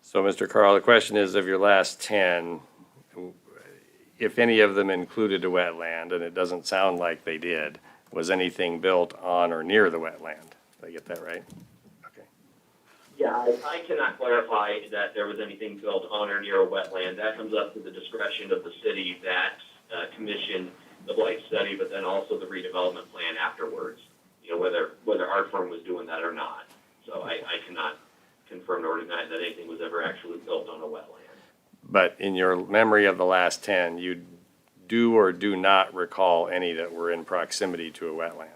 So, Mr. Carl, the question is of your last 10, if any of them included a wetland, and it doesn't sound like they did, was anything built on or near the wetland? Did I get that right? Okay. Yeah, I cannot clarify that there was anything built on or near a wetland. That comes up to the discretion of the city that commissioned the blight study, but then also the redevelopment plan afterwards, whether our firm was doing that or not. So I cannot confirm nor deny that anything was ever actually built on a wetland. But in your memory of the last 10, you do or do not recall any that were in proximity to a wetland?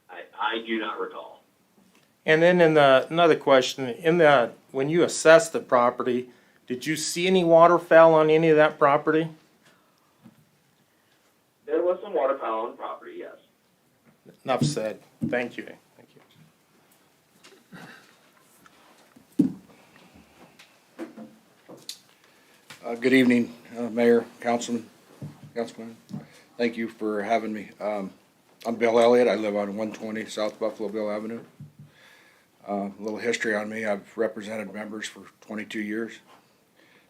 I do not recall. And then another question, when you assessed the property, did you see any waterfowl on any of that property? There was some waterfowl on the property, yes. Enough said. Thank you. Thank you. Good evening, Mayor, Councilman. Thank you for having me. I'm Bill Elliott. I live on 120 South Buffalo Bill Avenue. A little history on me. I've represented members for 22 years,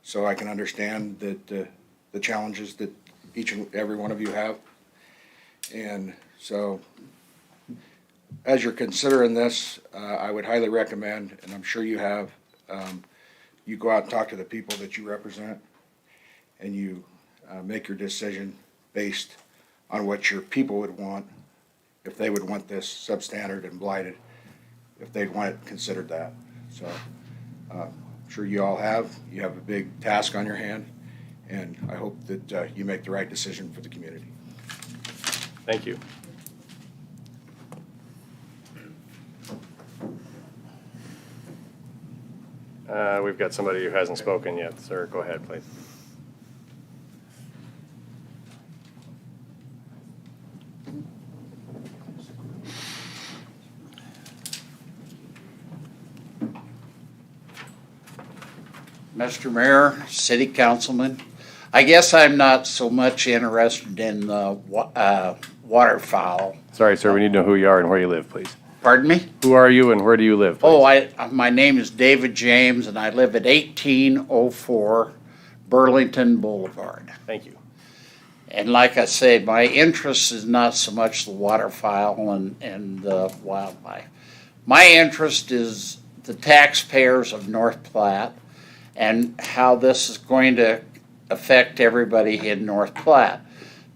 so I can understand that the challenges that each and every one of you have. And so, as you're considering this, I would highly recommend, and I'm sure you have, you go out and talk to the people that you represent, and you make your decision based on what your people would want, if they would want this substandard and blighted. if they'd want it considered that. So, sure you all have a big task on your hand, and I hope that you make the right decision for the community. Thank you. We've got somebody who hasn't spoken yet, sir. Go ahead, please. Mr. Mayor, City Councilman, I guess I'm not so much interested in the waterfowl. Sorry, sir, we need to know who you are and where you live, please. Pardon me? Who are you and where do you live, please? Oh, my name is David James, and I live at 1804 Burlington Boulevard. Thank you. And like I say, my interest is not so much the waterfowl and the wildlife. My interest is the taxpayers of North Platte and how this is going to affect everybody in North Platte.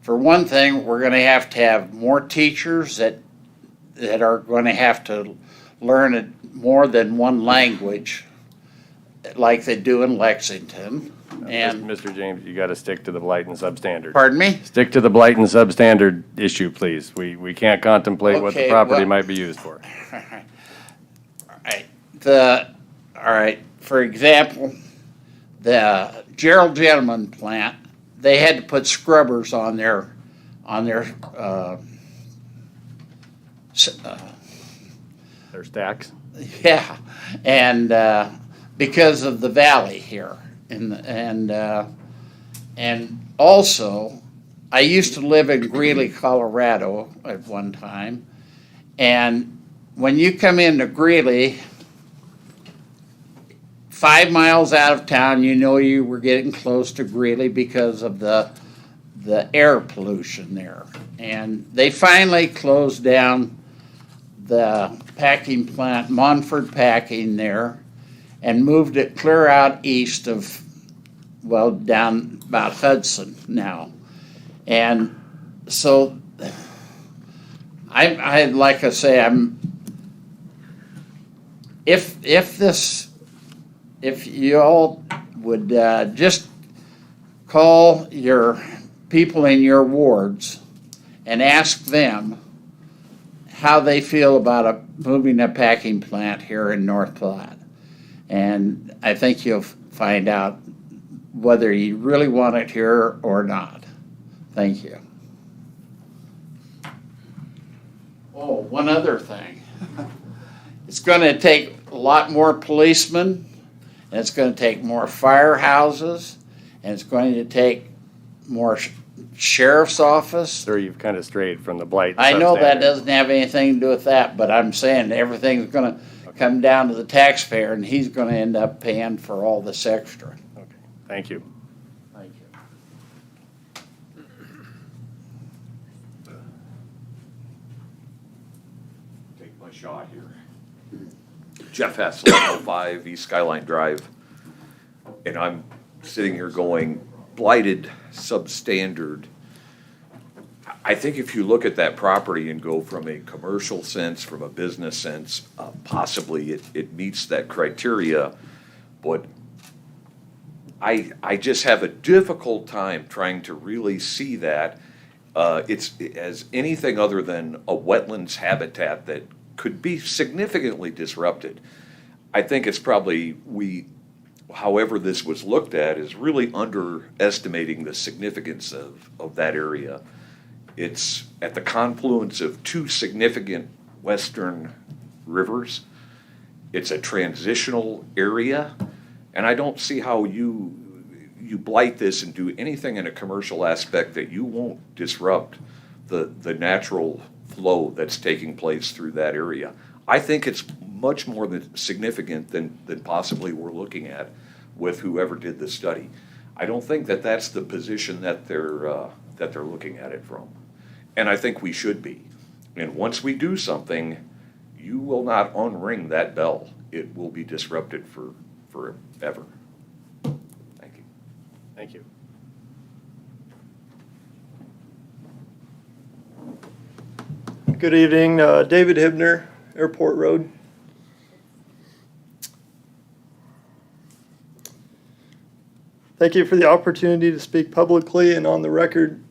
For one thing, we're going to have more teachers that are going to have to learn more than one language like they do in Lexington. And Mr. James, you got to stick to the blight and substandard. pardon me? Stick to the blight and substandard issue, please. We can't contemplate what the Okay, property well- might be used for. All right, for example, the Gerald Gentleman plant, they had to put scrubbers on their Their stacks. yeah, and because of the valley here, and also, I used to live in Greeley, Colorado at one time, and when you come into Greeley, 5 miles out of town, you know you were getting close to Greeley because of the air pollution there. And they finally closed down the packing plant, Montford Packing there, and moved it clear out east of, well, down about Hudson now. And so, I like I say, if you all would just call your people in your wards and ask them how they feel about moving a packing plant here in North Platte. And I think you'll find out whether you really want it here or not. Thank you. Oh, one other thing. It's going to take a lot more policemen, and it's going to take more firehouses, and it's going to take more sheriff's office. Sir, you've kind of strayed from the blight. I know that substandard. doesn't have anything to do with that, but I'm saying everything's going to come down to the taxpayer, and he's going to end up paying for all this extra. Okay, thank you. Thank you. Take my shot here. Jeff Hess, 105 East Skyline Drive. And I'm sitting here going, blighted, substandard. I think if you look at that property and go from a commercial sense, from a business sense, possibly it meets that criteria. But I just have a difficult time trying to really see that. It's as anything other than a wetlands habitat that could be significantly disrupted. I think it's probably however this was looked at is really underestimating the significance of that area. It's at the confluence of two significant western rivers. It's a transitional area, and I don't see how you blight this and do anything in a commercial aspect that you won't disrupt the natural flow that's taking place through that area. I think it's much more significant than possibly we're looking at with whoever did the study. I don't think that that's the position that they're looking at it from. And I think we should be. And once we do something, you will not unring that bell. It will be disrupted forever. Thank you. Thank you. Good evening, David Hibner, Airport Road. Thank you for the opportunity to speak publicly and on the record.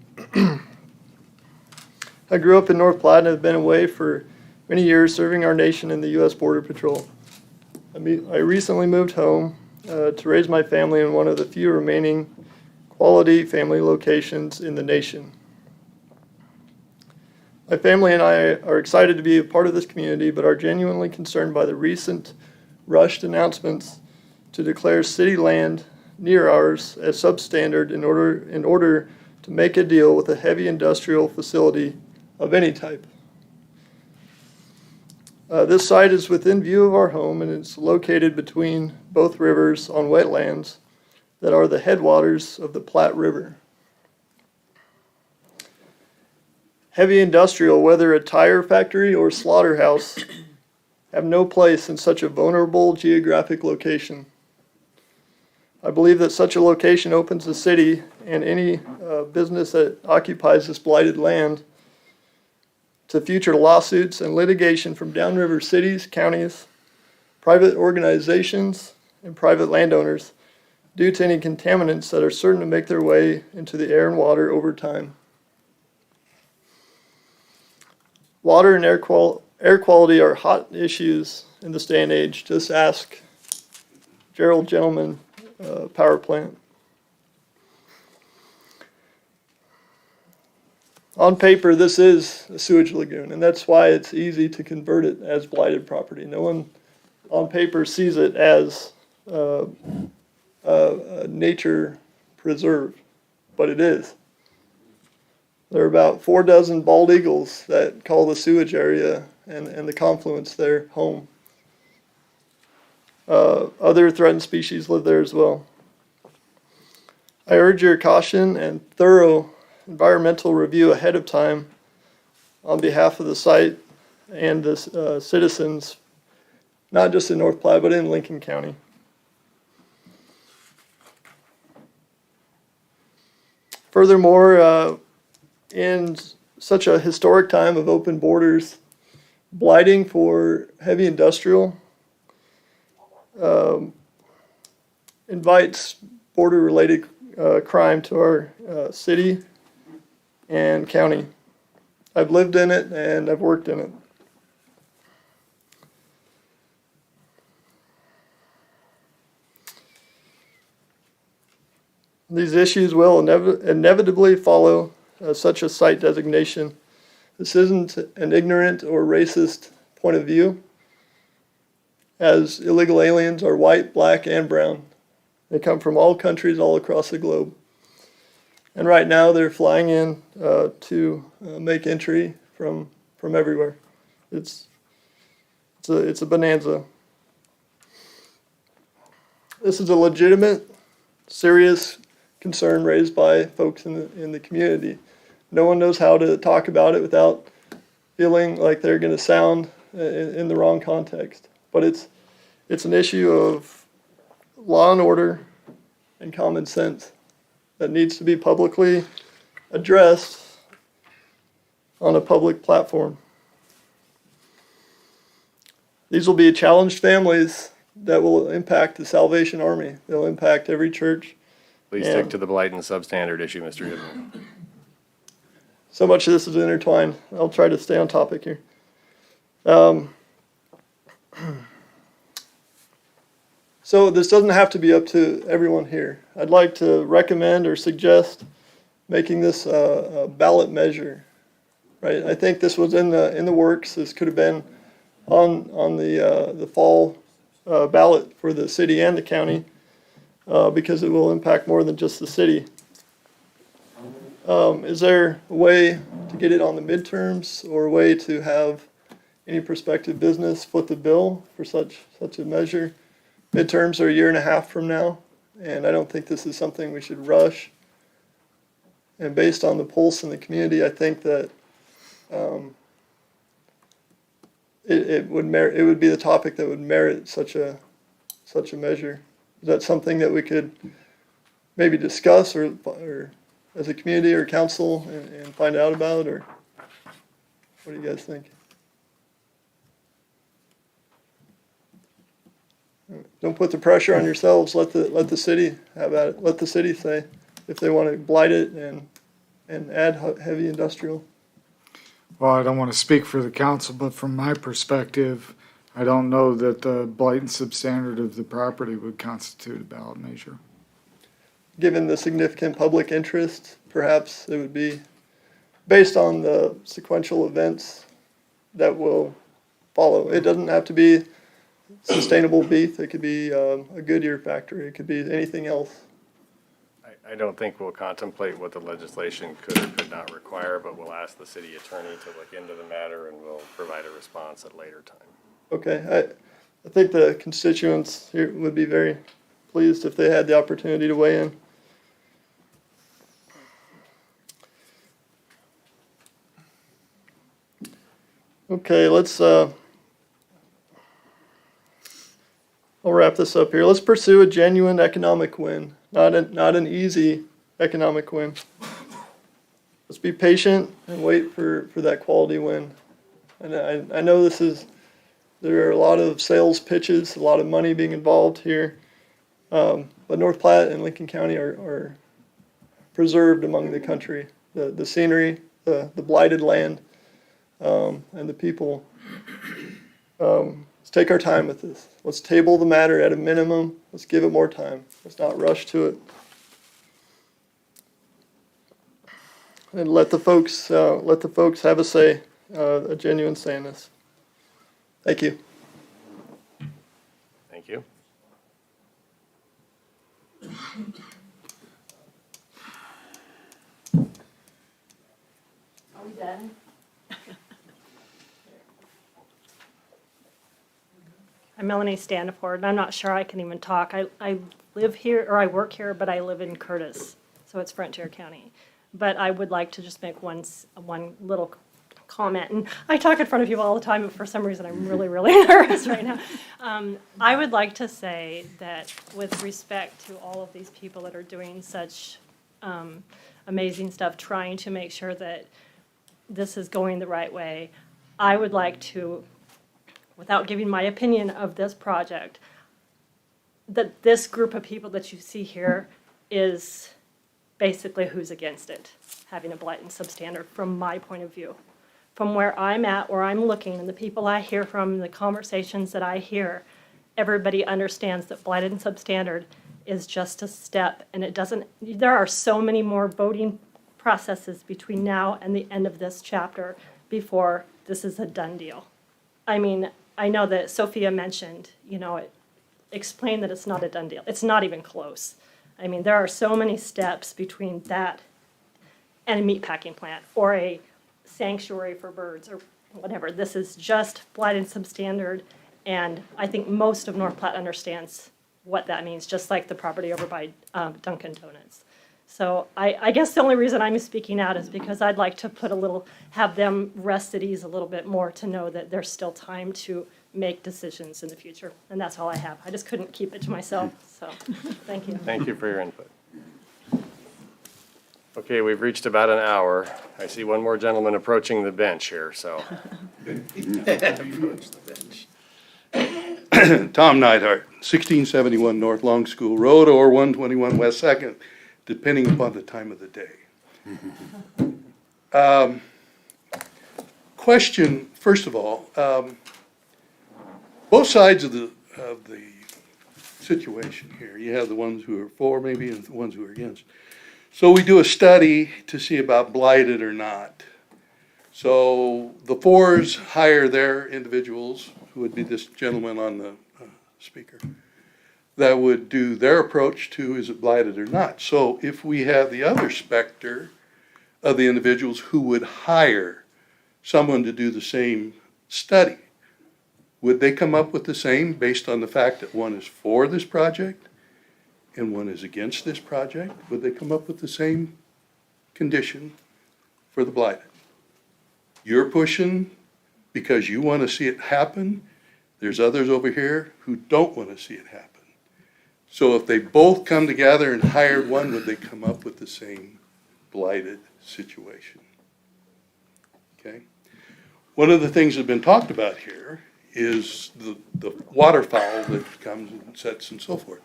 I grew up in North Platte and have been away for many years serving our nation in the U.S. Border Patrol. I recently moved home to raise my family in one of the few remaining quality family locations in the nation. My family and I are excited to be a part of this community, but are genuinely concerned by the recent rushed announcements to declare city land near ours as substandard in order to make a deal with a heavy industrial facility of any type. This site is within view of our home, and it's located between both rivers on wetlands that are the headwaters of the Platte River. Heavy industrial, whether a tire factory or slaughterhouse, have no place in such a vulnerable geographic location. I believe that such a location opens the city and any business that occupies this blighted land to future lawsuits and litigation from downriver cities, counties, private organizations, and private landowners due to any contaminants that are certain to make their way into the air and water over time. Water and air quality are hot issues in this day and age. Just ask Gerald Gentleman Power Plant. On paper, this is a sewage lagoon, and that's why it's easy to convert it as blighted property. No one on paper sees it as a nature preserve, but it is. There are about 4 dozen bald eagles that call the sewage area and the confluence their home. Other threatened species live there as well. I urge your caution and thorough environmental review ahead of time on behalf of the site and the citizens, not just in North Platte, but in Lincoln County. Furthermore, in such a historic time of open borders, blighting for heavy industrial invites border-related crime to our city and county. I've lived in it and I've worked in it. These issues will inevitably follow such a site designation. This isn't an ignorant or racist point of view, as illegal aliens are white, black, and brown. They come from all countries all across the globe. And right now they're flying in to make entry from everywhere. It's a bonanza. This is a legitimate, serious concern raised by folks in the community. No one knows how to talk about it without feeling like they're going to sound in the wrong context. But it's an issue of law and order and common sense that needs to be publicly addressed on a public platform. These will be challenged families that will impact the Salvation Army. They'll impact every church. Please stick to the blight and substandard issue, Mr. Goodman. So much of this is intertwined. I'll try to stay on topic here. So this doesn't have to be up to everyone here. I'd like to recommend or suggest making this a ballot measure, right? I think this was in the works. This could have been on the fall ballot for the city and the county because it will impact more than just the city. Is there a way to get it on the midterms or a way to have any prospective business foot the bill for such a measure? Midterms are a year and a half from now, and I don't think this is something we should rush. And based on the pulse in the community, I think that it would be the topic that would merit such a measure. Is that something that we could maybe discuss or as a community or council and find out about, or what do you guys think? Don't put the pressure on yourselves. Let the city have at it. Let the city say if they want to blight it and add heavy industrial. Well, I don't want to speak for the council, but from my perspective, I don't know that the blight and substandard of the property would constitute a ballot measure. Given the significant public interest, perhaps it would be based on the sequential events that will follow. It doesn't have to be sustainable beef. It could be a Goodyear factory. It could be anything else. I don't think we'll contemplate what the legislation could or could not require, but we'll ask the city attorney to look into the matter and we'll provide a response at a later time. Okay, I think the constituents here would be very pleased if they had the opportunity to weigh in. Okay, I'll wrap this up here. Let's pursue a genuine economic win, not an easy economic win. Let's be patient and wait for that quality win. And I know there are a lot of sales pitches, a lot of money being involved here. But North Platte and Lincoln County are preserved among the country. The scenery, the blighted land, and the people. Let's take our time with this. Let's table the matter at a minimum. Let's give it more time. Let's not rush to it. And let the folks have a say, a genuine say in this. Thank you. Thank you. Are we done? I'm Melanie Standiford, and I'm not sure I can even talk. I live here, or I work here, but I live in Curtis, so it's Frontier County. But I would like to just make one little comment, and I talk in front of people all the time, but for some reason I'm really, really nervous right now. I would like to say that with respect to all of these people that are doing such amazing stuff, trying to make sure that this is going the right way, I would like to, without giving my opinion of this project, that this group of people that you see here is basically who's against it, having a blight and substandard from my point of view. From where I'm at, where I'm looking, and the people I hear from, the conversations that I hear, everybody understands that blighted and substandard is just a step, and it doesn't, there are so many more voting processes between now and the end of this chapter before this is a done deal. I mean, I know that Sophia mentioned, explained that it's not a done deal. It's not even close. I mean, there are so many steps between that and a meatpacking plant or a sanctuary for birds or whatever. This is just blighted and substandard, and I think most of North Platte understands what that means, just like the property over by Dunkin' Donuts. So I guess the only reason I'm speaking out is because I'd like to have them rest at ease a little bit more to know that there's still time to make decisions in the future. And that's all I have. I just couldn't keep it to myself, so thank you. Thank you for your input. Okay, we've reached about an hour. I see one more gentleman approaching the bench here, so. Tom Neidhart, 1671 North Long School Road or 121 West 2nd, depending upon the time of the day. Question, first of all, both sides of the situation here, you have the ones who are for maybe and the ones who are against. So we do a study to see about blighted or not. So the fours hire their individuals, who would be this gentleman on the speaker, that would do their approach to is it blighted or not. So if we have the other specter of the individuals who would hire someone to do the same study, would they come up with the same based on the fact that one is for this project and one is against this project? Would they come up with the same condition for the blighted? You're pushing because you want to see it happen. There's others over here who don't want to see it happen. So if they both come together and hired one, would they come up with the same blighted situation? Okay. One of the things that's been talked about here is the waterfowl that comes and sets and so forth.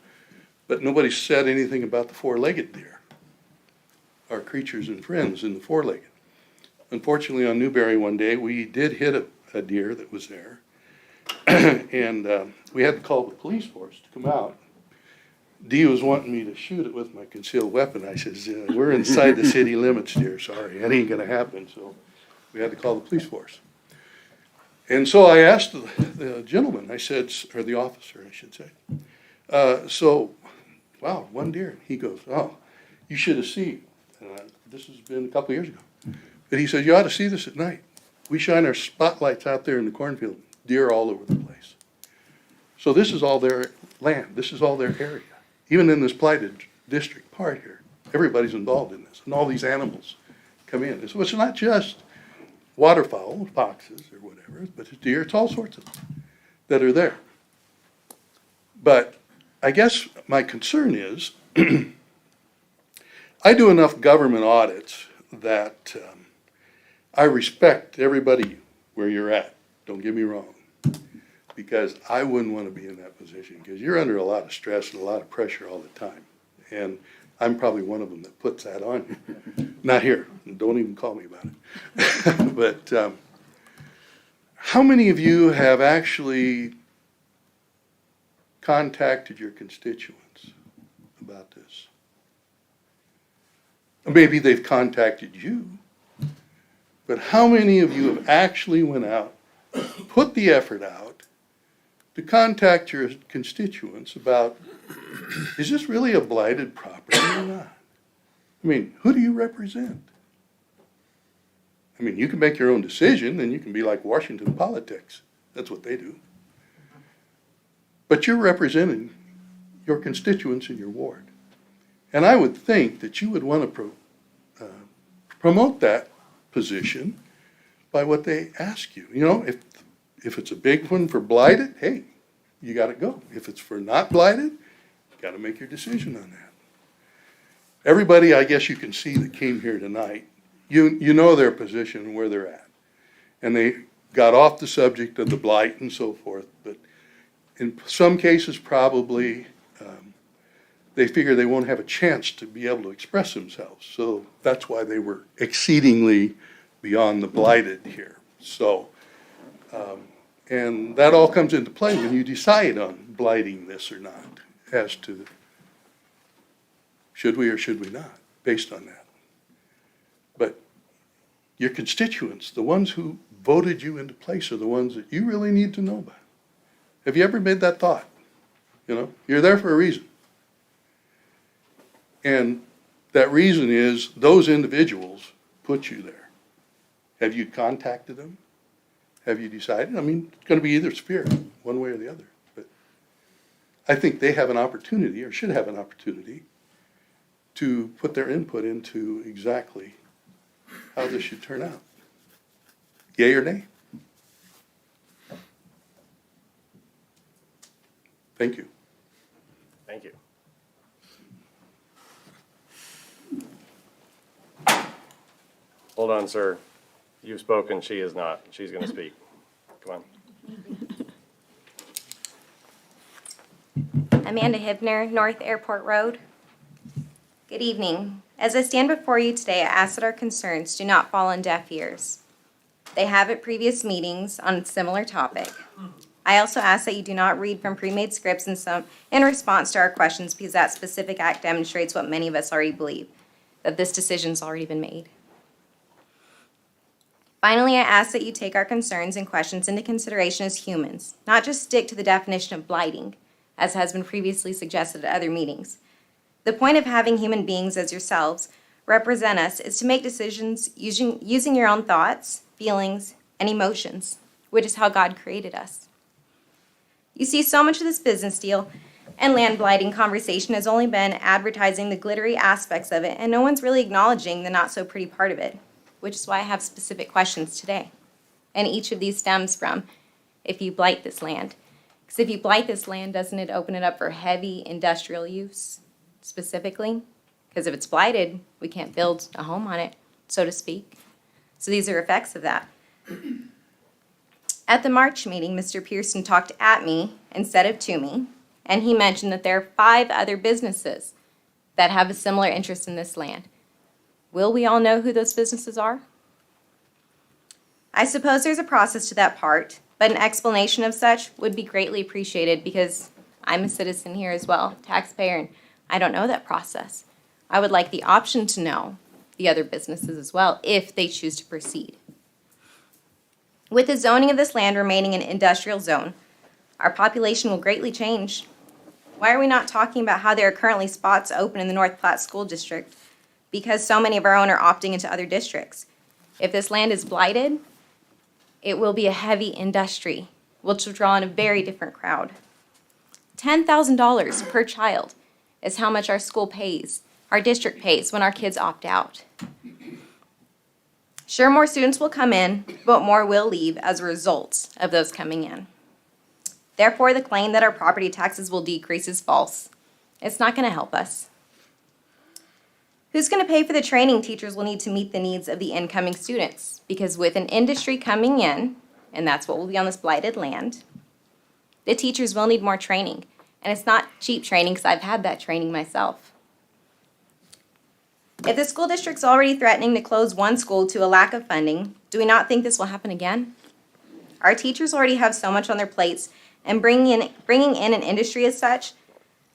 But nobody said anything about the four-legged deer, our creatures and friends in the four-legged. Unfortunately, on Newberry one day, we did hit a deer that was there. And we had to call the police force to come out. Dee was wanting me to shoot it with my concealed weapon. I says, we're inside the city limits, dear, sorry, that ain't gonna happen. So we had to call the police force. And so I asked the gentleman, I said, or the officer, I should say, wow, one deer. He goes, oh, you should have seen. This has been a couple of years ago. But he said, you ought to see this at night. We shine our spotlights out there in the cornfield, deer all over the place. So this is all their land. This is all their area. Even in this blighted district part here, everybody's involved in this, and all these animals come in. So it's not just waterfowl, foxes or whatever, but it's deer, it's all sorts of them that are there. But I guess my concern is, I do enough government audits that I respect everybody where you're at, don't get me wrong, because I wouldn't want to be in that position, because you're under a lot of stress and a lot of pressure all the time. And I'm probably one of them that puts that on you. Not here, don't even call me about it. But how many of you have actually contacted your constituents about this? Maybe they've contacted you, but how many of you have actually went out, put the effort out to contact your constituents about, is this really a blighted property or not? I mean, who do you represent? I mean, you can make your own decision, and you can be like Washington politics. That's what they do. But you're representing your constituents in your ward. And I would think that you would want to promote that position by what they ask you. You know, if it's a big one for blighted, hey, you got to go. If it's for not blighted, you got to make your decision on that. Everybody, I guess you can see that came here tonight, you know their position and where they're at. And they got off the subject of the blight and so forth, but in some cases probably they figure they won't have a chance to be able to express themselves. So that's why they were exceedingly beyond the blighted here. So, and that all comes into play when you decide on blighting this or not, as to should we or should we not, based on that. But your constituents, the ones who voted you into place, are the ones that you really need to know about. Have you ever made that thought? You know, you're there for a reason. And that reason is those individuals put you there. Have you contacted them? Have you decided? I mean, it's going to be either sphere, one way or the other. But I think they have an opportunity, or should have an opportunity, to put their input into exactly how this should turn out. Yay or nay? Thank you. Thank you. Hold on, sir. You've spoken, she is not. She's going to speak. Come on. Amanda Hibner, North Airport Road. Good evening. As I stand before you today, I ask that our concerns do not fall on deaf ears. They have at previous meetings on a similar topic. I also ask that you do not read from pre-made scripts in response to our questions, because that specific act demonstrates what many of us already believe, that this decision's already been made. Finally, I ask that you take our concerns and questions into consideration as humans, not just stick to the definition of blighting, as has been previously suggested at other meetings. The point of having human beings as yourselves represent us is to make decisions using your own thoughts, feelings, and emotions, which is how God created us. You see, so much of this business deal and land blighting conversation has only been advertising the glittery aspects of it, and no one's really acknowledging the not-so-pretty part of it, which is why I have specific questions today. And each of these stems from, if you blight this land. Because if you blight this land, doesn't it open it up for heavy industrial use, specifically? Because if it's blighted, we can't build a home on it, so to speak. So these are effects of that. At the March meeting, Mr. Pearson talked at me instead of to me, and he mentioned that there are 5 other businesses that have a similar interest in this land. Will we all know who those businesses are? I suppose there's a process to that part, but an explanation of such would be greatly appreciated because I'm a citizen here as well, taxpayer, and I don't know that process. I would like the option to know the other businesses as well if they choose to proceed. With the zoning of this land remaining an industrial zone, our population will greatly change. Why are we not talking about how there are currently spots open in the North Platte School District because so many of our own are opting into other districts? If this land is blighted, it will be a heavy industry, which will draw in a very different crowd. $10,000 per child is how much our school pays, our district pays when our kids opt out. Sure, more students will come in, but more will leave as a result of those coming in. Therefore, the claim that our property taxes will decrease is false. It's not going to help us. Who's going to pay for the training teachers will need to meet the needs of the incoming students? Because with an industry coming in, and that's what will be on this blighted land, the teachers will need more training. And it's not cheap training because I've had that training myself. If the school district's already threatening to close one school to a lack of funding, do we not think this will happen again? Our teachers already have so much on their plates, and bringing in an industry as such,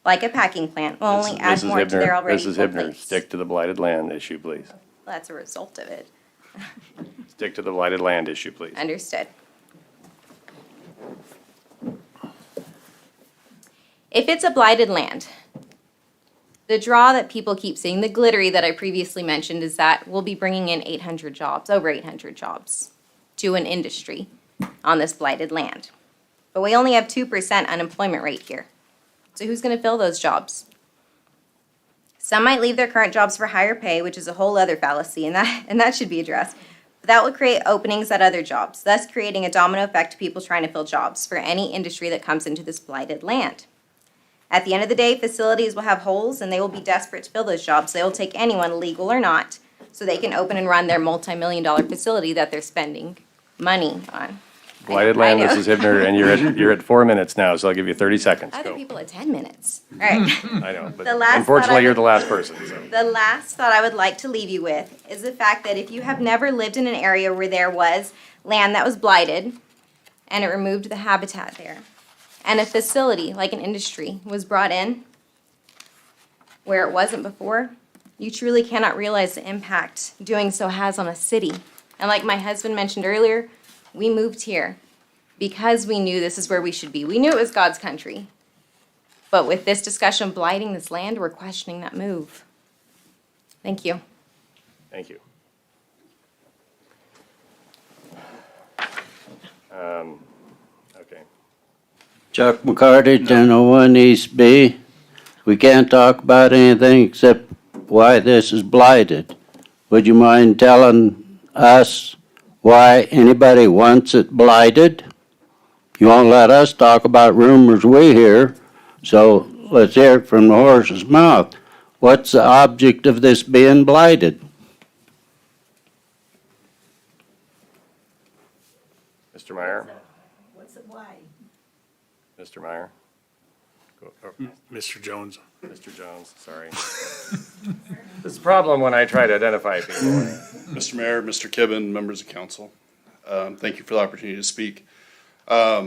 like a packing plant, will only add more to their already full Mrs. Hibner, plates. stick to the blighted land issue, please. That's a result of it. Stick to the blighted land issue, please. Understood. If it's a blighted land, the draw that people keep seeing, the glittery that I previously mentioned, is that we'll be bringing in 800 jobs, over 800 jobs, to an industry on this blighted land. But we only have 2% unemployment rate here. So who's going to fill those jobs? Some might leave their current jobs for higher pay, which is a whole other fallacy, and that should be addressed. But that will create openings at other jobs, thus creating a domino effect to people trying to fill jobs for any industry that comes into this blighted land. At the end of the day, facilities will have holes, and they will be desperate to fill those jobs. They will take anyone, legal or not, so they can open and run their multi-million-dollar facility that they're spending money on. Blighted land, I know. Mrs. Hibner, and you're at 4 minutes now, so I'll give you 30 seconds. Other Go. people at 10 minutes. All right. I know, but The last thought unfortunately, I you're would- the last person, so. The last thought I would like to leave you with is the fact that if you have never lived in an area where there was land that was blighted and it removed the habitat there, and a facility like an industry was brought in where it wasn't before, you truly cannot realize the impact doing so has on a city. And like my husband mentioned earlier, we moved here because we knew this is where we should be. We knew it was God's country. But with this discussion of blighting this land, we're questioning that move. Thank you. Thank you. Okay. Chuck McCarty, 1001 East B. We can't talk about anything except why this is blighted. Would you mind telling us why anybody wants it blighted? You won't let us talk about rumors we hear, so let's hear it from the horse's mouth. What's the object of this being blighted? Mr. Meyer? What's it, why? Mr. Meyer? Go- oh, Mr. Jones. Mr. Jones, sorry. This is a problem when I try to identify people. Mr. Mayor, Mr. Kibben, members of council, thank you for the opportunity to speak. I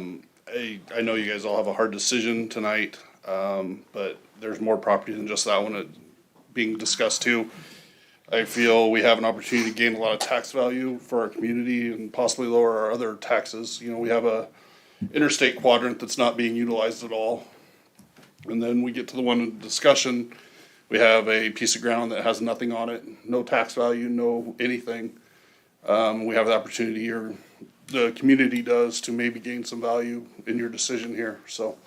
know you guys all have a hard decision tonight, but there's more property than just that one being discussed too. I feel we have an opportunity to gain a lot of tax value for our community and possibly lower our other taxes. You know, we have a interstate quadrant that's not being utilized at all. And then we get to the one in discussion, we have a piece of ground that has nothing on it, no tax value, no anything. We have the opportunity, or the community does, to maybe gain some value in your decision here. So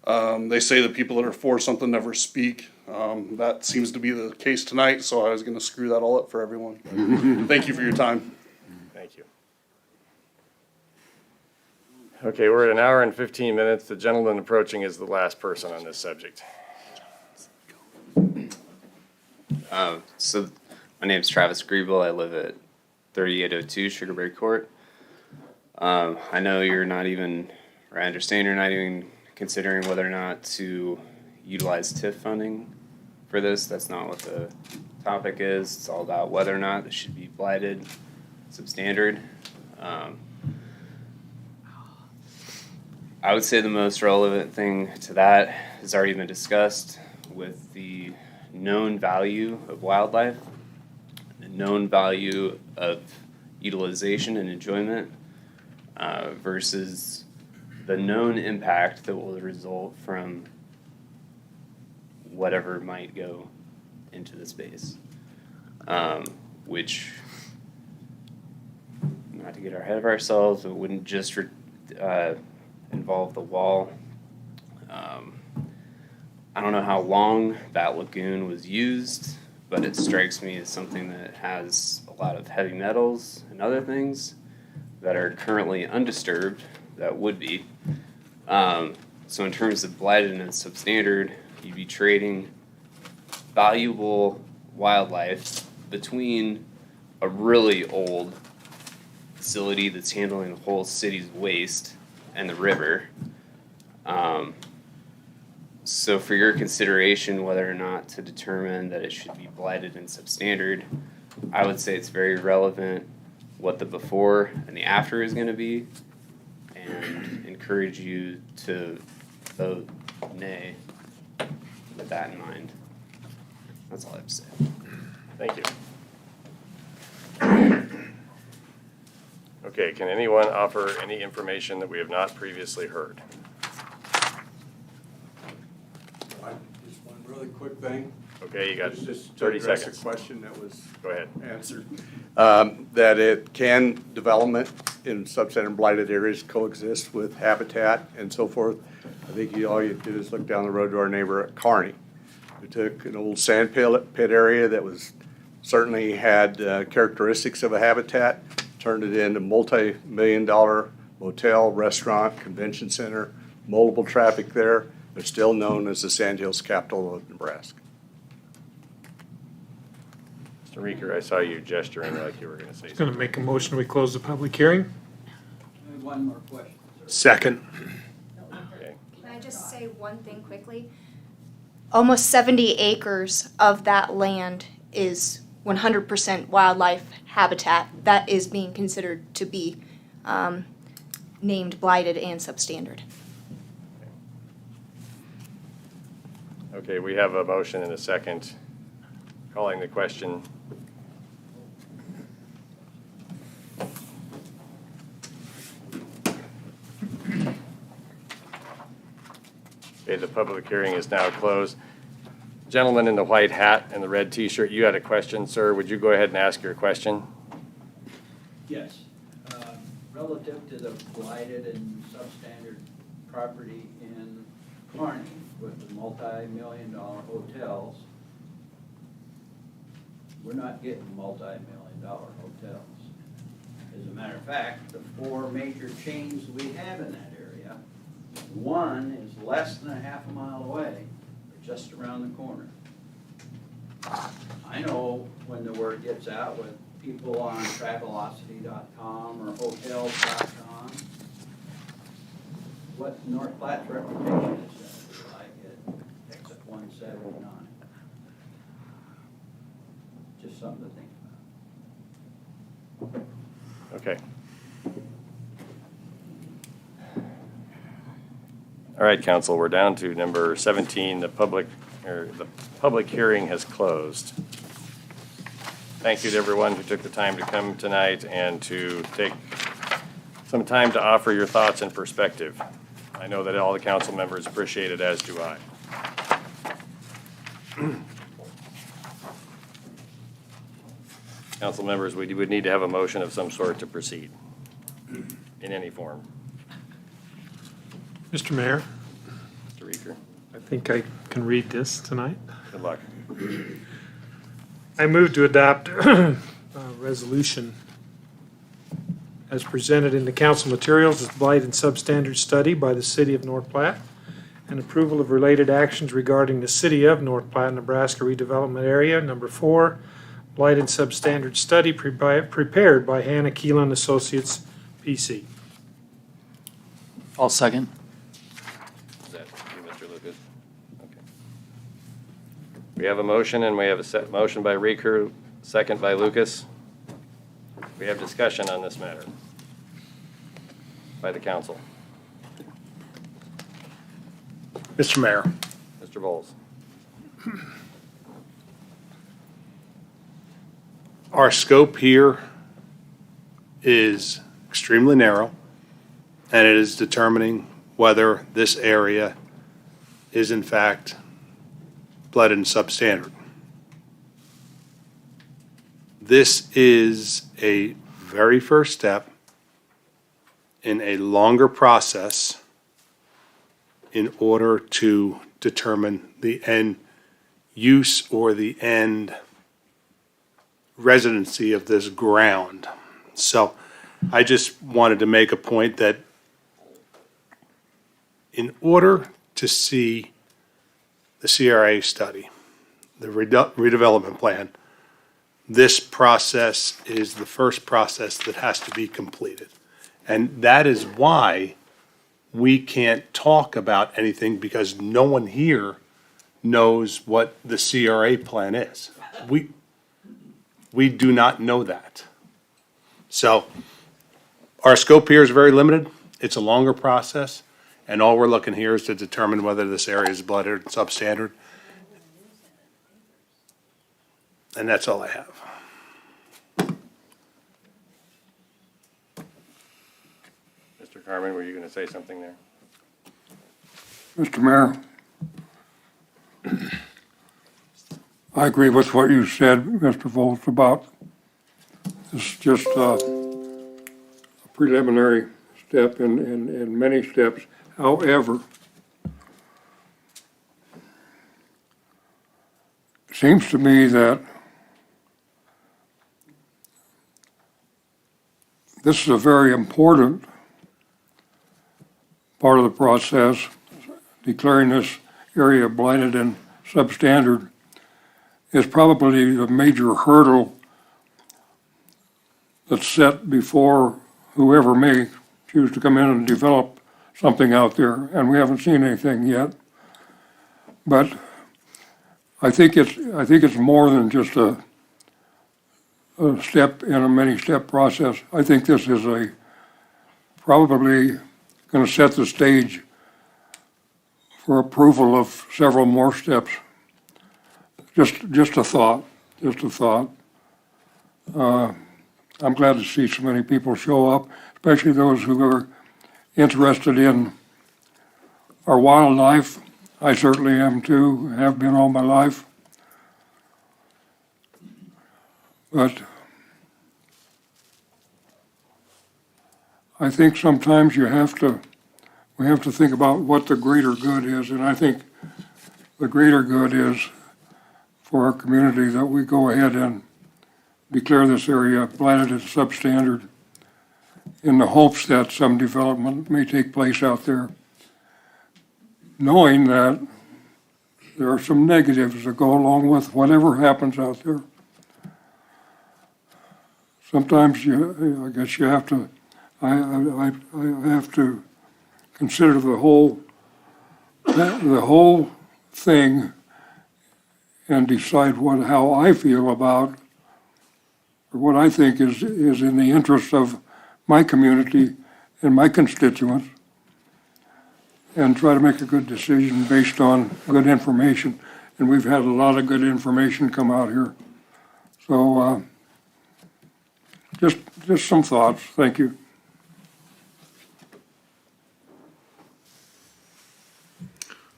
they say that people that are for something never speak. That seems to be the case tonight, so I was gonna screw that all up for everyone. Thank you for your time. Thank you. Okay, we're at an hour and 15 minutes. The gentleman approaching is the last person on this subject. So my name's Travis Griebel. I live at 3802 Sugarberry Court. I know you're not even, or I understand you're not even considering whether or not to utilize TIF funding for this. That's not what the topic is. It's all about whether or not this should be blighted, substandard. I would say the most relevant thing to that has already been discussed with the known value of wildlife, the known value of utilization and enjoyment versus the known impact that will result from whatever might go into the space, which, not to get ahead of ourselves, it wouldn't just involve the wall. I don't know how long that lagoon was used, but it strikes me as something that has a lot of heavy metals and other things that are currently undisturbed that would be. So in terms of blighted and substandard, you'd be trading valuable wildlife between a really old facility that's handling the whole city's waste and the river. So for your consideration whether or not to determine that it should be blighted and substandard, I would say it's very relevant what the before and the after is going to be, and encourage you to vote nay with that in mind. That's all I have to say. Thank you. Okay, can anyone offer any information that we have not previously heard? Just one really quick thing. Okay, you got Just to 30 address seconds. a question that was Go ahead. answered. That it can, development in substandard and blighted areas coexist with habitat and so forth. I think all you did is look down the road to our neighbor at Kearney. We took an old sand pit area that was, certainly had characteristics of a habitat, turned it into multi-million-dollar motel, restaurant, convention center, multiple traffic there. They're still known as the Sandhills capital of Nebraska. Mr. Reeker, I saw you gesturing like you were going to say Going something. to make a motion, we close the public hearing. One more question. Second. Okay. Can I just say one thing quickly? Almost 70 acres of that land is 100% wildlife habitat that is being considered to be named blighted and substandard. Okay, we have a motion and a second. Calling the question. Okay, the public hearing is now closed. Gentleman in the white hat and the red T-shirt, you had a question, sir. Would you go ahead and ask your question? Yes. Relative to the blighted and substandard property in Kearney with the multi-million-dollar hotels, we're not getting multi-million-dollar hotels. As a matter of fact, the 4 major chains we have in that area, one is less than a half a mile away, or just around the corner. I know when the word gets out with people on Travelocity.com or Hotels.com, what North Platte's reputation is going to be like at exit 179. Just something to think about. Okay. All right, council, we're down to number 17. The public hearing has closed. Thank you to everyone who took the time to come tonight and to take some time to offer your thoughts and perspective. I know that all the council members appreciate it, as do I. Council members, we would need to have a motion of some sort to proceed in any form. Mr. Mayor, Mr. Reeker, I think I can read this tonight. good luck. I move to adopt a resolution as presented in the council materials as blight and substandard study by the city of North Platte and approval of related actions regarding the city of North Platte, Nebraska redevelopment area. Number 4, blight and substandard study prepared by Hannah Keelan Associates, PC. I'll second. Is that you, Mr. Lucas? Okay. We have a motion and we have a motion by Reeker, second by Lucas. We have discussion on this matter by the council. Mr. Mayor, Mr. Bowles. our scope here is extremely narrow, and it is determining whether this area is in fact blighted and substandard. This is a very first step in a longer process in order to determine the end use or the end residency of this ground. So I just wanted to make a point that in order to see the CRA study, the redevelopment plan, this process is the first process that has to be completed. And that is why we can't talk about anything, because no one here knows what the CRA plan is. We do not know that. So our scope here is very limited. It's a longer process, and all we're looking here is to determine whether this area is blighted or substandard. And that's all I have. Mr. Carmen, were you going to say something there? Mr. Mayor, I agree with what you said, Mr. Volz, about it's just a preliminary step in many steps. However, it seems to me that this is a very important part of the process. Declaring this area blighted and substandard is probably the major hurdle that's set before whoever may choose to come in and develop something out there, and we haven't seen anything yet. But I think it's more than just a step in a many-step process. I think this is probably going to set the stage for approval of several more steps. Just a thought. I'm glad to see so many people show up, especially those who are interested in our wildlife. I certainly am too, have been all my life. But I think sometimes we have to think about what the greater good is, and I think the greater good is for our community that we go ahead and declare this area blighted and substandard in the hopes that some development may take place out there, knowing that there are some negatives that go along with whatever happens out there. Sometimes I guess you have to, I have to consider the whole thing and decide how I feel about, or what I think is in the interest of my community and my constituents, and try to make a good decision based on good information. And we've had a lot of good information come out here. So just some thoughts. Thank you.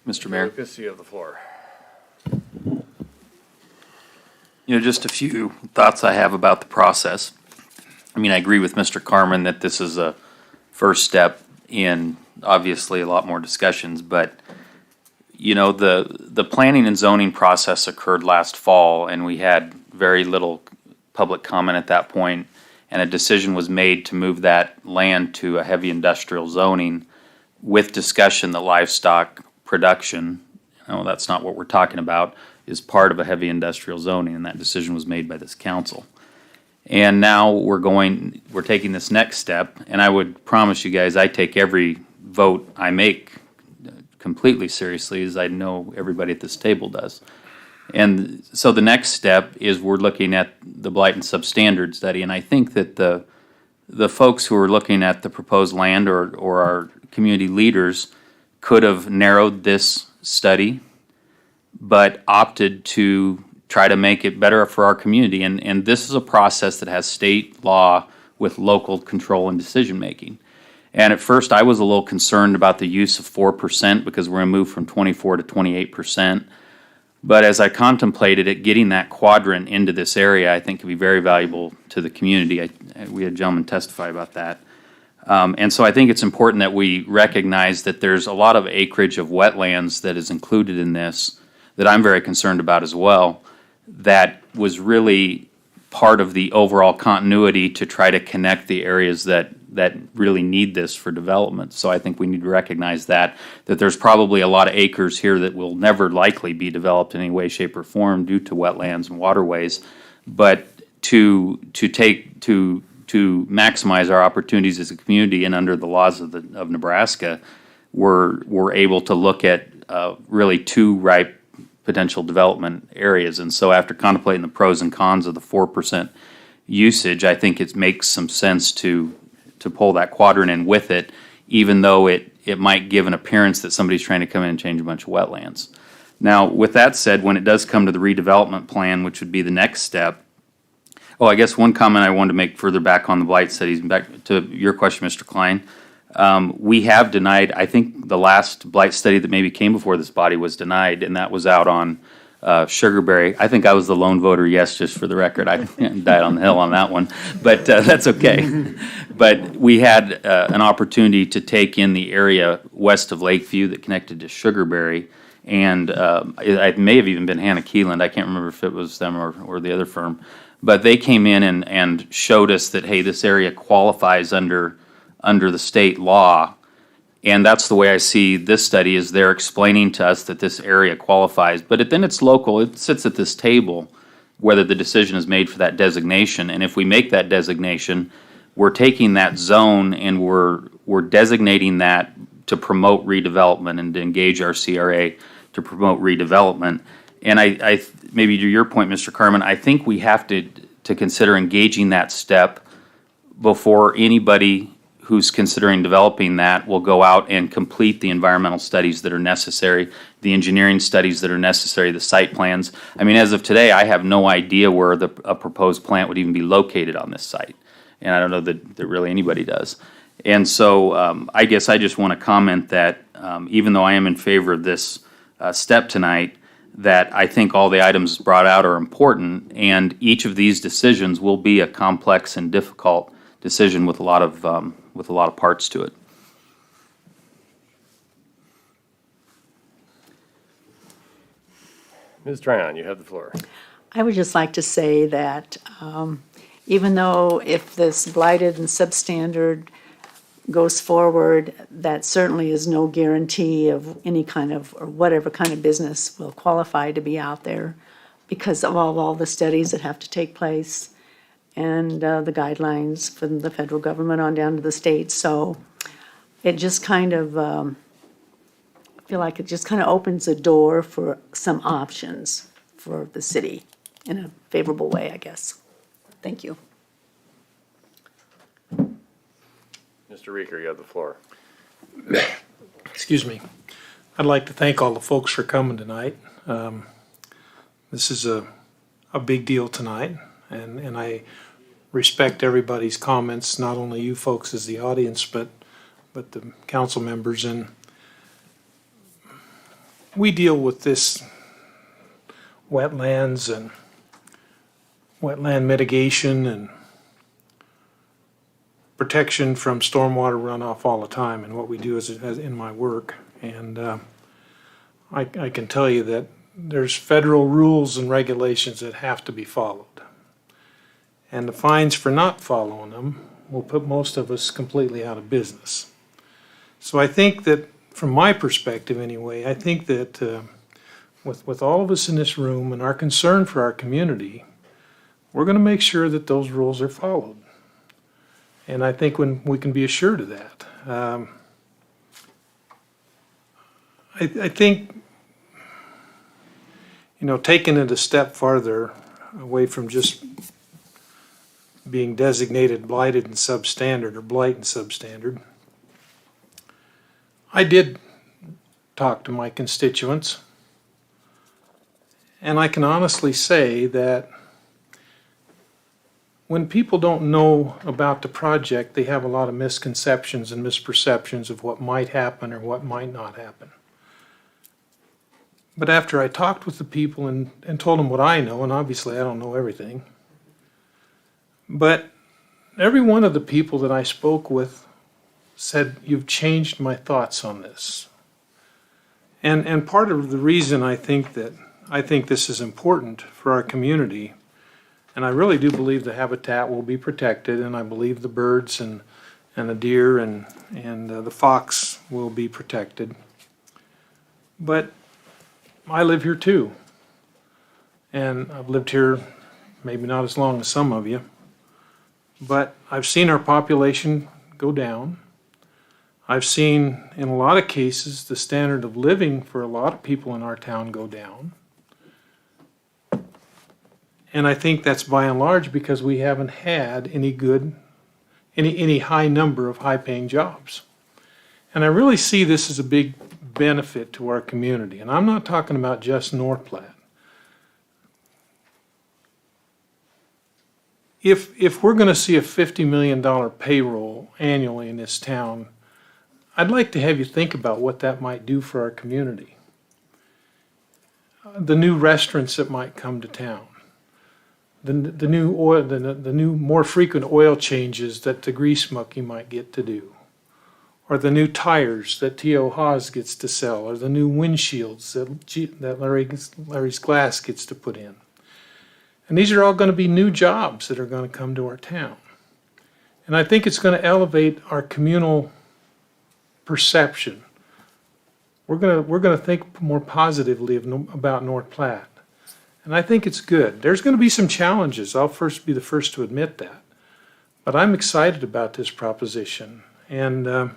Mr. Mayor. Lucas, you have the floor. Just a few thoughts I have about the process. I mean, I agree with Mr. Carmen that this is a first step in obviously a lot more discussions, but the planning and zoning process occurred last fall, and we had very little public comment at that point, and a decision was made to move that land to a heavy industrial zoning with discussion that livestock production, that's not what we're talking about, is part of a heavy industrial zoning, and that decision was made by this council. And now we're taking this next step, and I would promise you guys, I take every vote I make completely seriously, as I know everybody at this table does. And so the next step is we're looking at the blight and substandard study, and I think that the folks who are looking at the proposed land or our community leaders could have narrowed this study, but opted to try to make it better for our community. And this is a process that has state law with local control and decision-making. And at first, I was a little concerned about the use of 4% because we're going to move from 24 to 28%. But as I contemplated it, getting that quadrant into this area, I think could be very valuable to the community. We had a gentleman testify about that. And so I think it's important that we recognize that there's a lot of acreage of wetlands that is included in this that I'm very concerned about as well, that was really part of the overall continuity to try to connect the areas that really need this for development. So I think we need to recognize that there's probably a lot of acres here that will never likely be developed in any way, shape, or form due to wetlands and waterways. But to maximize our opportunities as a community and under the laws of Nebraska, we're able to look at really two ripe potential development areas. And so after contemplating the pros and cons of the 4% usage, I think it makes some sense to pull that quadrant in with it, even though it might give an appearance that somebody's trying to come in and change a bunch of wetlands. Now, with that said, when it does come to the redevelopment plan, which would be the next step, I guess one comment I wanted to make further back on the blight studies, back to your question, Mr. Klein. We have denied, I think the last blight study that maybe came before this body was denied, and that was out on Sugarberry. I think I was the lone voter yes, just for the record. I died on the hill on that one, but that's okay. But we had an opportunity to take in the area west of Lakeview that connected to Sugarberry, and it may have even been Hannah Keeland. I can't remember if it was them or the other firm. But they came in and showed us that, hey, this area qualifies under the state law. And that's the way I see this study, is they're explaining to us that this area qualifies. But then it's local. It sits at this table, whether the decision is made for that designation. And if we make that designation, we're taking that zone and we're designating that to promote redevelopment and to engage our CRA to promote redevelopment. And I maybe to your point, Mr. Carmen, I think we have to consider engaging that step before anybody who's considering developing that will go out and complete the environmental studies that are necessary, the engineering studies that are necessary, the site plans. I mean, as of today, I have no idea where a proposed plant would even be located on this site. And I don't know that really anybody does. And so I guess I just want to comment that even though I am in favor of this step tonight, that I think all the items brought out are important, and each of these decisions will be a complex and difficult decision with a lot of parts to it. Ms. Tryon, you have the floor. I would just like to say that even though if this blighted and substandard goes forward, that certainly is no guarantee of any kind of, or whatever kind of business will qualify to be out there because of all the studies that have to take place and the guidelines from the federal government on down to the states. So it just kind of, I feel like it just kind of opens a door for some options for the city in a favorable way, I guess. Thank you. Mr. Reeker, you have the floor. Excuse me. I'd like to thank all the folks for coming tonight. This is a big deal tonight, and I respect everybody's comments, not only you folks as the audience, but the council members. And we deal with this wetlands and wetland mitigation and protection from stormwater runoff all the time, and what we do as in my work. And I can tell you that there's federal rules and regulations that have to be followed. And the fines for not following them will put most of us completely out of business. So I think that, from my perspective anyway, I think that with all of us in this room and our concern for our community, we're going to make sure that those rules are followed. And I think when we can be assured of that. I think, taking it a step farther away from just being designated blighted and substandard or blight and substandard, I did talk to my constituents, and I can honestly say that when people don't know about the project, they have a lot of misconceptions and misperceptions of what might happen or what might not happen. But after I talked with the people and told them what I know, and obviously I don't know everything, but every one of the people that I spoke with said, "You've changed my thoughts on this." And part of the reason I think this is important for our community, and I really do believe the habitat will be protected, and I believe the birds and the deer and the fox will be protected. But I live here too. And I've lived here maybe not as long as some of you, but I've seen our population go down. I've seen, in a lot of cases, the standard of living for a lot of people in our town go down. And I think that's by and large because we haven't had any high number of high-paying jobs. And I really see this as a big benefit to our community. And I'm not talking about just North Platte. If we're going to see a $50 million payroll annually in this town, I'd like to have you think about what that might do for our community. The new restaurants that might come to town. The new oil, the new more frequent oil changes that the grease monkey might get to do, or the new tires that T.O. Haas gets to sell, or the new windshields that Larry's Glass gets to put in. And these are all going to be new jobs that are going to come to our town. And I think it's going to elevate our communal perception. We're going to think more positively about North Platte. And I think it's good. There's going to be some challenges. I'll be the first to admit that. But I'm excited about this proposition. And I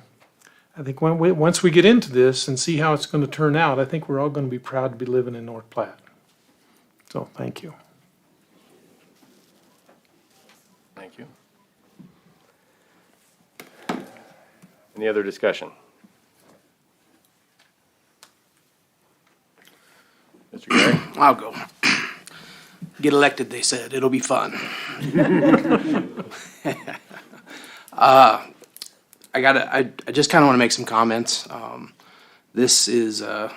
think once we get into this and see how it's going to turn out, I think we're all going to be proud to be living in North Platte. So thank you. Thank you. Any other discussion? Mr. Gary? I'll go. Get elected, they said. It'll be fun. I just kind of want to make some comments. This is a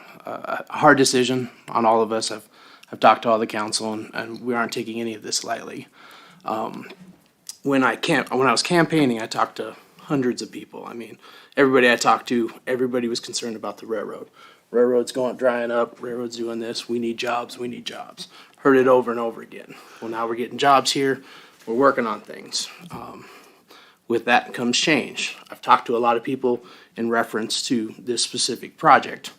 hard decision on all of us. I've talked to all the council, and we aren't taking any of this lightly. When I was campaigning, I talked to hundreds of people. I mean, everybody I talked to, everybody was concerned about the railroad. Railroad's drying up, railroad's doing this, we need jobs, we need jobs. Heard it over and over again. Well, now we're getting jobs here, we're working on things. With that comes change. I've talked to a lot of people in reference to this specific project.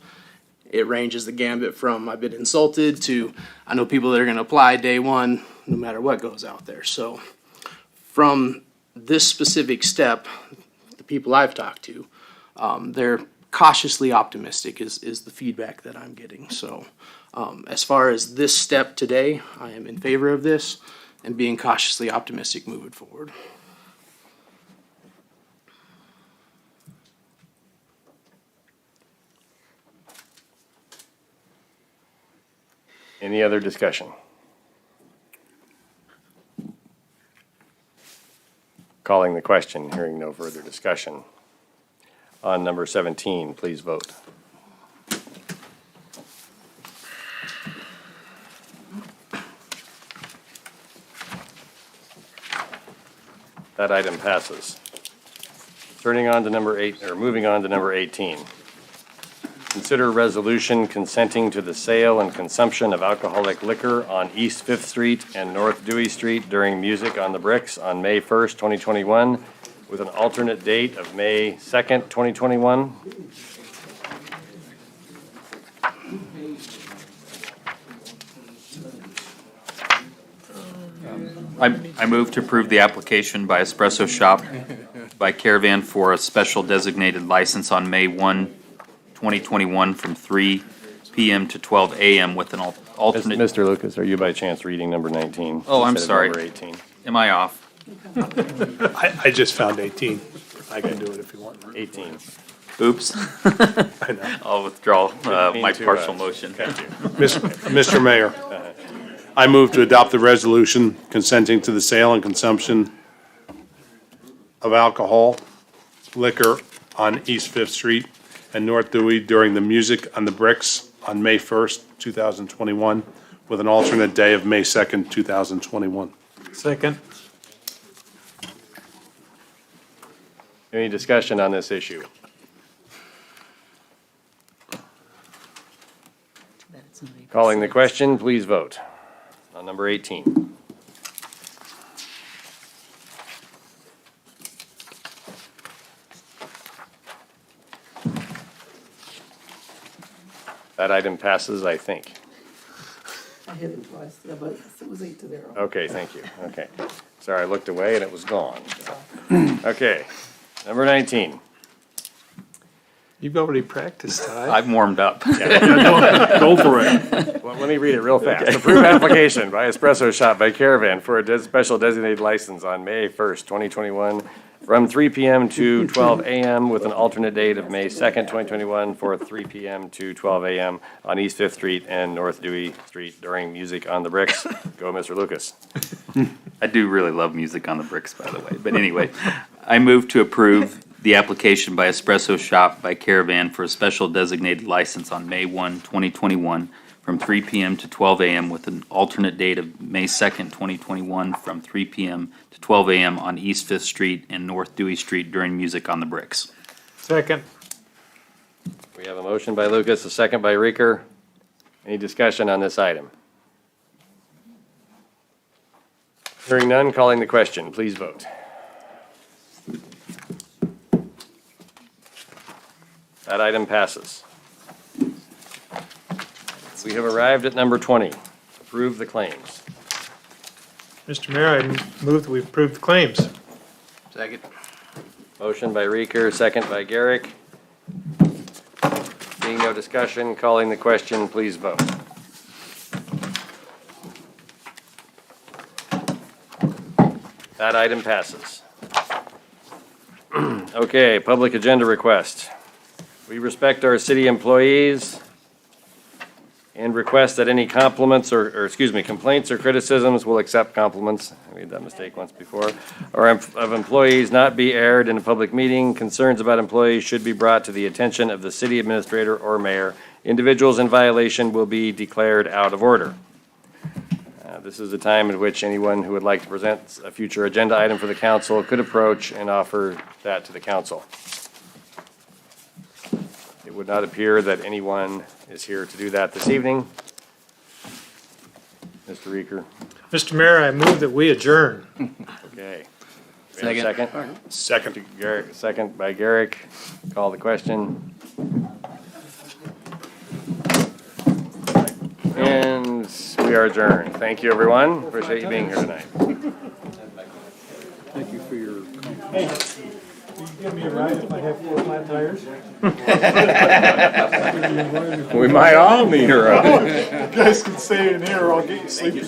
It ranges the gambit from I've been insulted to I know people that are gonna apply day one, no matter what goes out there. So from this specific step, the people I've talked to, they're cautiously optimistic is the feedback that I'm getting. So as far as this step today, I am in favor of this and being cautiously optimistic moving forward. Any other discussion? Calling the question, hearing no further discussion. On number 17, please vote. That item passes. Moving on to number 18. Consider resolution consenting to the sale and consumption of alcoholic liquor on East 5th Street and North Dewey Street during Music on the Bricks on May 1st, 2021, with an alternate date of May 2nd, 2021. I move to approve the application by Espresso Shop by Caravan for a special designated license on May 1, 2021, from 3 p.m. to 12 a.m. with an alternate. Mr. Lucas, are you by chance reading number 19? Oh, I'm instead of sorry. Number 18. Am I off? I just found 18. I can do it if you want. 18. Oops. I know. I'll withdraw my to, partial motion. Mr. Mayor, I move to adopt the resolution consenting to the sale and consumption of alcohol, liquor on East Fifth Street and North Dewey during the Music on the Bricks on May 1st, 2021, with an alternate day of May 2nd, 2021. Second. Any discussion on this issue? Calling the question, please vote on number 18. That item passes, I think. I hit it twice, yeah, but it was 8-0. Okay, thank you. Okay. Sorry, I looked away and it was gone. Okay, number 19. You've already practiced, Ty. I've warmed up. Go for it. Well, let me read it real fast. Approve application by Espresso Shop by Caravan for a special designated license on May 1st, 2021, from 3 p.m. to 12 a.m. with an alternate date of May 2nd, 2021 for 3 p.m. to 12 a.m. on East 5th Street and North Dewey Street during Music on the Bricks. Go, Mr. Lucas. I do really love Music on the Bricks, by the way. But anyway, I move to approve the application by Espresso Shop by Caravan for a special designated license on May 1, 2021, from 3 p.m. to 12 a.m. with an alternate date of May 2nd, 2021, from 3 p.m. to 12 a.m. on East 5th Street and North Dewey Street during Music on the Bricks. Second. We have a motion by Lucas, a second by Reeker. Any discussion on this item? Hearing none, calling the question, please vote. That item passes. We have arrived at number 20, approve the claims. Mr. Mayor, I move that we approve the claims. Second. Motion by Reeker, second by Garrick. Being no discussion, calling the question, please vote. That item passes. Okay, public agenda request. We respect our city employees and request that any compliments complaints or criticisms, will accept compliments, I made that mistake once before, or of employees not be aired in a public meeting. Concerns about employees should be brought to the attention of the city administrator or mayor. Individuals in violation will be declared out of order. This is the time in which anyone who would like to present a future agenda item for the council could approach and offer that to the council. It would not appear that anyone is here to do that this evening. Mr. Reeker, Mr. Mayor, I move that we adjourn. okay. We have a second? Second. Garrick, second by Garrick. Call the question. And we are adjourned. Thank you, everyone. Appreciate you being here tonight. Thank you for your Hey, will you give me a ride if I have 4 flat tires? We might all need her. You guys can stay in here, I'll get you sleeping.